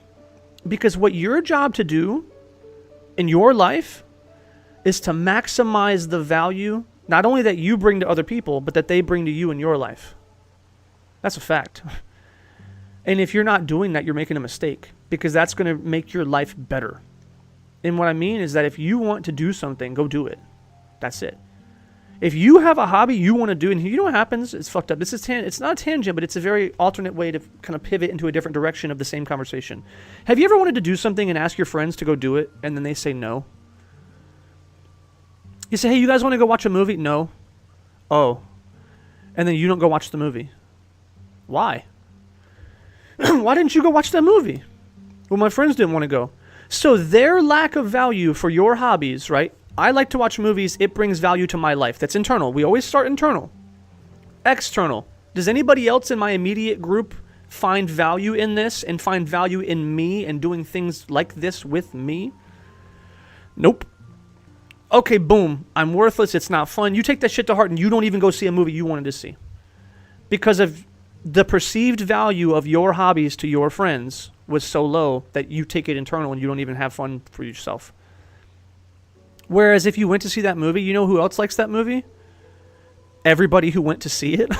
because what your job to do in your life is to maximize the value, not only that you bring to other people, but that they bring to you in your life. That's a fact. And if you're not doing that, you're making a mistake because that's going to make your life better. And what I mean is that if you want to do something, go do it. That's it. If you have a hobby you want to do, and you know what happens? It's fucked up. This is it's not a tangent, but it's a very alternate way to kind of pivot into a different direction of the same conversation. Have you ever wanted to do something and ask your friends to go do it, and then they say no? You say, hey, you guys want to go watch a movie? No. Oh. And then you don't go watch the movie. Why? Why didn't you go watch that movie? Well, my friends didn't want to go. So their lack of value for your hobbies, right? I like to watch movies. It brings value to my life. That's internal. We always start internal. External. Does anybody else in my immediate group find value in this and find value in me and doing things like this with me? Nope. Okay, boom. I'm worthless. It's not fun. You take that shit to heart and you don't even go see a movie you wanted to see. Because of the perceived value of your hobbies to your friends was so low that you take it internal and you don't even have fun for yourself. Whereas if you went to see that movie, you know who else likes that movie? Everybody who went to see it.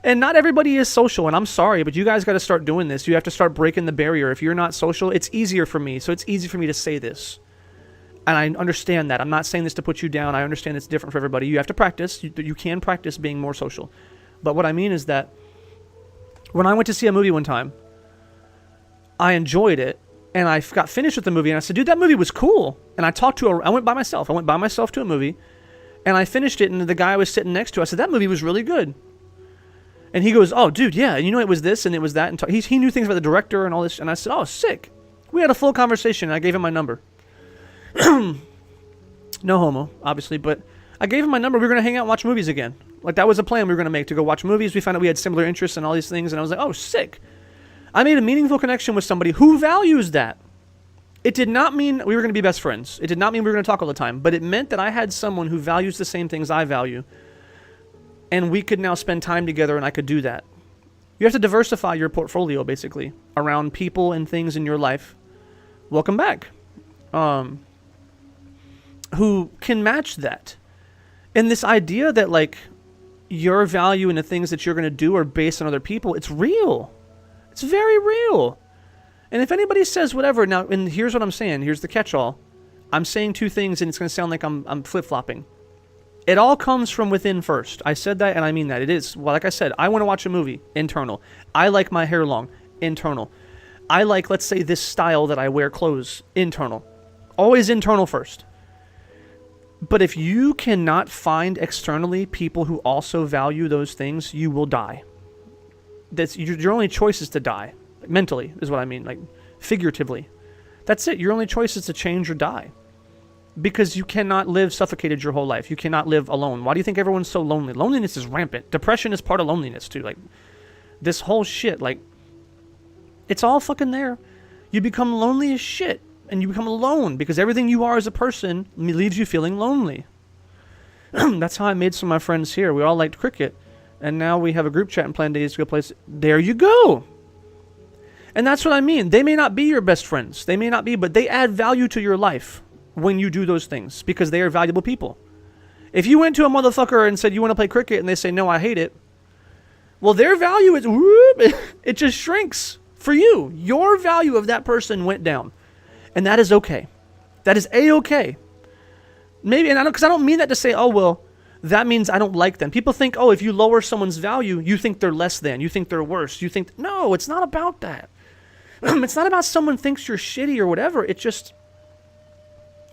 And not everybody is social, and I'm sorry, but you guys got to start doing this. You have to start breaking the barrier. If you're not social, it's easier for me, so it's easy for me to say this. And I understand that. I'm not saying this to put you down. I understand it's different for everybody. You have to practice. You can practice being more social. But what I mean is that when I went to see a movie one time, I enjoyed it, and I got finished with the movie, and I said, dude, that movie was cool. And I went by myself. I went by myself to a movie, and I finished it, and the guy I was sitting next to, I said, that movie was really good. And he goes, oh, dude, yeah, and you know, it was this, and it was that, and he knew things about the director and all this, and I said, oh, sick. We had a full conversation, and I gave him my number. No homo, obviously, but I gave him my number. We were going to hang out and watch movies again. Like, that was a plan we were going to make, to go watch movies. We found out we had similar interests and all these things, and I was like, oh, sick. I made a meaningful connection with somebody who values that. It did not mean we were going to be best friends. It did not mean we were going to talk all the time, but it meant that I had someone who values the same things I value, and we could now spend time together, and I could do that. You have to diversify your portfolio, basically, around people and things in your life. Welcome back. Who can match that. And this idea that, like, your value and the things that you're going to do are based on other people, it's real. It's very real. And if anybody says whatever, now, and here's what I'm saying, here's the catch-all. I'm saying two things, and it's going to sound like I'm flip-flopping. It all comes from within first. I said that, and I mean that. It is, well, like I said, I want to watch a movie, internal. I like my hair long, internal. I like, let's say, this style that I wear clothes, internal. Always internal first. But if you cannot find externally people who also value those things, you will die. That's your only choice is to die. Mentally is what I mean, like figuratively. That's it. Your only choice is to change or die. Because you cannot live suffocated your whole life. You cannot live alone. Why do you think everyone's so lonely? Loneliness is rampant. Depression is part of loneliness too. Like, this whole shit, like, it's all fucking there. You become lonely as shit. And you become alone because everything you are as a person leaves you feeling lonely. That's how I made some of my friends here. We all liked cricket. And now we have a group chat and plan days to go place. There you go. And that's what I mean. They may not be your best friends. They may not be, but they add value to your life when you do those things because they are valuable people. If you went to a motherfucker and said you want to play cricket and they say, no, I hate it. Well, their value is, whoop, it just shrinks for you. Your value of that person went down. And that is okay. That is A-okay. Maybe, and because I don't mean that to say, oh, well, that means I don't like them. People think, oh, if you lower someone's value, you think they're less than. You think they're worse. You think, no, it's not about that. It's not about someone thinks you're shitty or whatever. It's just,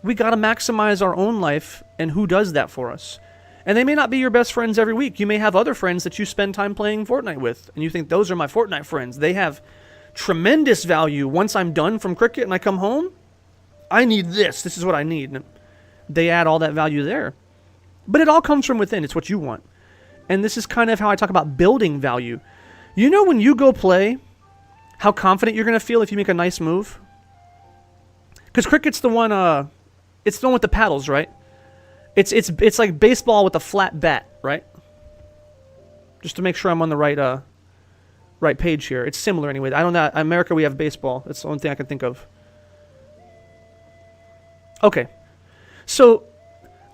We got to maximize our own life, and who does that for us? And they may not be your best friends every week. You may have other friends that you spend time playing Fortnite with, and you think, those are my Fortnite friends. They have tremendous value. Once I'm done from cricket and I come home, I need this. This is what I need. And they add all that value there. But it all comes from within. It's what you want. And this is kind of how I talk about building value. You know when you go play, how confident you're going to feel if you make a nice move? Because cricket's the one, it's the one with the paddles, right? It's like baseball with a flat bat, right? Just to make sure I'm on the right page here. It's similar anyway. I don't know. In America, we have baseball. That's the only thing I can think of. Okay. So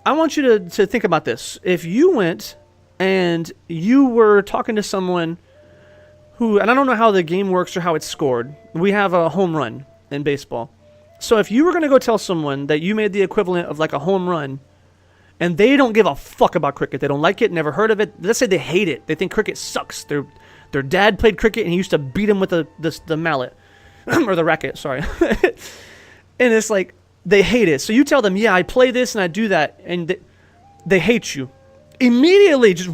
I want you to think about this. If you went and you were talking to someone who, and I don't know how the game works or how it's scored. We have a home run in baseball. So if you were going to go tell someone that you made the equivalent of like a home run, and they don't give a fuck about cricket, they don't like it, never heard of it, let's say they hate it, they think cricket sucks, their dad played cricket and he used to beat him with the mallet, or the racket, sorry. And it's like, they hate it. So you tell them, yeah, I play this and I do that, and they hate you. Immediately, just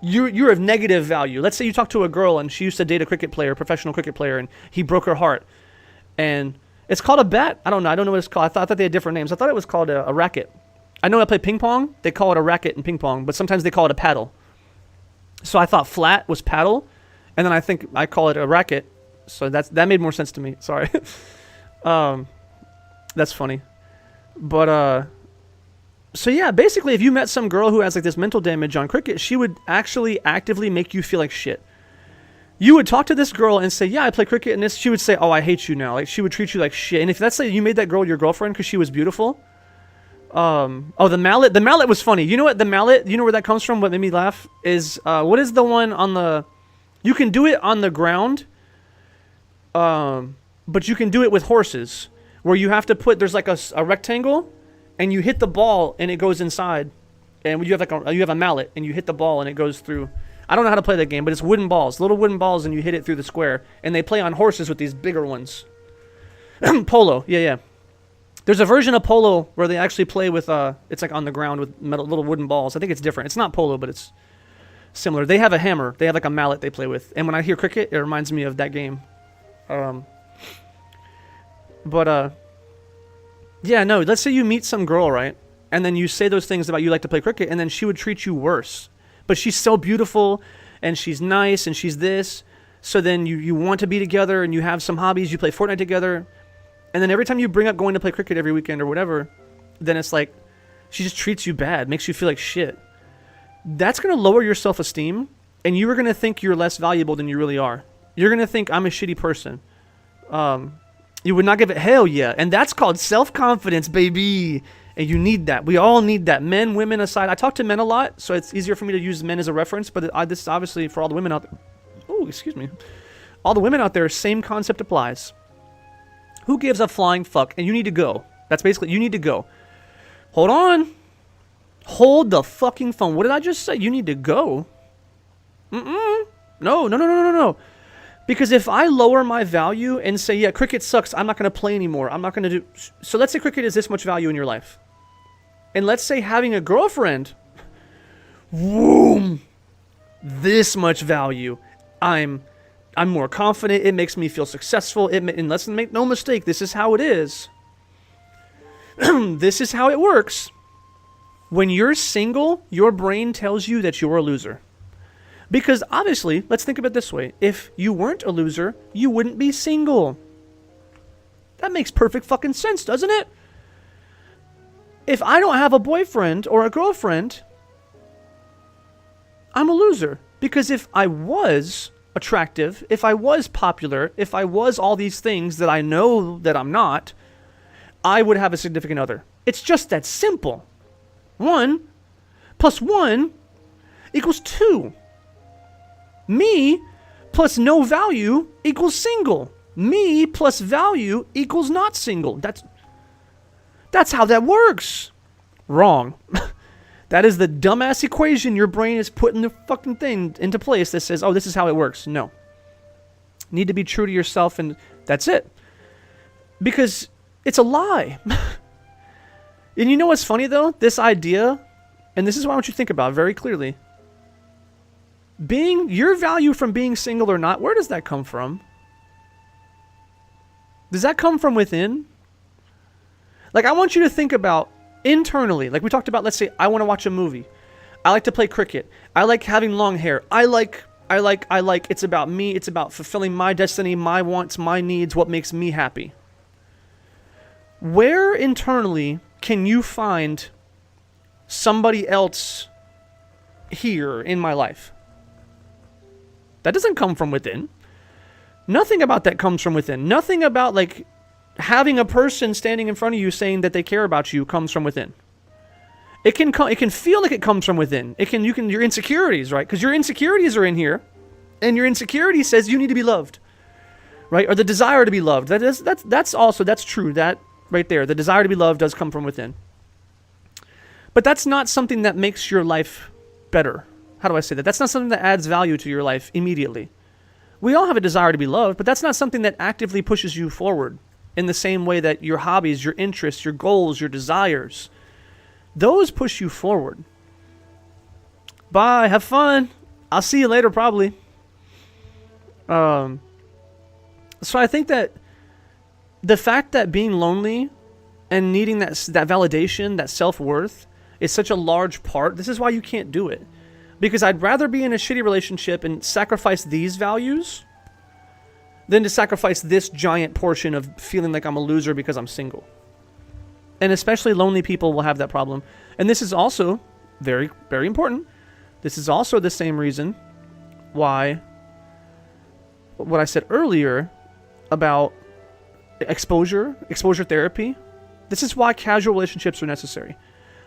you're of negative value. Let's say you talk to a girl and she used to date a cricket player, professional cricket player, and he broke her heart. And it's called a bat? I don't know what it's called. I thought they had different names. I thought it was called a racket. I know I play ping pong. They call it a racket in ping pong, but sometimes they call it a paddle. So I thought flat was paddle, and then I think I call it a racket. So that made more sense to me. Sorry. That's funny. But, so yeah, basically if you met some girl who has like this mental damage on cricket, she would actually actively make you feel like shit. You would talk to this girl and say, yeah, I play cricket, and she would say, oh, I hate you now. Like, she would treat you like shit. And if that's like you made that girl your girlfriend because she was beautiful. The mallet was funny. You know what, the mallet, you know where that comes from? What made me laugh is, what is the one on the, you can do it on the ground, but you can do it with horses, where you have to put, there's like a rectangle, and you hit the ball, and it goes inside, and you have like you have a mallet, and you hit the ball, and it goes through. I don't know how to play that game, but it's wooden balls, little wooden balls, and you hit it through the square, and they play on horses with these bigger ones. Polo, yeah. There's a version of polo where they actually play with, it's like on the ground with little wooden balls. I think it's different. It's not polo, but it's similar. They have a hammer. They have like a mallet they play with. And when I hear cricket, it reminds me of that game. Yeah, no, let's say you meet some girl, right? And then you say those things about you like to play cricket, and then she would treat you worse. But she's so beautiful, and she's nice, and she's this. So then you want to be together, and you have some hobbies. You play Fortnite together. And then every time you bring up going to play cricket every weekend or whatever, then it's like, she just treats you bad, makes you feel like shit. That's going to lower your self-esteem, and you're going to think you're less valuable than you really are. You're going to think, I'm a shitty person. You would not give it, hell yeah. And that's called self-confidence, baby. And you need that. We all need that. Men, women aside. I talk to men a lot, so it's easier for me to use men as a reference, but this is obviously for all the women out there. Oh, excuse me. All the women out there, same concept applies. Who gives a flying fuck? And you need to go. That's basically, you need to go. Hold on. Hold the fucking phone. What did I just say? You need to go. No. Because if I lower my value and say, yeah, cricket sucks, I'm not going to play anymore. I'm not going to do... So let's say cricket is this much value in your life. And let's say having a girlfriend, boom, this much value. I'm more confident. It makes me feel successful. And let's make no mistake, this is how it is. This is how it works. When you're single, your brain tells you that you're a loser. Because obviously, let's think of it this way. If you weren't a loser, you wouldn't be single. That makes perfect fucking sense, doesn't it? If I don't have a boyfriend or a girlfriend, I'm a loser. Because if I was attractive, if I was popular, if I was all these things that I know that I'm not, I would have a significant other. It's just that simple. 1 + 1 = 2. Me plus no value equals single. Me plus value equals not single. That's how that works. Wrong. That is the dumbass equation your brain is putting the fucking thing into place that says, oh, this is how it works. No. Need to be true to yourself, and that's it. Because it's a lie. And you know what's funny though? This idea, and this is what I want you to think about very clearly. Being your value from being single or not, where does that come from? Does that come from within? Like, I want you to think about internally. Like we talked about, let's say I want to watch a movie. I like to play cricket. I like having long hair. I like. It's about me. It's about fulfilling my destiny, my wants, my needs, what makes me happy. Where internally can you find somebody else here in my life? That doesn't come from within. Nothing about that comes from within. Nothing about like having a person standing in front of you saying that they care about you comes from within. It can feel like it comes from within. Your insecurities, right? Because your insecurities are in here, and your insecurity says you need to be loved, right? Or the desire to be loved. That's true. That right there, the desire to be loved does come from within. But that's not something that makes your life better. How do I say that? That's not something that adds value to your life immediately. We all have a desire to be loved, but that's not something that actively pushes you forward in the same way that your hobbies, your interests, your goals, your desires, those push you forward. Bye. Have fun. I'll see you later, probably. So I think that the fact that being lonely and needing that validation, that self-worth, is such a large part, this is why you can't do it. Because I'd rather be in a shitty relationship and sacrifice these values than to sacrifice this giant portion of feeling like I'm a loser because I'm single. And especially lonely people will have that problem. And this is also very, very important. This is also the same reason why what I said earlier about exposure therapy. This is why casual relationships are necessary.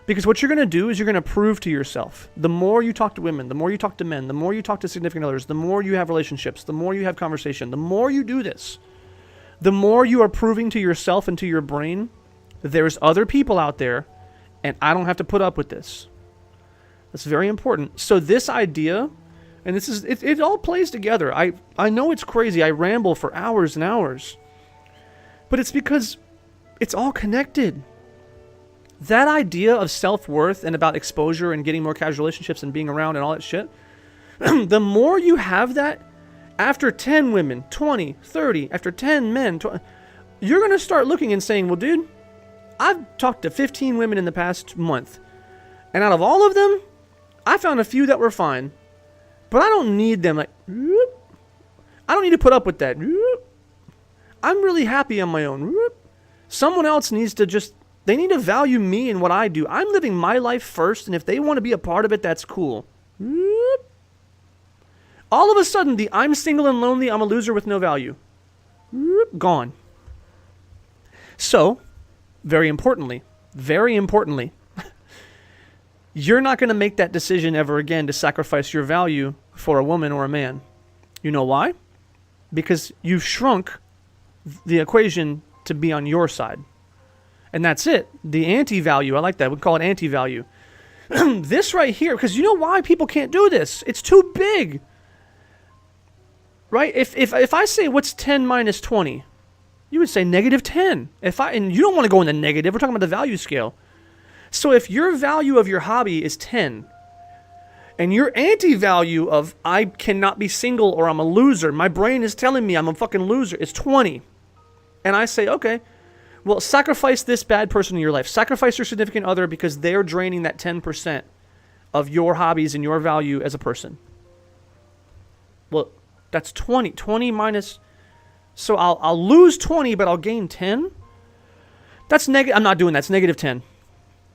Because what you're going to do is you're going to prove to yourself, the more you talk to women, the more you talk to men, the more you talk to significant others, the more you have relationships, the more you have conversation, the more you do this, the more you are proving to yourself and to your brain that there's other people out there and I don't have to put up with this. That's very important. So this idea, and this is, it all plays together. I know it's crazy. I ramble for hours and hours, but it's because it's all connected. That idea of self-worth and about exposure and getting more casual relationships and being around and all that shit, the more you have that, after 10 women, 20, 30, after 10 men, you're going to start looking and saying, well, dude, I've talked to 15 women in the past month, and out of all of them, I found a few that were fine, but I don't need them. Like, I don't need to put up with that. I'm really happy on my own. Someone else needs to just... They need to value me and what I do. I'm living my life first, and if they want to be a part of it, that's cool. All of a sudden, the I'm single and lonely, I'm a loser with no value. Gone. So, very importantly, you're not going to make that decision ever again to sacrifice your value for a woman or a man. You know why? Because you've shrunk the equation to be on your side. And that's it. The anti-value. I like that. We call it anti-value. This right here, because you know why people can't do this? It's too big. Right? If I say what's 10 minus 20, you would say negative 10. And you don't want to go in the negative. We're talking about the value scale. So if your value of your hobby is 10, and your anti-value of I cannot be single or I'm a loser, my brain is telling me I'm a fucking loser, is 20. And I say, okay, well, sacrifice this bad person in your life. Sacrifice your significant other because they're draining that 10% of your hobbies and your value as a person. Well, that's 20. 20 minus... So I'll lose 20, but I'll gain 10? That's negative. I'm not doing that. It's negative 10.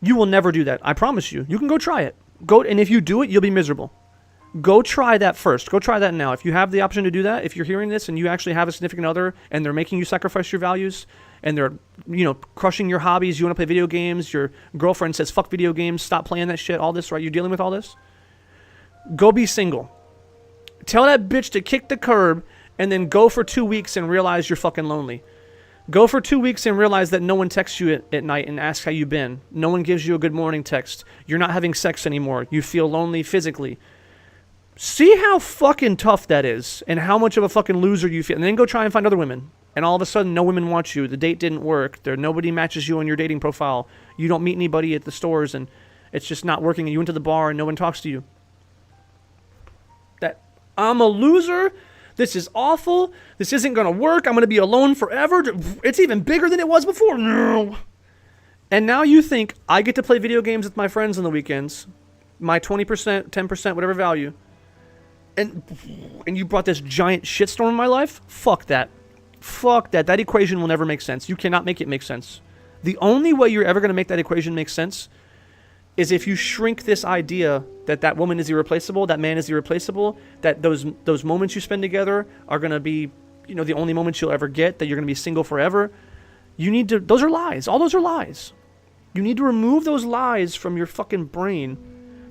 You will never do that. I promise you. You can go try it. And if you do it, you'll be miserable. Go try that first. Go try that now. If you have the option to do that, if you're hearing this and you actually have a significant other and they're making you sacrifice your values and they're, crushing your hobbies, you want to play video games, your girlfriend says, fuck video games, stop playing that shit, all this, right? You're dealing with all this? Go be single. Tell that bitch to kick the curb and then go for 2 weeks and realize you're fucking lonely. Go for 2 weeks and realize that no one texts you at night and asks how you've been. No one gives you a good morning text. You're not having sex anymore. You feel lonely physically. See how fucking tough that is and how much of a fucking loser you feel. And then go try and find other women and all of a sudden no women want you, the date didn't work, nobody matches you on your dating profile, you don't meet anybody at the stores, and it's just not working, and you went to the bar and no one talks to you. That I'm a loser, this is awful, this isn't going to work, I'm going to be alone forever, it's even bigger than it was before. No. And now you think I get to play video games with my friends on the weekends, my 20%, 10%, whatever value, and you brought this giant shitstorm in my life? Fuck that. Fuck that. That equation will never make sense. You cannot make it make sense. The only way you're ever going to make that equation make sense is if you shrink this idea that that woman is irreplaceable, that man is irreplaceable, that those moments you spend together are going to be, the only moments you'll ever get, that you're going to be single forever. Those are lies. All those are lies. You need to remove those lies from your fucking brain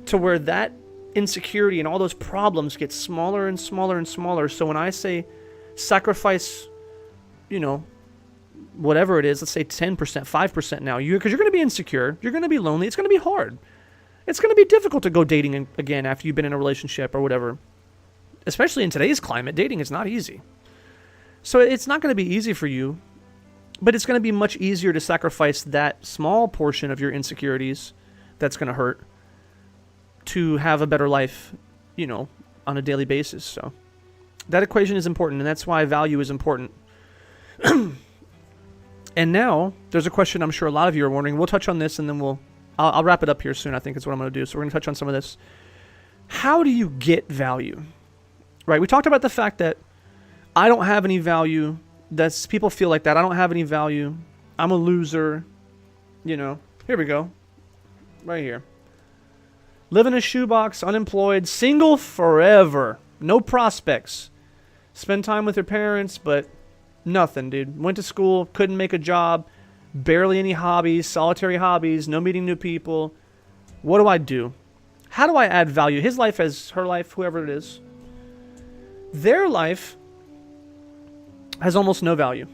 to where that insecurity and all those problems get smaller and smaller and smaller. So when I say sacrifice, whatever it is, let's say 10%, 5% now, because you're going to be insecure, you're going to be lonely, it's going to be hard. It's going to be difficult to go dating again after you've been in a relationship or whatever. Especially in today's climate, dating is not easy. So it's not going to be easy for you, but it's going to be much easier to sacrifice that small portion of your insecurities that's going to hurt to have a better life, on a daily basis. So that equation is important, and that's why value is important. And now there's a question I'm sure a lot of you are wondering. We'll touch on this, and then I'll wrap it up here soon, I think is what I'm going to do. So we're going to touch on some of this. How do you get value? Right? We talked about the fact that I don't have any value. People feel like that. I don't have any value. I'm a loser. Here we go. Right here. Live in a shoebox, unemployed, single forever. No prospects. Spend time with your parents, but nothing, dude. Went to school, couldn't make a job, barely any hobbies, solitary hobbies, no meeting new people. What do I do? How do I add value? His life as her life, whoever it is. Their life has almost no value.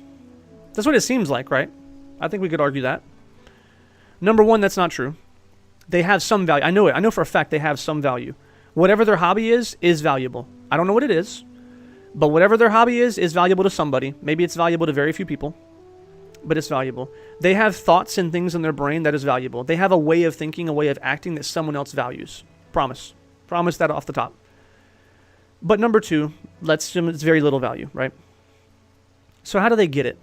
That's what it seems like, right? I think we could argue that. Number one, that's not true. They have some value. I know it. I know for a fact they have some value. Whatever their hobby is valuable. I don't know what it is, but whatever their hobby is valuable to somebody. Maybe it's valuable to very few people, but it's valuable. They have thoughts and things in their brain that is valuable. They have a way of thinking, a way of acting that someone else values. Promise. Promise that off the top. But number two, let's assume it's very little value, right? So how do they get it?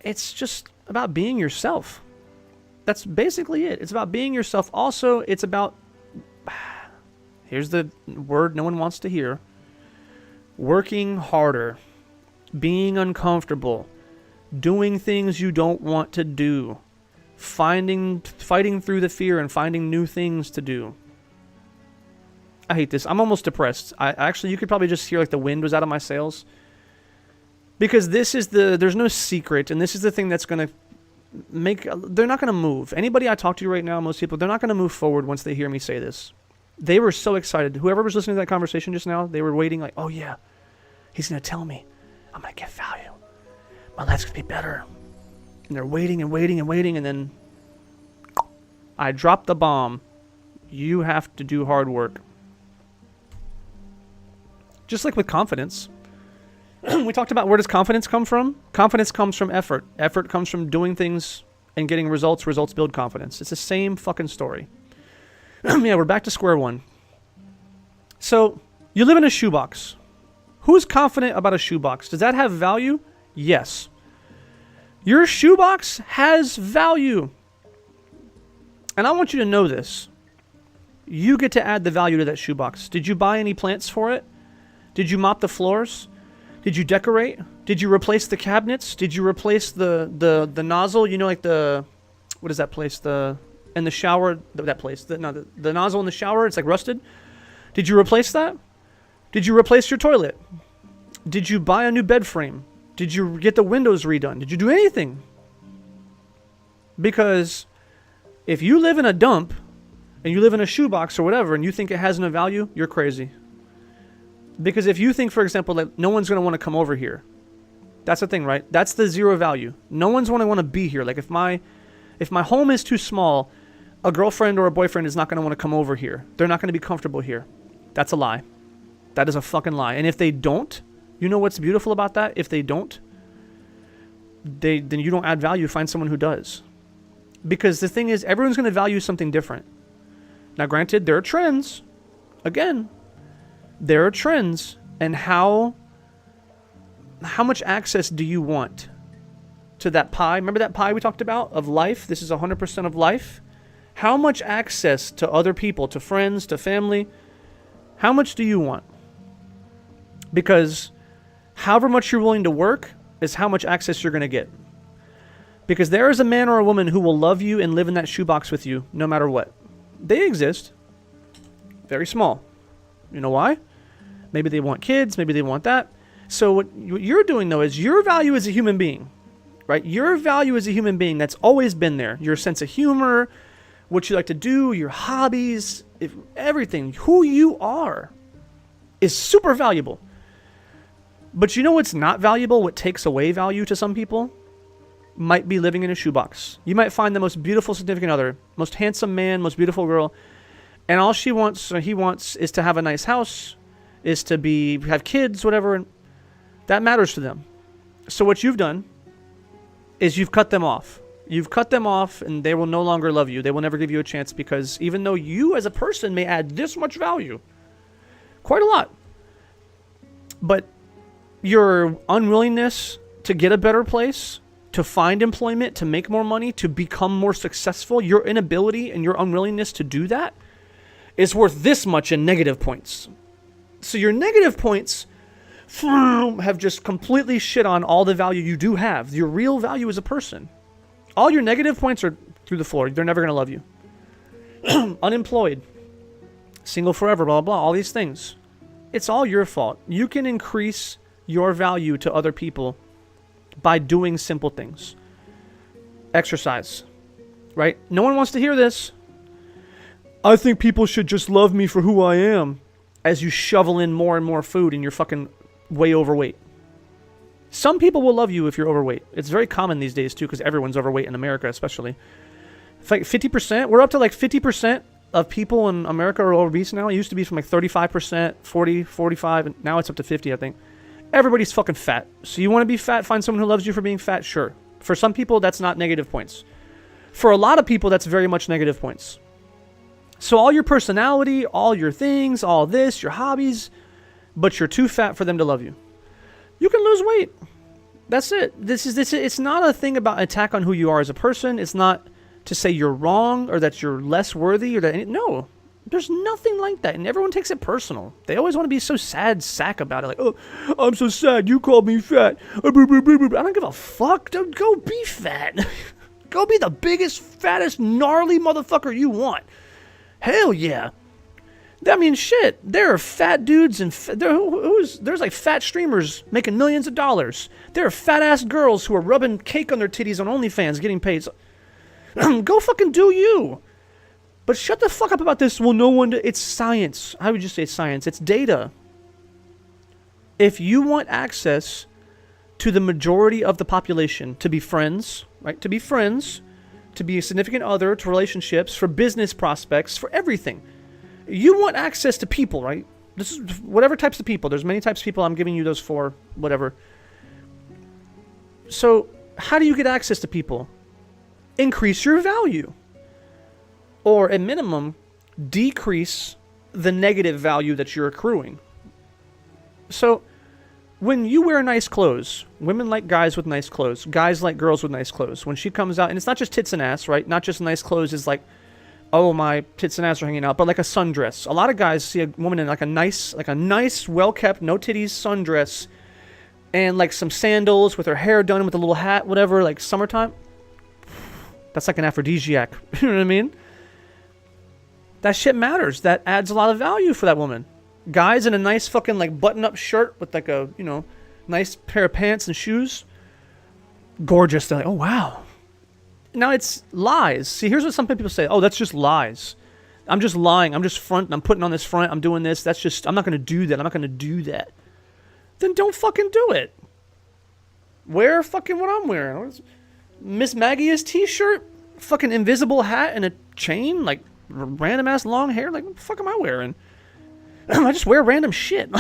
It's just about being yourself. That's basically it. It's about being yourself. Also, it's about, here's the word no one wants to hear, working harder, being uncomfortable, doing things you don't want to do, fighting through the fear and finding new things to do. I hate this. I'm almost depressed. You could probably just hear like the wind was out of my sails. Because there's no secret, and this is the thing that's going to they're not going to move. Anybody I talk to right now, most people, they're not going to move forward once they hear me say this. They were so excited. Whoever was listening to that conversation just now, they were waiting like, oh yeah, he's going to tell me. I'm going to get value. My life's going to be better. And they're waiting and waiting and waiting, and then I dropped the bomb. You have to do hard work. Just like with confidence. We talked about where does confidence come from? Confidence comes from effort. Effort comes from doing things and getting results. Results build confidence. It's the same fucking story. Yeah, we're back to square one. So, you live in a shoebox. Who's confident about a shoebox? Does that have value? Yes. Your shoebox has value. And I want you to know this. You get to add the value to that shoebox. Did you buy any plants for it? Did you mop the floors? Did you decorate? Did you replace the cabinets? Did you replace the nozzle? Like what is that place? In the shower, that place. The nozzle in the shower, it's like rusted. Did you replace that? Did you replace your toilet? Did you buy a new bed frame? Did you get the windows redone? Did you do anything? Because if you live in a dump and you live in a shoebox or whatever and you think it has no value, you're crazy. Because if you think, for example, that no one's going to want to come over here, that's the thing, right? That's the zero value. No one's going to want to be here. Like if my home is too small, a girlfriend or a boyfriend is not going to want to come over here. They're not going to be comfortable here. That's a lie. That is a fucking lie. And if they don't, You know what's beautiful about that? If they don't, then you don't add value. Find someone who does. Because the thing is, everyone's going to value something different. Now, granted, there are trends. Again, there are trends. And how much access do you want to that pie? Remember that pie we talked about of life? This is 100% of life. How much access to other people, to friends, to family? How much do you want? Because however much you're willing to work is how much access you're going to get. Because there is a man or a woman who will love you and live in that shoebox with you no matter what. They exist. Very small. You know why? Maybe they want kids. Maybe they want that. So what you're doing, though, is your value as a human being, right? Your value as a human being, that's always been there. Your sense of humor, what you like to do, your hobbies, everything, who you are is super valuable. But you know what's not valuable? What takes away value to some people? Might be living in a shoebox. You might find the most beautiful significant other, most handsome man, most beautiful girl, and all she wants or he wants is to have a nice house, is to have kids, whatever, and that matters to them. So what you've done is you've cut them off. You've cut them off, and they will no longer love you. They will never give you a chance, because even though you as a person may add this much value, quite a lot, but your unwillingness to get a better place, to find employment, to make more money, to become more successful, your inability and your unwillingness to do that is worth this much in negative points. So your negative points have just completely shit on all the value you do have. Your real value as a person. All your negative points are through the floor. They're never going to love you. Unemployed. Single forever, blah, blah, all these things. It's all your fault. You can increase your value to other people by doing simple things. Exercise. Right? No one wants to hear this. I think people should just love me for who I am, as you shovel in more and more food and you're fucking way overweight. Some people will love you if you're overweight. It's very common these days too, because everyone's overweight in America, especially. It's like 50%. We're up to like 50% of people in America are obese now. It used to be from like 35%, 40, 45, and now it's up to 50, I think. Everybody's fucking fat. So you want to be fat, find someone who loves you for being fat? Sure. For some people, that's not negative points. For a lot of people, that's very much negative points. So all your personality, all your things, all this, your hobbies, but you're too fat for them to love you. You can lose weight. That's it. It's not a thing about attack on who you are as a person. It's not to say you're wrong or that you're less worthy or that. No, there's nothing like that. And everyone takes it personal. They always want to be so sad sack about it. Like, oh, I'm so sad. You called me fat. I don't give a fuck. Go be fat. Go be the biggest, fattest, gnarly motherfucker you want. Hell yeah. I mean, shit. There are fat dudes and there's like fat streamers making millions of dollars. There are fat ass girls who are rubbing cake on their titties on OnlyFans getting paid. So, go fucking do you. But shut the fuck up about this. Well, no one. It's science. How would you say science? It's data. If you want access to the majority of the population to be friends, right? To be friends, to be a significant other, to relationships, for business prospects, for everything. You want access to people, right? This is whatever types of people. There's many types of people. I'm giving you those for whatever. So how do you get access to people? Increase your value. Or at minimum, decrease the negative value that you're accruing. So when you wear nice clothes, women like guys with nice clothes. Guys like girls with nice clothes. When she comes out, and it's not just tits and ass, right? Not just nice clothes is like, oh, my tits and ass are hanging out, but like a sundress. A lot of guys see a woman in like a nice, well-kept, no titties sundress, and like some sandals with her hair done with a little hat, whatever, like summertime. That's like an aphrodisiac. You know what I mean? That shit matters. That adds a lot of value for that woman. Guys in a nice fucking like button-up shirt with like a, nice pair of pants and shoes. Gorgeous. They're like, oh, wow. Now it's lies. See, here's what some people say. Oh, that's just lies. I'm just lying. I'm just fronting. I'm putting on this front. I'm doing this. That's just, I'm not going to do that. I'm not going to do that. Then don't fucking do it. Wear fucking what I'm wearing. Miss Maggie's t-shirt, fucking invisible hat and a chain, like random ass long hair. Like, what the fuck am I wearing? I just wear random shit.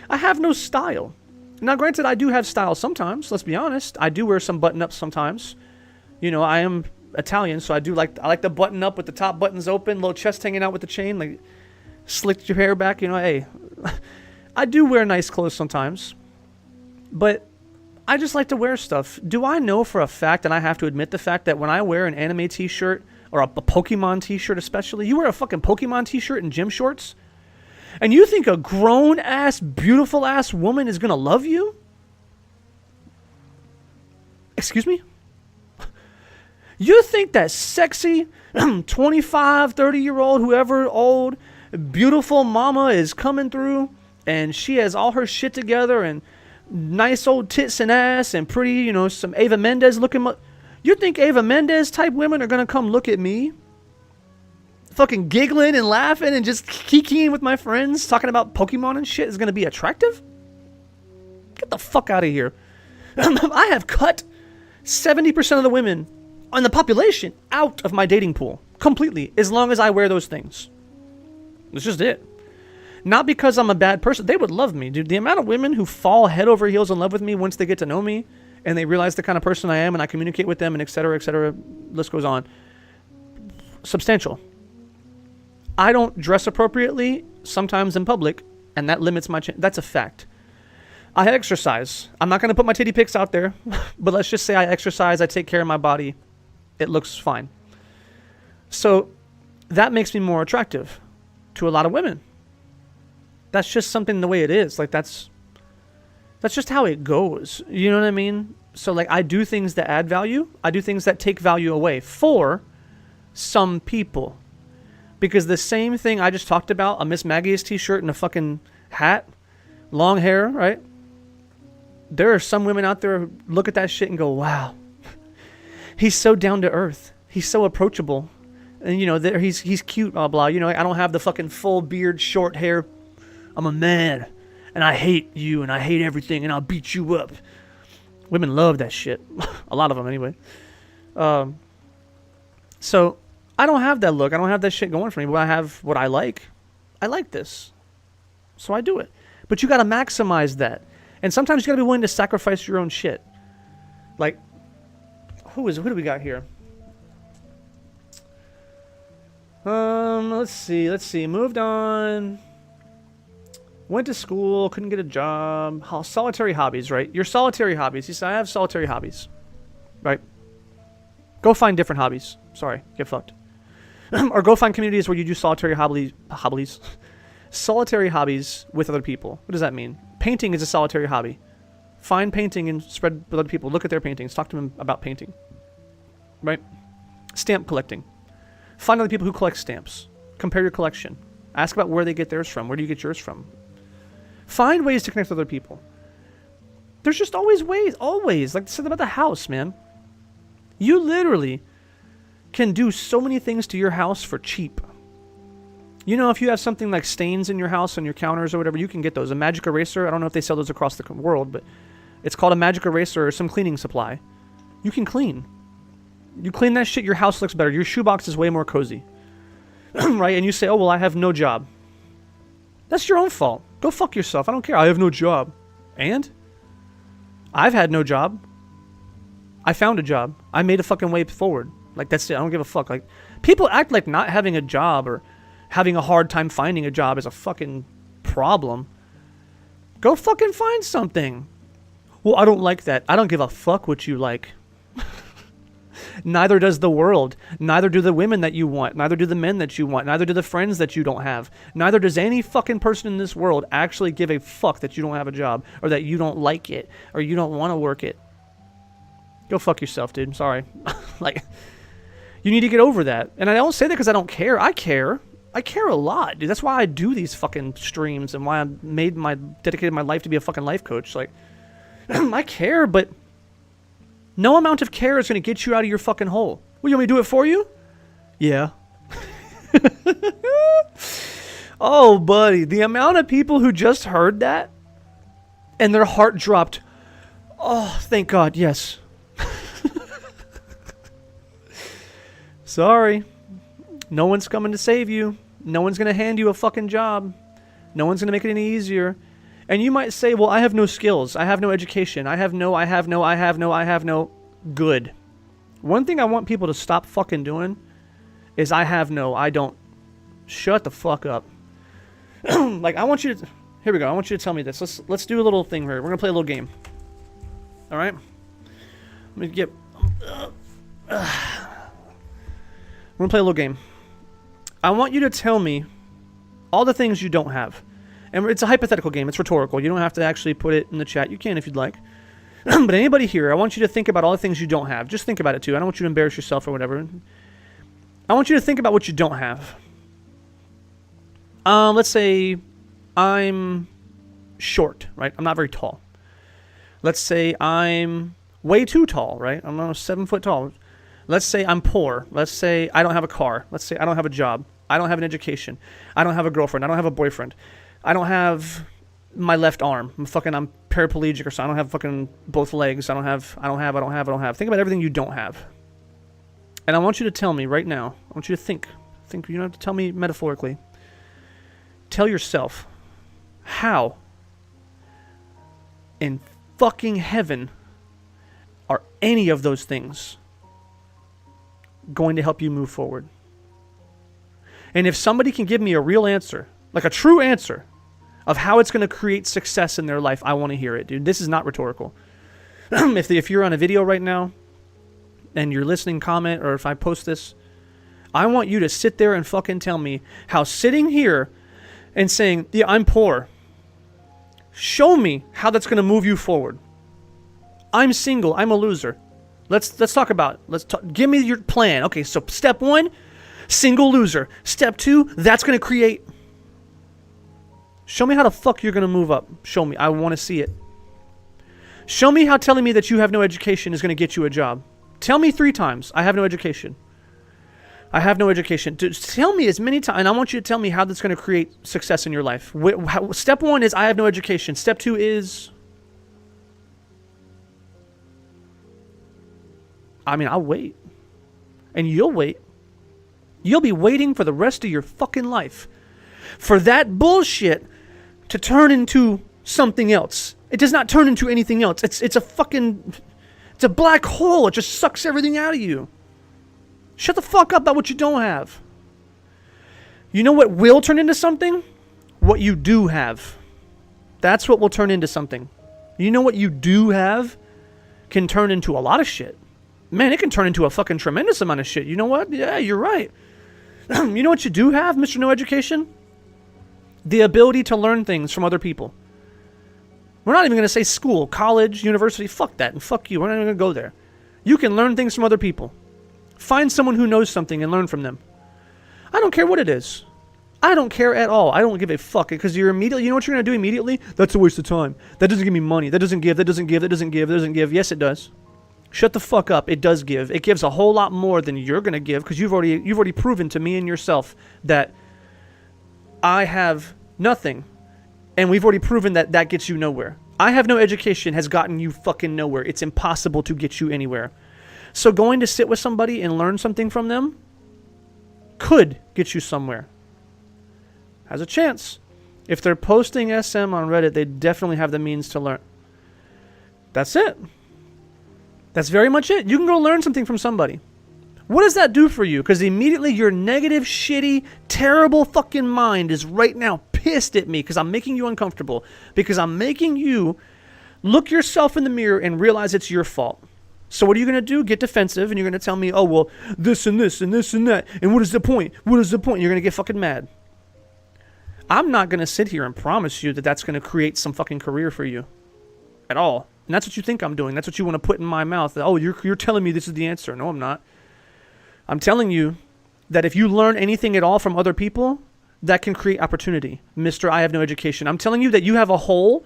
I have no style. Now, granted, I do have style sometimes. Let's be honest. I do wear some button-ups sometimes. You know, I am Italian, so I like the button up with the top buttons open, little chest hanging out with the chain, like slicked your hair back. You know, hey, I do wear nice clothes sometimes, but I just like to wear stuff. Do I know for a fact, and I have to admit the fact that when I wear an anime t-shirt or a Pokemon t-shirt especially, you wear a fucking Pokemon t-shirt and gym shorts, and you think a grown-ass, beautiful-ass woman is going to love you? Excuse me? You think that sexy 25, 30-year-old, whoever old, beautiful mama is coming through and she has all her shit together and nice old tits and ass and pretty, you know, some Eva Mendes looking... You think Eva Mendes type women are going to come look at me? Fucking giggling and laughing and just kikiing with my friends, talking about Pokemon and shit is going to be attractive? Get the fuck out of here. I have cut 70% of the women on the population out of my dating pool completely, as long as I wear those things. That's just it. Not because I'm a bad person. They would love me, dude. The amount of women who fall head over heels in love with me once they get to know me and they realize the kind of person I am and I communicate with them and et cetera, list goes on. Substantial. I don't dress appropriately sometimes in public, and that limits my chance. That's a fact. I exercise. I'm not going to put my titty pics out there, but let's just say I exercise, I take care of my body. It looks fine. So that makes me more attractive to a lot of women. That's just something the way it is. Like that's just how it goes. You know what I mean? So like I do things that add value. I do things that take value away for some people. Because the same thing I just talked about, a Miss Maggie's t-shirt and a fucking hat, long hair, right? There are some women out there who look at that shit and go, wow, he's so down to earth. He's so approachable. And, you know, he's cute, blah, blah. You know, I don't have the fucking full beard, short hair. I'm a man, and I hate you, and I hate everything, and I'll beat you up. Women love that shit. A lot of them, anyway. So I don't have that look. I don't have that shit going for me, but I have what I like. I like this. So I do it. But you got to maximize that. And sometimes you got to be willing to sacrifice your own shit. Like, who do we got here? Let's see. Moved on. Went to school, couldn't get a job. Solitary hobbies, right? Your solitary hobbies. You say, I have solitary hobbies. Right? Go find different hobbies. Sorry, get fucked. Or go find communities where you do solitary hobbies. Solitary hobbies with other people. What does that mean? Painting is a solitary hobby. Find painting and spread with other people. Look at their paintings. Talk to them about painting. Right? Stamp collecting. Find other people who collect stamps. Compare your collection. Ask about where they get theirs from. Where do you get yours from? Find ways to connect with other people. There's just always ways. Always. Like I said about the house, man. You literally can do so many things to your house for cheap. You know, if you have something like stains in your house on your counters or whatever, you can get those. A magic eraser. I don't know if they sell those across the world, but it's called a magic eraser or some cleaning supply. You can clean. You clean that shit, your house looks better. Your shoebox is way more cozy. Right? And you say, oh, well, I have no job. That's your own fault. Go fuck yourself. I don't care. I have no job. And? I've had no job. I found a job. I made a fucking way forward. Like, that's it. I don't give a fuck. Like, people act like not having a job or having a hard time finding a job is a fucking problem. Go fucking find something. Well, I don't like that. I don't give a fuck what you like. Neither does the world. Neither do the women that you want. Neither do the men that you want. Neither do the friends that you don't have. Neither does any fucking person in this world actually give a fuck that you don't have a job or that you don't like it or you don't want to work it. Go fuck yourself, dude. I'm sorry. Like, you need to get over that. And I don't say that because I don't care. I care. I care a lot, dude. That's why I do these fucking streams and why I dedicated my life to be a fucking life coach. Like, I care, but no amount of care is going to get you out of your fucking hole. Well, you want me to do it for you? Yeah. Oh, buddy. The amount of people who just heard that and their heart dropped. Oh, thank God. Yes. Sorry. No one's coming to save you. No one's going to hand you a fucking job. No one's going to make it any easier. And you might say, well, I have no skills. I have no education. I have no. Good. One thing I want people to stop fucking doing is I don't. Shut the fuck up. Like, I want you to... Here we go. I want you to tell me this. Let's do a little thing here. We're going to play a little game. All right? Let me get... We're going to play a little game. I want you to tell me all the things you don't have. And it's a hypothetical game. It's rhetorical. You don't have to actually put it in the chat. You can if you'd like. But anybody here, I want you to think about all the things you don't have. Just think about it, too. I don't want you to embarrass yourself or whatever. I want you to think about what you don't have. Let's say I'm short, right? I'm not very tall. Let's say I'm way too tall, right? I'm almost 7 foot tall. Let's say I'm poor. Let's say I don't have a car. Let's say I don't have a job. I don't have an education. I don't have a girlfriend. I don't have a boyfriend. I don't have my left arm. I'm paraplegic or something. I don't have fucking both legs. I don't have. Think about everything you don't have. And I want you to tell me right now. I want you to think. You don't have to tell me metaphorically. Tell yourself, how in fucking heaven are any of those things going to help you move forward? And if somebody can give me a real answer, like a true answer, of how it's going to create success in their life, I want to hear it, dude. This is not rhetorical. If you're on a video right now and you're listening, comment, or if I post this, I want you to sit there and fucking tell me how sitting here and saying, yeah, I'm poor, show me how that's going to move you forward. I'm single. I'm a loser. Let's talk about it. Give me your plan. Okay, so step 1, single loser. Step 2, that's going to create... Show me how the fuck you're going to move up. Show me. I want to see it. Show me how telling me that you have no education is going to get you a job. Tell me 3 times, I have no education. I have no education. Tell me as many times, and I want you to tell me how that's going to create success in your life. Step 1 is I have no education. Step 2 is... I'll wait. And you'll wait. You'll be waiting for the rest of your fucking life for that bullshit to turn into something else. It does not turn into anything else. It's a black hole. It just sucks everything out of you. Shut the fuck up about what you don't have. You know what will turn into something? What you do have. That's what will turn into something. You know what you do have can turn into a lot of shit. Man, it can turn into a fucking tremendous amount of shit. You know what? Yeah, you're right. You know what you do have, Mr. No Education? The ability to learn things from other people. We're not even going to say school, college, university. Fuck that, and fuck you. We're not even going to go there. You can learn things from other people. Find someone who knows something and learn from them. I don't care what it is. I don't care at all. I don't give a fuck. Because you know what you're going to do immediately? That's a waste of time. That doesn't give me money. That doesn't give. Yes, it does. Shut the fuck up. It does give. It gives a whole lot more than you're going to give, because you've already proven to me and yourself that I have nothing, and we've already proven that gets you nowhere. I have no education has gotten you fucking nowhere. It's impossible to get you anywhere. So going to sit with somebody and learn something from them could get you somewhere. Has a chance. If they're posting SM on Reddit, they definitely have the means to learn. That's it. That's very much it. You can go learn something from somebody. What does that do for you? Because immediately your negative, shitty, terrible fucking mind is right now pissed at me because I'm making you uncomfortable. Because I'm making you look yourself in the mirror and realize it's your fault. So what are you going to do? Get defensive, and you're going to tell me, oh, well, this and this and this and that. And what is the point? What is the point? You're going to get fucking mad. I'm not going to sit here and promise you that that's going to create some fucking career for you at all. And that's what you think I'm doing. That's what you want to put in my mouth. That, oh, you're telling me this is the answer. No, I'm not. I'm telling you that if you learn anything at all from other people, that can create opportunity. Mr. I have no education. I'm telling you that you have a hole.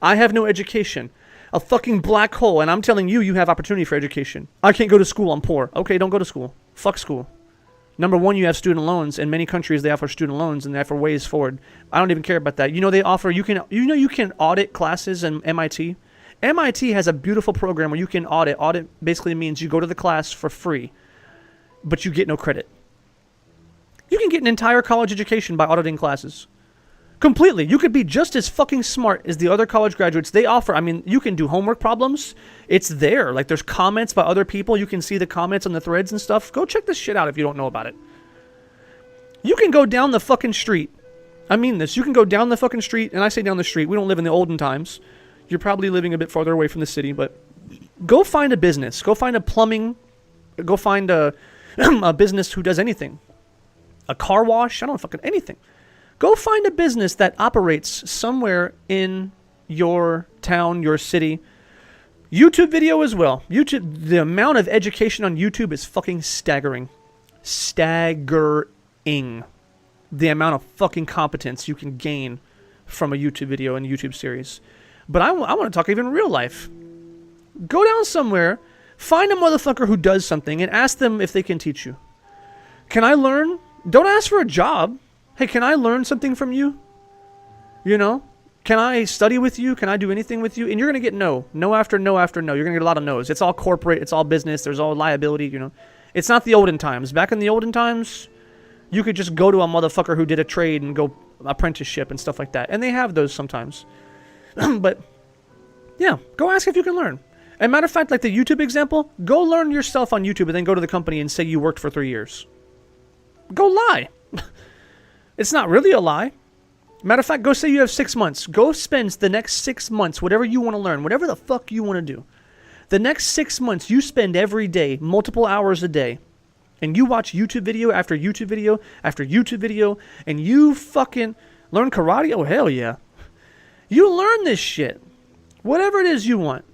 I have no education. A fucking black hole. And I'm telling you, you have opportunity for education. I can't go to school. I'm poor. Okay, don't go to school. Fuck school. Number one, you have student loans. In many countries, they offer student loans and they offer ways forward. I don't even care about that. You know, they offer, you can audit classes in MIT. MIT has a beautiful program where you can audit. Audit basically means you go to the class for free, but you get no credit. You can get an entire college education by auditing classes. Completely. You could be just as fucking smart as the other college graduates. They offer, I mean, you can do homework problems. It's there. Like, there's comments by other people. You can see the comments on the threads and stuff. Go check this shit out if you don't know about it. You can go down the fucking street. I mean this. You can go down the fucking street, and I say down the street. We don't live in the olden times. You're probably living a bit farther away from the city, but go find a business. Go find a plumbing. Go find a business who does anything. A car wash. I don't know, fucking anything. Go find a business that operates somewhere in your town, your city. YouTube video as well. YouTube, the amount of education on YouTube is fucking staggering. Staggering. The amount of fucking competence you can gain from a YouTube video and YouTube series. But I want to talk even real life. Go down somewhere, find a motherfucker who does something, and ask them if they can teach you. Can I learn? Don't ask for a job. Hey, can I learn something from you? You know? Can I study with you? Can I do anything with you? And you're going to get no. No after no after no. You're going to get a lot of no's. It's all corporate. It's all business. There's all liability, you know. It's not the olden times. Back in the olden times, you could just go to a motherfucker who did a trade and go apprenticeship and stuff like that. And they have those sometimes. But, yeah, go ask if you can learn. And matter of fact, like the YouTube example, go learn yourself on YouTube and then go to the company and say you worked for 3 years. Go lie. It's not really a lie. Matter of fact, go say you have 6 months. Go spend the next 6 months, whatever you want to learn, whatever the fuck you want to do. The next 6 months, you spend every day, multiple hours a day, and you watch YouTube video after YouTube video after YouTube video, and you fucking learn karate? Oh, hell yeah. You learn this shit. Whatever it is you want.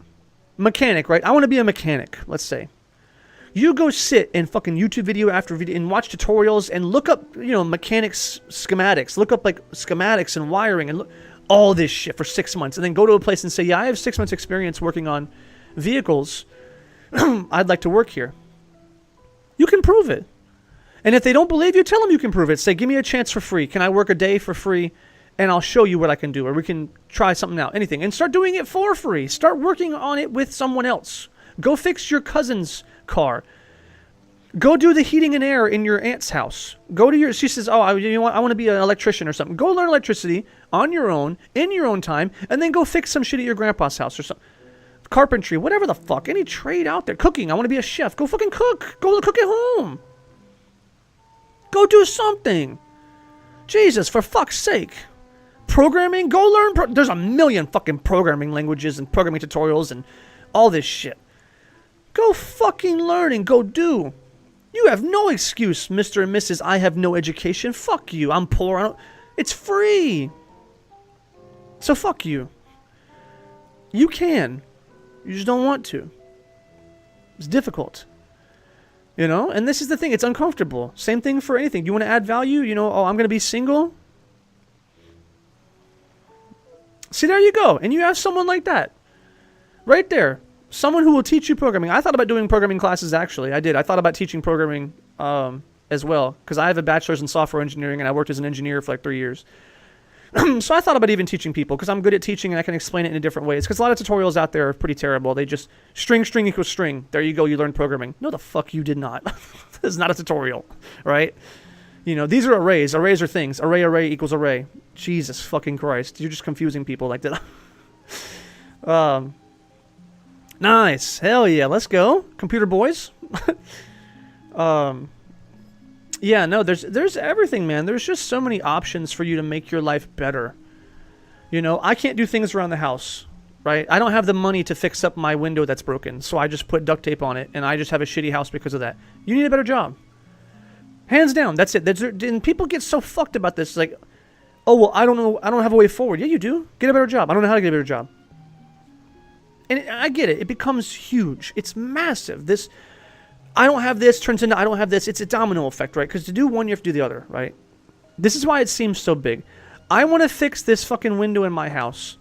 Mechanic, right? I want to be a mechanic, let's say. You go sit and fucking YouTube video after video and watch tutorials and look up, you know, mechanics schematics. Look up like schematics and wiring and look all this shit for 6 months. And then go to a place and say, yeah, I have 6 months experience working on vehicles. I'd like to work here. You can prove it. And if they don't believe you, tell them you can prove it. Say, give me a chance for free. Can I work a day for free? And I'll show you what I can do. Or we can try something out. Anything. And start doing it for free. Start working on it with someone else. Go fix your cousin's car. Go do the heating and air in your aunt's house. Go to your, she says, oh, you know what, I want to be an electrician or something. Go learn electricity on your own, in your own time, and then go fix some shit at your grandpa's house or something. Carpentry, whatever the fuck, any trade out there. Cooking, I want to be a chef. Go fucking cook. Go cook at home. Go do something. Jesus, for fuck's sake. Programming, go learn, there's a million fucking programming languages and programming tutorials and all this shit. Go fucking learn and go do. You have no excuse, Mr. and Mrs. I have no education. Fuck you. I'm poor. It's free. So fuck you. You can. You just don't want to. It's difficult. You know? And this is the thing. It's uncomfortable. Same thing for anything. You want to add value? You know, oh, I'm going to be single? See, there you go. And you have someone like that. Right there. Someone who will teach you programming. I thought about doing programming classes, actually. I did. I thought about teaching programming as well. Because I have a bachelor's in software engineering, and I worked as an engineer for like 3 years. So I thought about even teaching people, because I'm good at teaching, and I can explain it in different ways. Because a lot of tutorials out there are pretty terrible. They just, string equals string. There you go, you learn programming. No, the fuck you did not. This is not a tutorial, right? You know, these are arrays. Arrays are things. Array equals array. Jesus fucking Christ. You're just confusing people like that. Nice. Hell yeah. Let's go. Computer boys. Yeah, no, there's everything, man. There's just so many options for you to make your life better. You know, I can't do things around the house, right? I don't have the money to fix up my window that's broken, so I just put duct tape on it, and I just have a shitty house because of that. You need a better job. Hands down. That's it. And people get so fucked about this. Like, oh, well, I don't know. I don't have a way forward. Yeah, you do. Get a better job. I don't know how to get a better job. And I get it. It becomes huge. It's massive. This, I don't have this turns into I don't have this. It's a domino effect, right? Because to do one, you have to do the other, right? This is why it seems so big. I want to fix this fucking window in my house.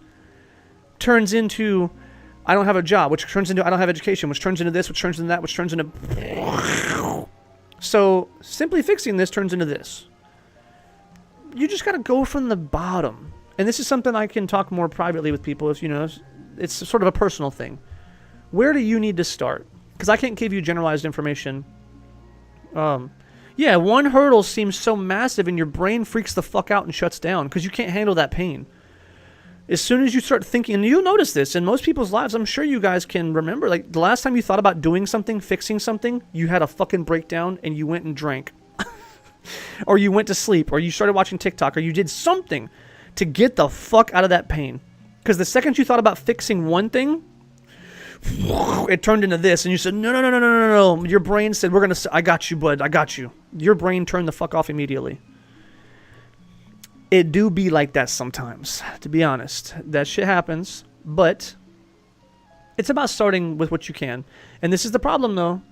Turns into I don't have a job, which turns into I don't have education, which turns into this, which turns into that, which turns into... So simply fixing this turns into this. You just got to go from the bottom. And this is something I can talk more privately with people if, you know, it's sort of a personal thing. Where do you need to start? Because I can't give you generalized information. You Yeah, one hurdle seems so massive and your brain freaks the fuck out and shuts down because you can't handle that pain. As soon as you start thinking, and you'll notice this in most people's lives, I'm sure you guys can remember, like the last time you thought about doing something, fixing something, you had a fucking breakdown and you went and drank. Or you went to sleep, or you started watching TikTok, or you did something to get the fuck out of that pain. Because the second you thought about fixing one thing, it turned into this, and you said, no, no, no, no, no, no, no. Your brain said, I got you, bud, I got you. Your brain turned the fuck off immediately. It do be like that sometimes, to be honest. That shit happens, but it's about starting with what you can. And this is the problem, though.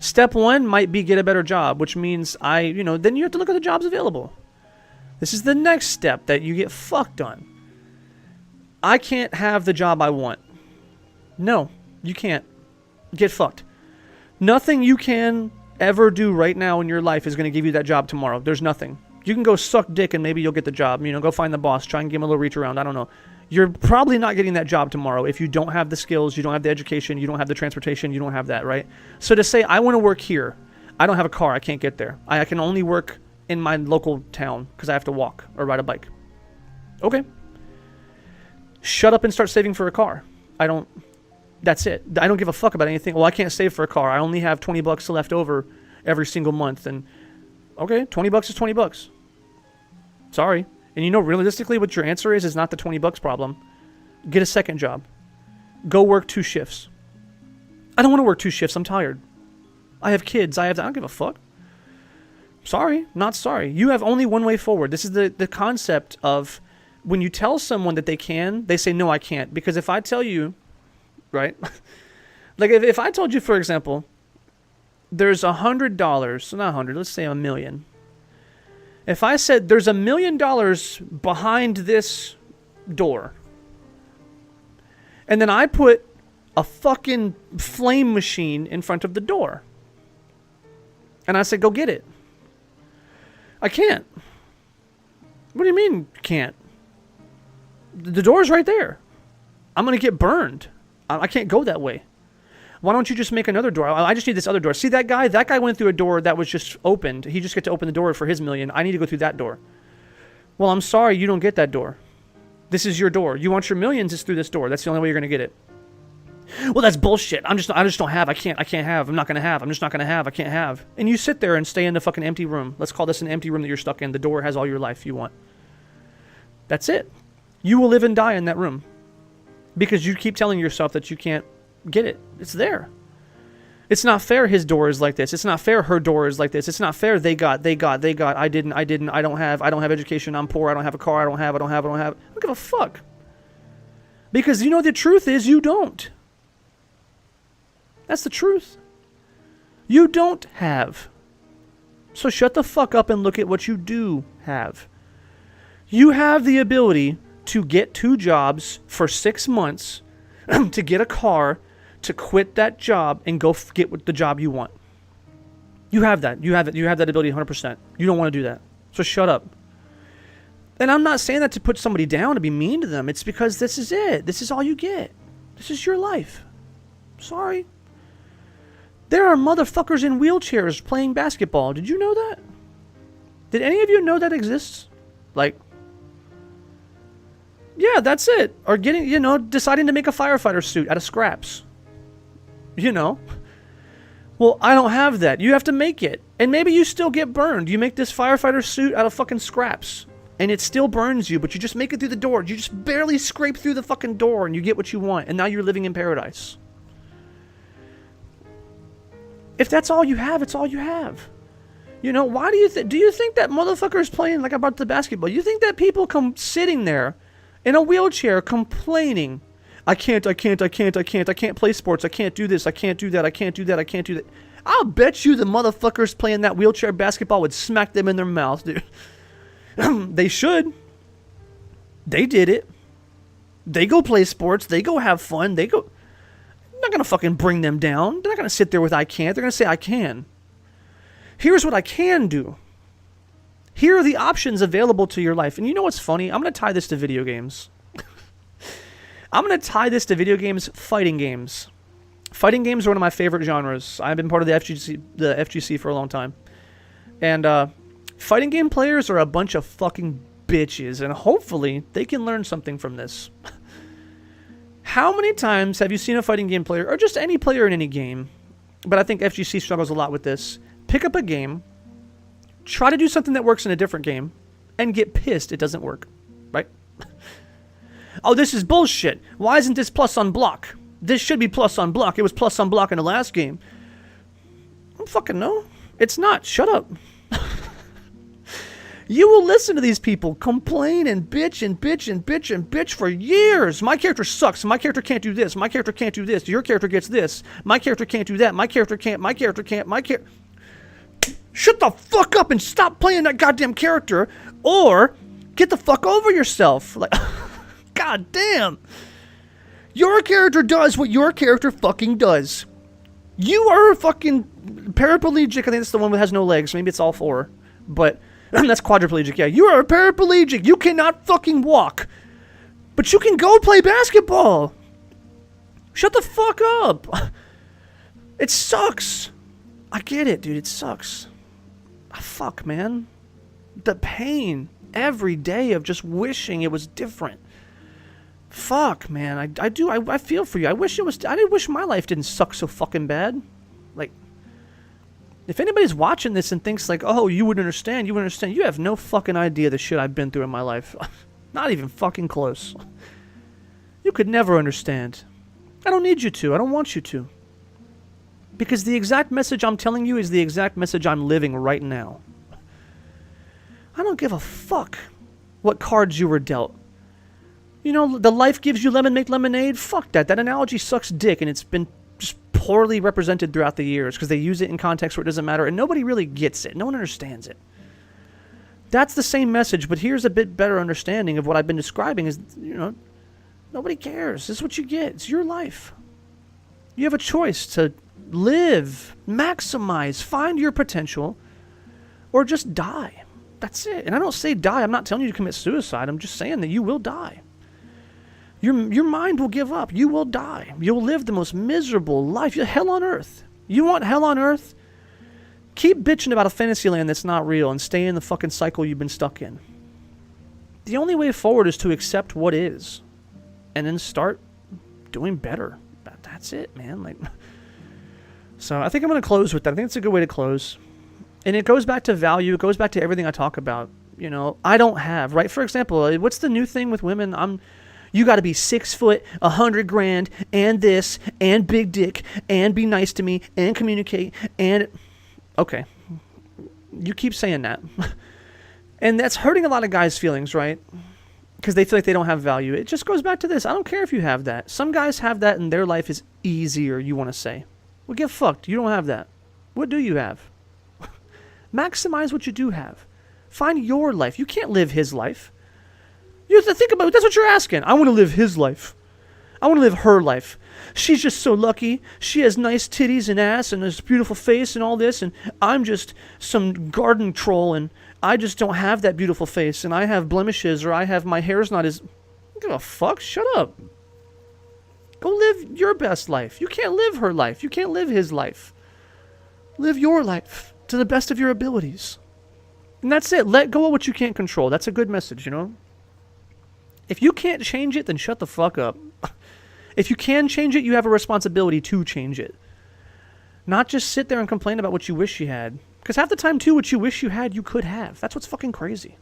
Step one might be get a better job, which means then you have to look at the jobs available. This is the next step that you get fucked on. I can't have the job I want. No, you can't. Get fucked. Nothing you can ever do right now in your life is going to give you that job tomorrow. There's nothing. You can go suck dick and maybe you'll get the job. Go find the boss, try and give him a little reach around. I don't know. You're probably not getting that job tomorrow if you don't have the skills, you don't have the education, you don't have the transportation, you don't have that, right? So to say, I want to work here, I don't have a car, I can't get there. I can only work in my local town because I have to walk or ride a bike. Okay. Shut up and start saving for a car. That's it. I don't give a fuck about anything. Well, I can't save for a car. I only have $20 left over every single month. And okay, $20 is $20. Sorry. And realistically what your answer is not the $20 problem. Get a second job. Go work 2 shifts. I don't want to work 2 shifts. I'm tired. I have kids. I don't give a fuck. Sorry. Not sorry. You have only one way forward. This is the concept of when you tell someone that they can, they say, no, I can't. Because if I tell you, right? Like if I told you, for example, there's $100, so not 100, let's say $1 million. If I said there's $1 million behind this door, and then I put a fucking flame machine in front of the door, and I said, go get it. I can't. What do you mean can't? The door's right there. I'm going to get burned. I can't go that way. Why don't you just make another door? I just need this other door. See that guy? That guy went through a door that was just opened. He just get to open the door for his $1 million. I need to go through that door. Well, I'm sorry, you don't get that door. This is your door. You want your millions, it's through this door. That's the only way you're going to get it. Well, that's bullshit. I just don't have. I can't have. I'm not going to have. I'm just not going to have. I can't have. And you sit there and stay in the fucking empty room. Let's call this an empty room that you're stuck in. The door has all your life you want. That's it. You will live and die in that room. Because you keep telling yourself that you can't get it. It's there. It's not fair his door is like this. It's not fair her door is like this. It's not fair they got. I didn't, I don't have education, I'm poor, I don't have a car, I don't have. I don't give a fuck. Because the truth is you don't. That's the truth. You don't have. So shut the fuck up and look at what you do have. You have the ability to get 2 jobs for 6 months, to get a car, to quit that job and go get the job you want. You have that. You have that ability 100%. You don't want to do that. So shut up. And I'm not saying that to put somebody down, to be mean to them. It's because this is it. This is all you get. This is your life. Sorry. There are motherfuckers in wheelchairs playing basketball. Did you know that? Did any of you know that exists? Yeah, that's it. Or getting, deciding to make a firefighter suit out of scraps. Well, I don't have that. You have to make it. And maybe you still get burned. You make this firefighter suit out of fucking scraps. And it still burns you, but you just make it through the door. You just barely scrape through the fucking door and you get what you want. And now you're living in paradise. If that's all you have, it's all you have. Why do you think that motherfucker is playing like about the basketball? You think that people come sitting there in a wheelchair complaining, I can't play sports, I can't do this, I can't do that. I'll bet you the motherfuckers playing that wheelchair basketball would smack them in their mouth, dude. They should. They did it. They go play sports, they go have fun, I'm not gonna fucking bring them down. They're not gonna sit there with I can't, they're gonna say I can. Here's what I can do. Here are the options available to your life. And you know what's funny? I'm going to tie this to video games. I'm going to tie this to video games, fighting games. Fighting games are one of my favorite genres. I've been part of the FGC for a long time. And fighting game players are a bunch of fucking bitches, and hopefully they can learn something from this. How many times have you seen a fighting game player, or just any player in any game, but I think FGC struggles a lot with this, pick up a game, try to do something that works in a different game, and get pissed it doesn't work, right? Oh, this is bullshit. Why isn't this plus on block? This should be plus on block. It was plus on block in the last game. I don't fucking know. It's not. Shut up. You will listen to these people complain and bitch and bitch and bitch and bitch for years. My character sucks. My character can't do this. My character can't do this. Your character gets this. My character can't do that. My character can't. My character can't. My character... Shut the fuck up and stop playing that goddamn character, or get the fuck over yourself. Like, god damn. Your character does what your character fucking does. You are a fucking paraplegic. I think that's the one that has no legs. Maybe it's all four. But that's quadriplegic. Yeah, you are a paraplegic. You cannot fucking walk. But you can go play basketball. Shut the fuck up. It sucks. I get it, dude. It sucks. Fuck, man. The pain every day of just wishing it was different. Fuck, man. I feel for you. I did wish my life didn't suck so fucking bad. Like, if anybody's watching this and thinks like, oh, you would understand, you have no fucking idea the shit I've been through in my life. Not even fucking close. You could never understand. I don't need you to. I don't want you to. Because the exact message I'm telling you is the exact message I'm living right now. I don't give a fuck what cards you were dealt. You know, the life gives you lemon, make lemonade? Fuck that. That analogy sucks dick, and it's been just poorly represented throughout the years because they use it in context where it doesn't matter, and nobody really gets it. No one understands it. That's the same message, but here's a bit better understanding of what I've been describing is, you know, nobody cares. This is what you get. It's your life. You have a choice to live, maximize, find your potential, or just die. That's it. And I don't say die. I'm not telling you to commit suicide. I'm just saying that you will die. Your mind will give up. You will die. You'll live the most miserable life. Hell on earth. You want hell on earth? Keep bitching about a fantasy land that's not real and stay in the fucking cycle you've been stuck in. The only way forward is to accept what is and then start doing better. That's it, man. Like, so I think I'm going to close with that. I think it's a good way to close. And it goes back to value. It goes back to everything I talk about. You know, I don't have, right? For example, what's the new thing with women? You got to be 6 foot, 100 grand, and this, and big dick, and be nice to me, and communicate, and... Okay. You keep saying that. And that's hurting a lot of guys' feelings, right? Because they feel like they don't have value. It just goes back to this. I don't care if you have that. Some guys have that and their life is easier, you want to say. Well, get fucked. You don't have that. What do you have? Maximize what you do have. Find your life. You can't live his life. You have to think about it. That's what you're asking. I want to live his life. I want to live her life. She's just so lucky. She has nice titties and ass and this beautiful face and all this, and I'm just some garden troll, and I just don't have that beautiful face, and I have blemishes, or my hair's not as... Give a fuck. Shut up. Go live your best life. You can't live her life. You can't live his life. Live your life to the best of your abilities. And that's it. Let go of what you can't control. That's a good message, you know? If you can't change it, then shut the fuck up. If you can change it, you have a responsibility to change it. Not just sit there and complain about what you wish you had. Because half the time, too, what you wish you had, you could have. That's what's fucking crazy.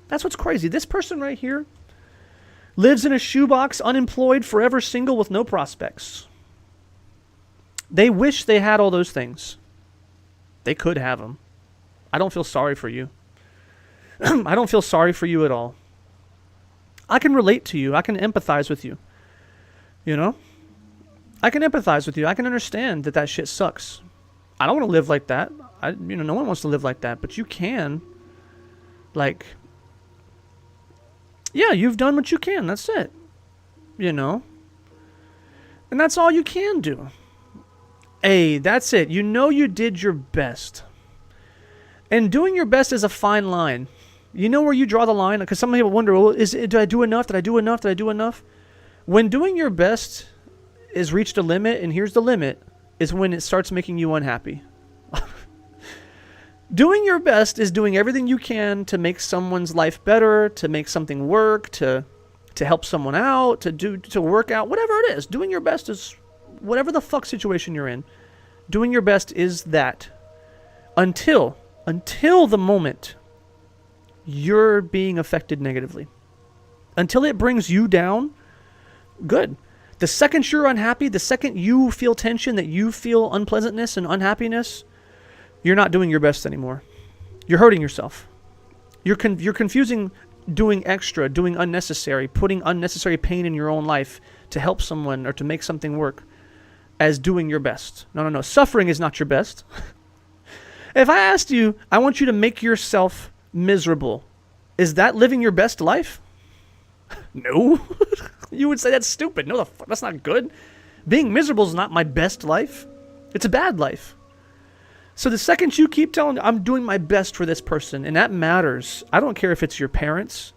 That's what's crazy. This person right here lives in a shoebox, unemployed, forever single with no prospects. They wish they had all those things. They could have them. I don't feel sorry for you. I don't feel sorry for you at all. I can relate to you. I can empathize with you. You know? I can empathize with you. I can understand that shit sucks. I don't want to live like that. No one wants to live like that. But you can. Like, yeah, you've done what you can. That's it. You know? And that's all you can do. Hey, that's it. You know you did your best. And doing your best is a fine line. You know where you draw the line? Because some people wonder, well, did I do enough? Did I do enough? Did I do enough? When doing your best is reached a limit, and here's the limit, is when it starts making you unhappy. Doing your best is doing everything you can to make someone's life better, to make something work, to help someone out, to work out, whatever it is. Doing your best is whatever the fuck situation you're in. Doing your best is that until the moment you're being affected negatively. Until it brings you down, good. The second you're unhappy, the second you feel tension, that you feel unpleasantness and unhappiness, you're not doing your best anymore. You're hurting yourself. You're confusing doing extra, doing unnecessary, putting unnecessary pain in your own life to help someone or to make something work as doing your best. No. Suffering is not your best. If I asked you, I want you to make yourself miserable, is that living your best life? No. You would say that's stupid. No, that's not good. Being miserable is not my best life. It's a bad life. So the second you keep telling, I'm doing my best for this person, and that matters. I don't care if it's your parents.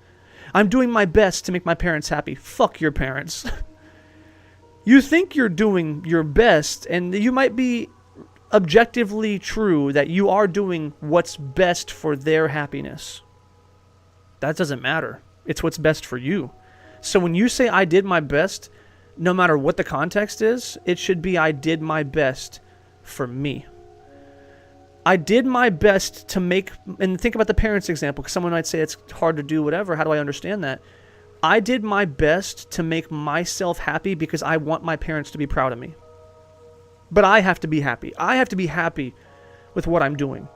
I'm doing my best to make my parents happy. Fuck your parents. You think you're doing your best, and you might be objectively true that you are doing what's best for their happiness. That doesn't matter. It's what's best for you. So when you say I did my best, no matter what the context is, it should be I did my best for me. I did my best to make, and think about the parents example, because someone might say it's hard to do whatever. How do I understand that? I did my best to make myself happy because I want my parents to be proud of me. But I have to be happy. I have to be happy with what I'm doing.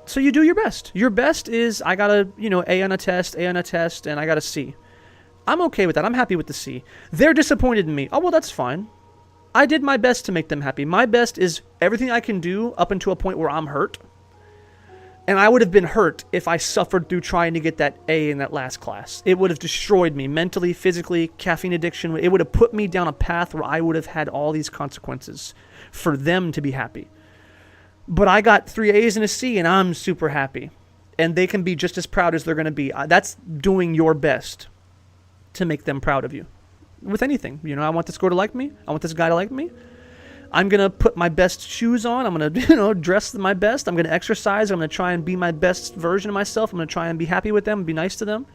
So you do your best. Your best is I got a, A on a test, and I got a C. I'm okay with that. I'm happy with the C. They're disappointed in me. Oh, well, that's fine. I did my best to make them happy. My best is everything I can do up until a point where I'm hurt. And I would have been hurt if I suffered through trying to get that A in that last class. It would have destroyed me mentally, physically, caffeine addiction. It would have put me down a path where I would have had all these consequences for them to be happy. But I got 3 A's and a C, and I'm super happy. And they can be just as proud as they're going to be. That's doing your best to make them proud of you. With anything. I want this girl to like me. I want this guy to like me. I'm going to put my best shoes on. I'm going to, dress my best. I'm going to exercise. I'm going to try and be my best version of myself. I'm going to try and be happy with them and be nice to them.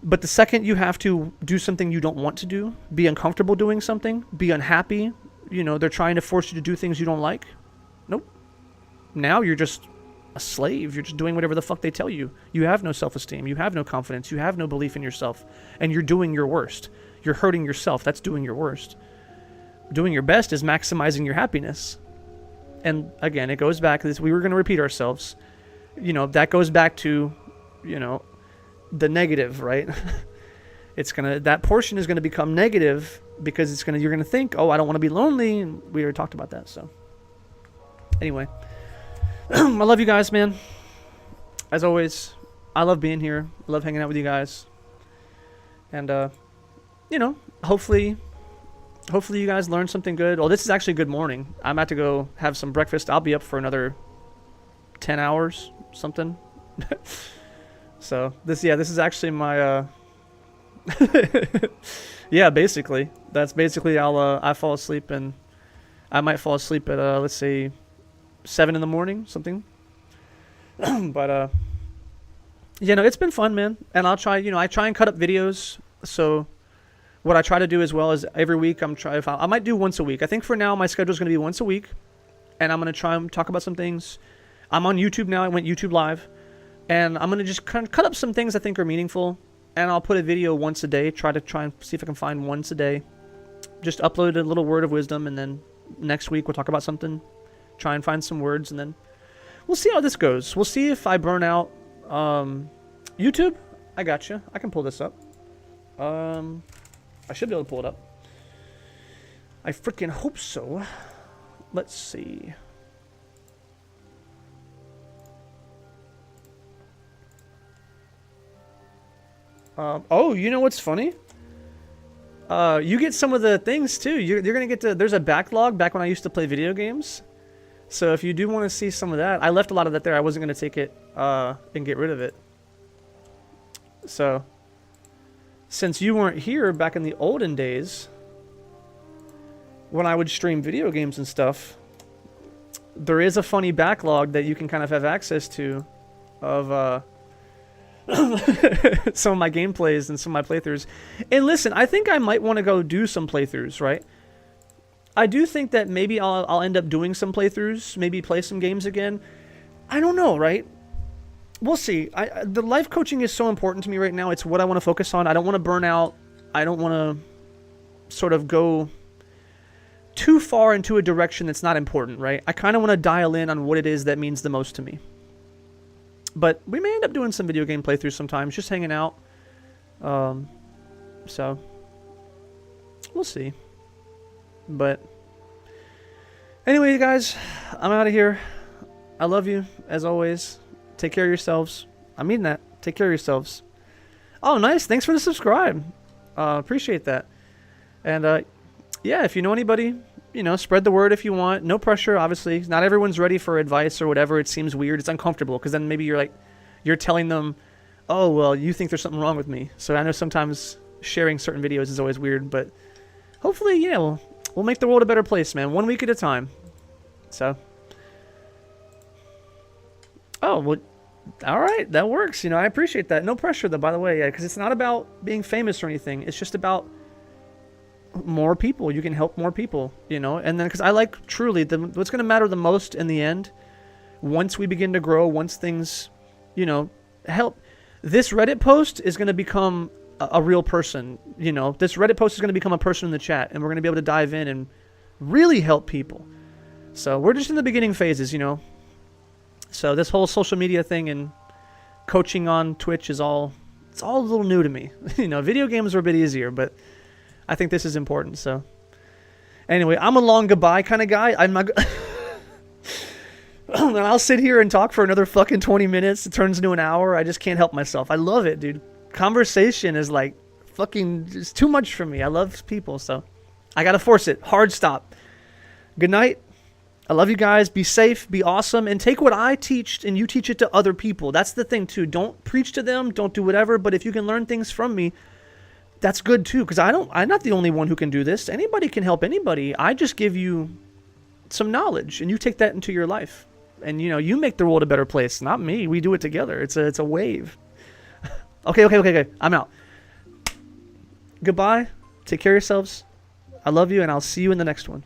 But the second you have to do something you don't want to do, be uncomfortable doing something, be unhappy, they're trying to force you to do things you don't like. Nope. Now you're just a slave. You're just doing whatever the fuck they tell you. You have no self-esteem. You have no confidence. You have no belief in yourself. And you're doing your worst. You're hurting yourself. That's doing your worst. Doing your best is maximizing your happiness. And again, it goes back to this. We were going to repeat ourselves. That goes back to, the negative, right? That portion is going to become negative because you're going to think, oh, I don't want to be lonely. And we already talked about that. So anyway, I love you guys, man. As always, I love being here. I love hanging out with you guys. And, hopefully you guys learned something good. Well, this is actually a good morning. I'm about to go have some breakfast. I'll be up for another 10 hours, something. So this is actually my, yeah, basically. That's basically I fall asleep, and I might fall asleep at, let's say 7 in the morning, something. But, it's been fun, man. And I'll try, I try and cut up videos. So what I try to do as well is every week I might do once a week. I think for now my schedule is going to be once a week, and I'm going to try and talk about some things. I'm on YouTube now. I went YouTube Live, and I'm going to just cut up some things I think are meaningful, and I'll put a video once a day. Try and see if I can find once a day. Just upload a little word of wisdom, and then next week we'll talk about something. Try and find some words, and then we'll see how this goes. We'll see if I burn out. YouTube, I got you. I can pull this up. I should be able to pull it up. I freaking hope so. Let's see. Oh, you know what's funny? You get some of the things too. You're gonna get to. There's a backlog back when I used to play video games. So if you do want to see some of that, I left a lot of that there. I wasn't gonna take it and get rid of it. So since you weren't here back in the olden days, when I would stream video games and stuff, there is a funny backlog that you can kind of have access to of some of my gameplays and some of my playthroughs. And listen, I think I might want to go do some playthroughs, right? I do think that maybe I'll end up doing some playthroughs, maybe play some games again. I don't know, right? We'll see. The life coaching is so important to me right now. It's what I want to focus on. I don't want to burn out. I don't want to sort of go too far into a direction that's not important, right? I kind of want to dial in on what it is that means the most to me. But we may end up doing some video game playthroughs sometimes, just hanging out. So, we'll see. But, anyway, you guys, I'm out of here. I love you, as always. Take care of yourselves. I mean that. Take care of yourselves. Oh, nice. Thanks for the subscribe. Appreciate that. And, yeah, if you know anybody, you know, spread the word if you want. No pressure, obviously. Not everyone's ready for advice or whatever. It seems weird. It's uncomfortable because then maybe you're telling them, oh, well, you think there's something wrong with me. So I know sometimes sharing certain videos is always weird, but hopefully, yeah, we'll make the world a better place, man. 1 week at a time. So. Oh, well, all right. That works. You know, I appreciate that. No pressure, though, by the way, yeah, because it's not about being famous or anything. It's just about more people. You can help more people, you know. And then because I like truly what's going to matter the most in the end, once we begin to grow, once things, you know, help. This Reddit post is going to become a real person, you know. This Reddit post is going to become a person in the chat, and we're going to be able to dive in and really help people. So we're just in the beginning phases, you know. So this whole social media thing and coaching on Twitch is it's all a little new to me. You know, video games are a bit easier, but I think this is important. So anyway, I'm a long goodbye kind of guy. I'm not. And I'll sit here and talk for another fucking 20 minutes. It turns into an hour. I just can't help myself. I love it, dude. Conversation is like fucking it's too much for me. I love people, so I gotta force it. Hard stop. Good night. I love you guys. Be safe. Be awesome. And take what I teach and you teach it to other people. That's the thing, too. Don't preach to them. Don't do whatever. But if you can learn things from me, that's good, too. Because I'm not the only one who can do this. Anybody can help anybody. I just give you some knowledge. And you take that into your life. And, you know, you make the world a better place. Not me. We do it together. It's a wave. Okay. I'm out. Goodbye. Take care of yourselves. I love you. And I'll see you in the next one.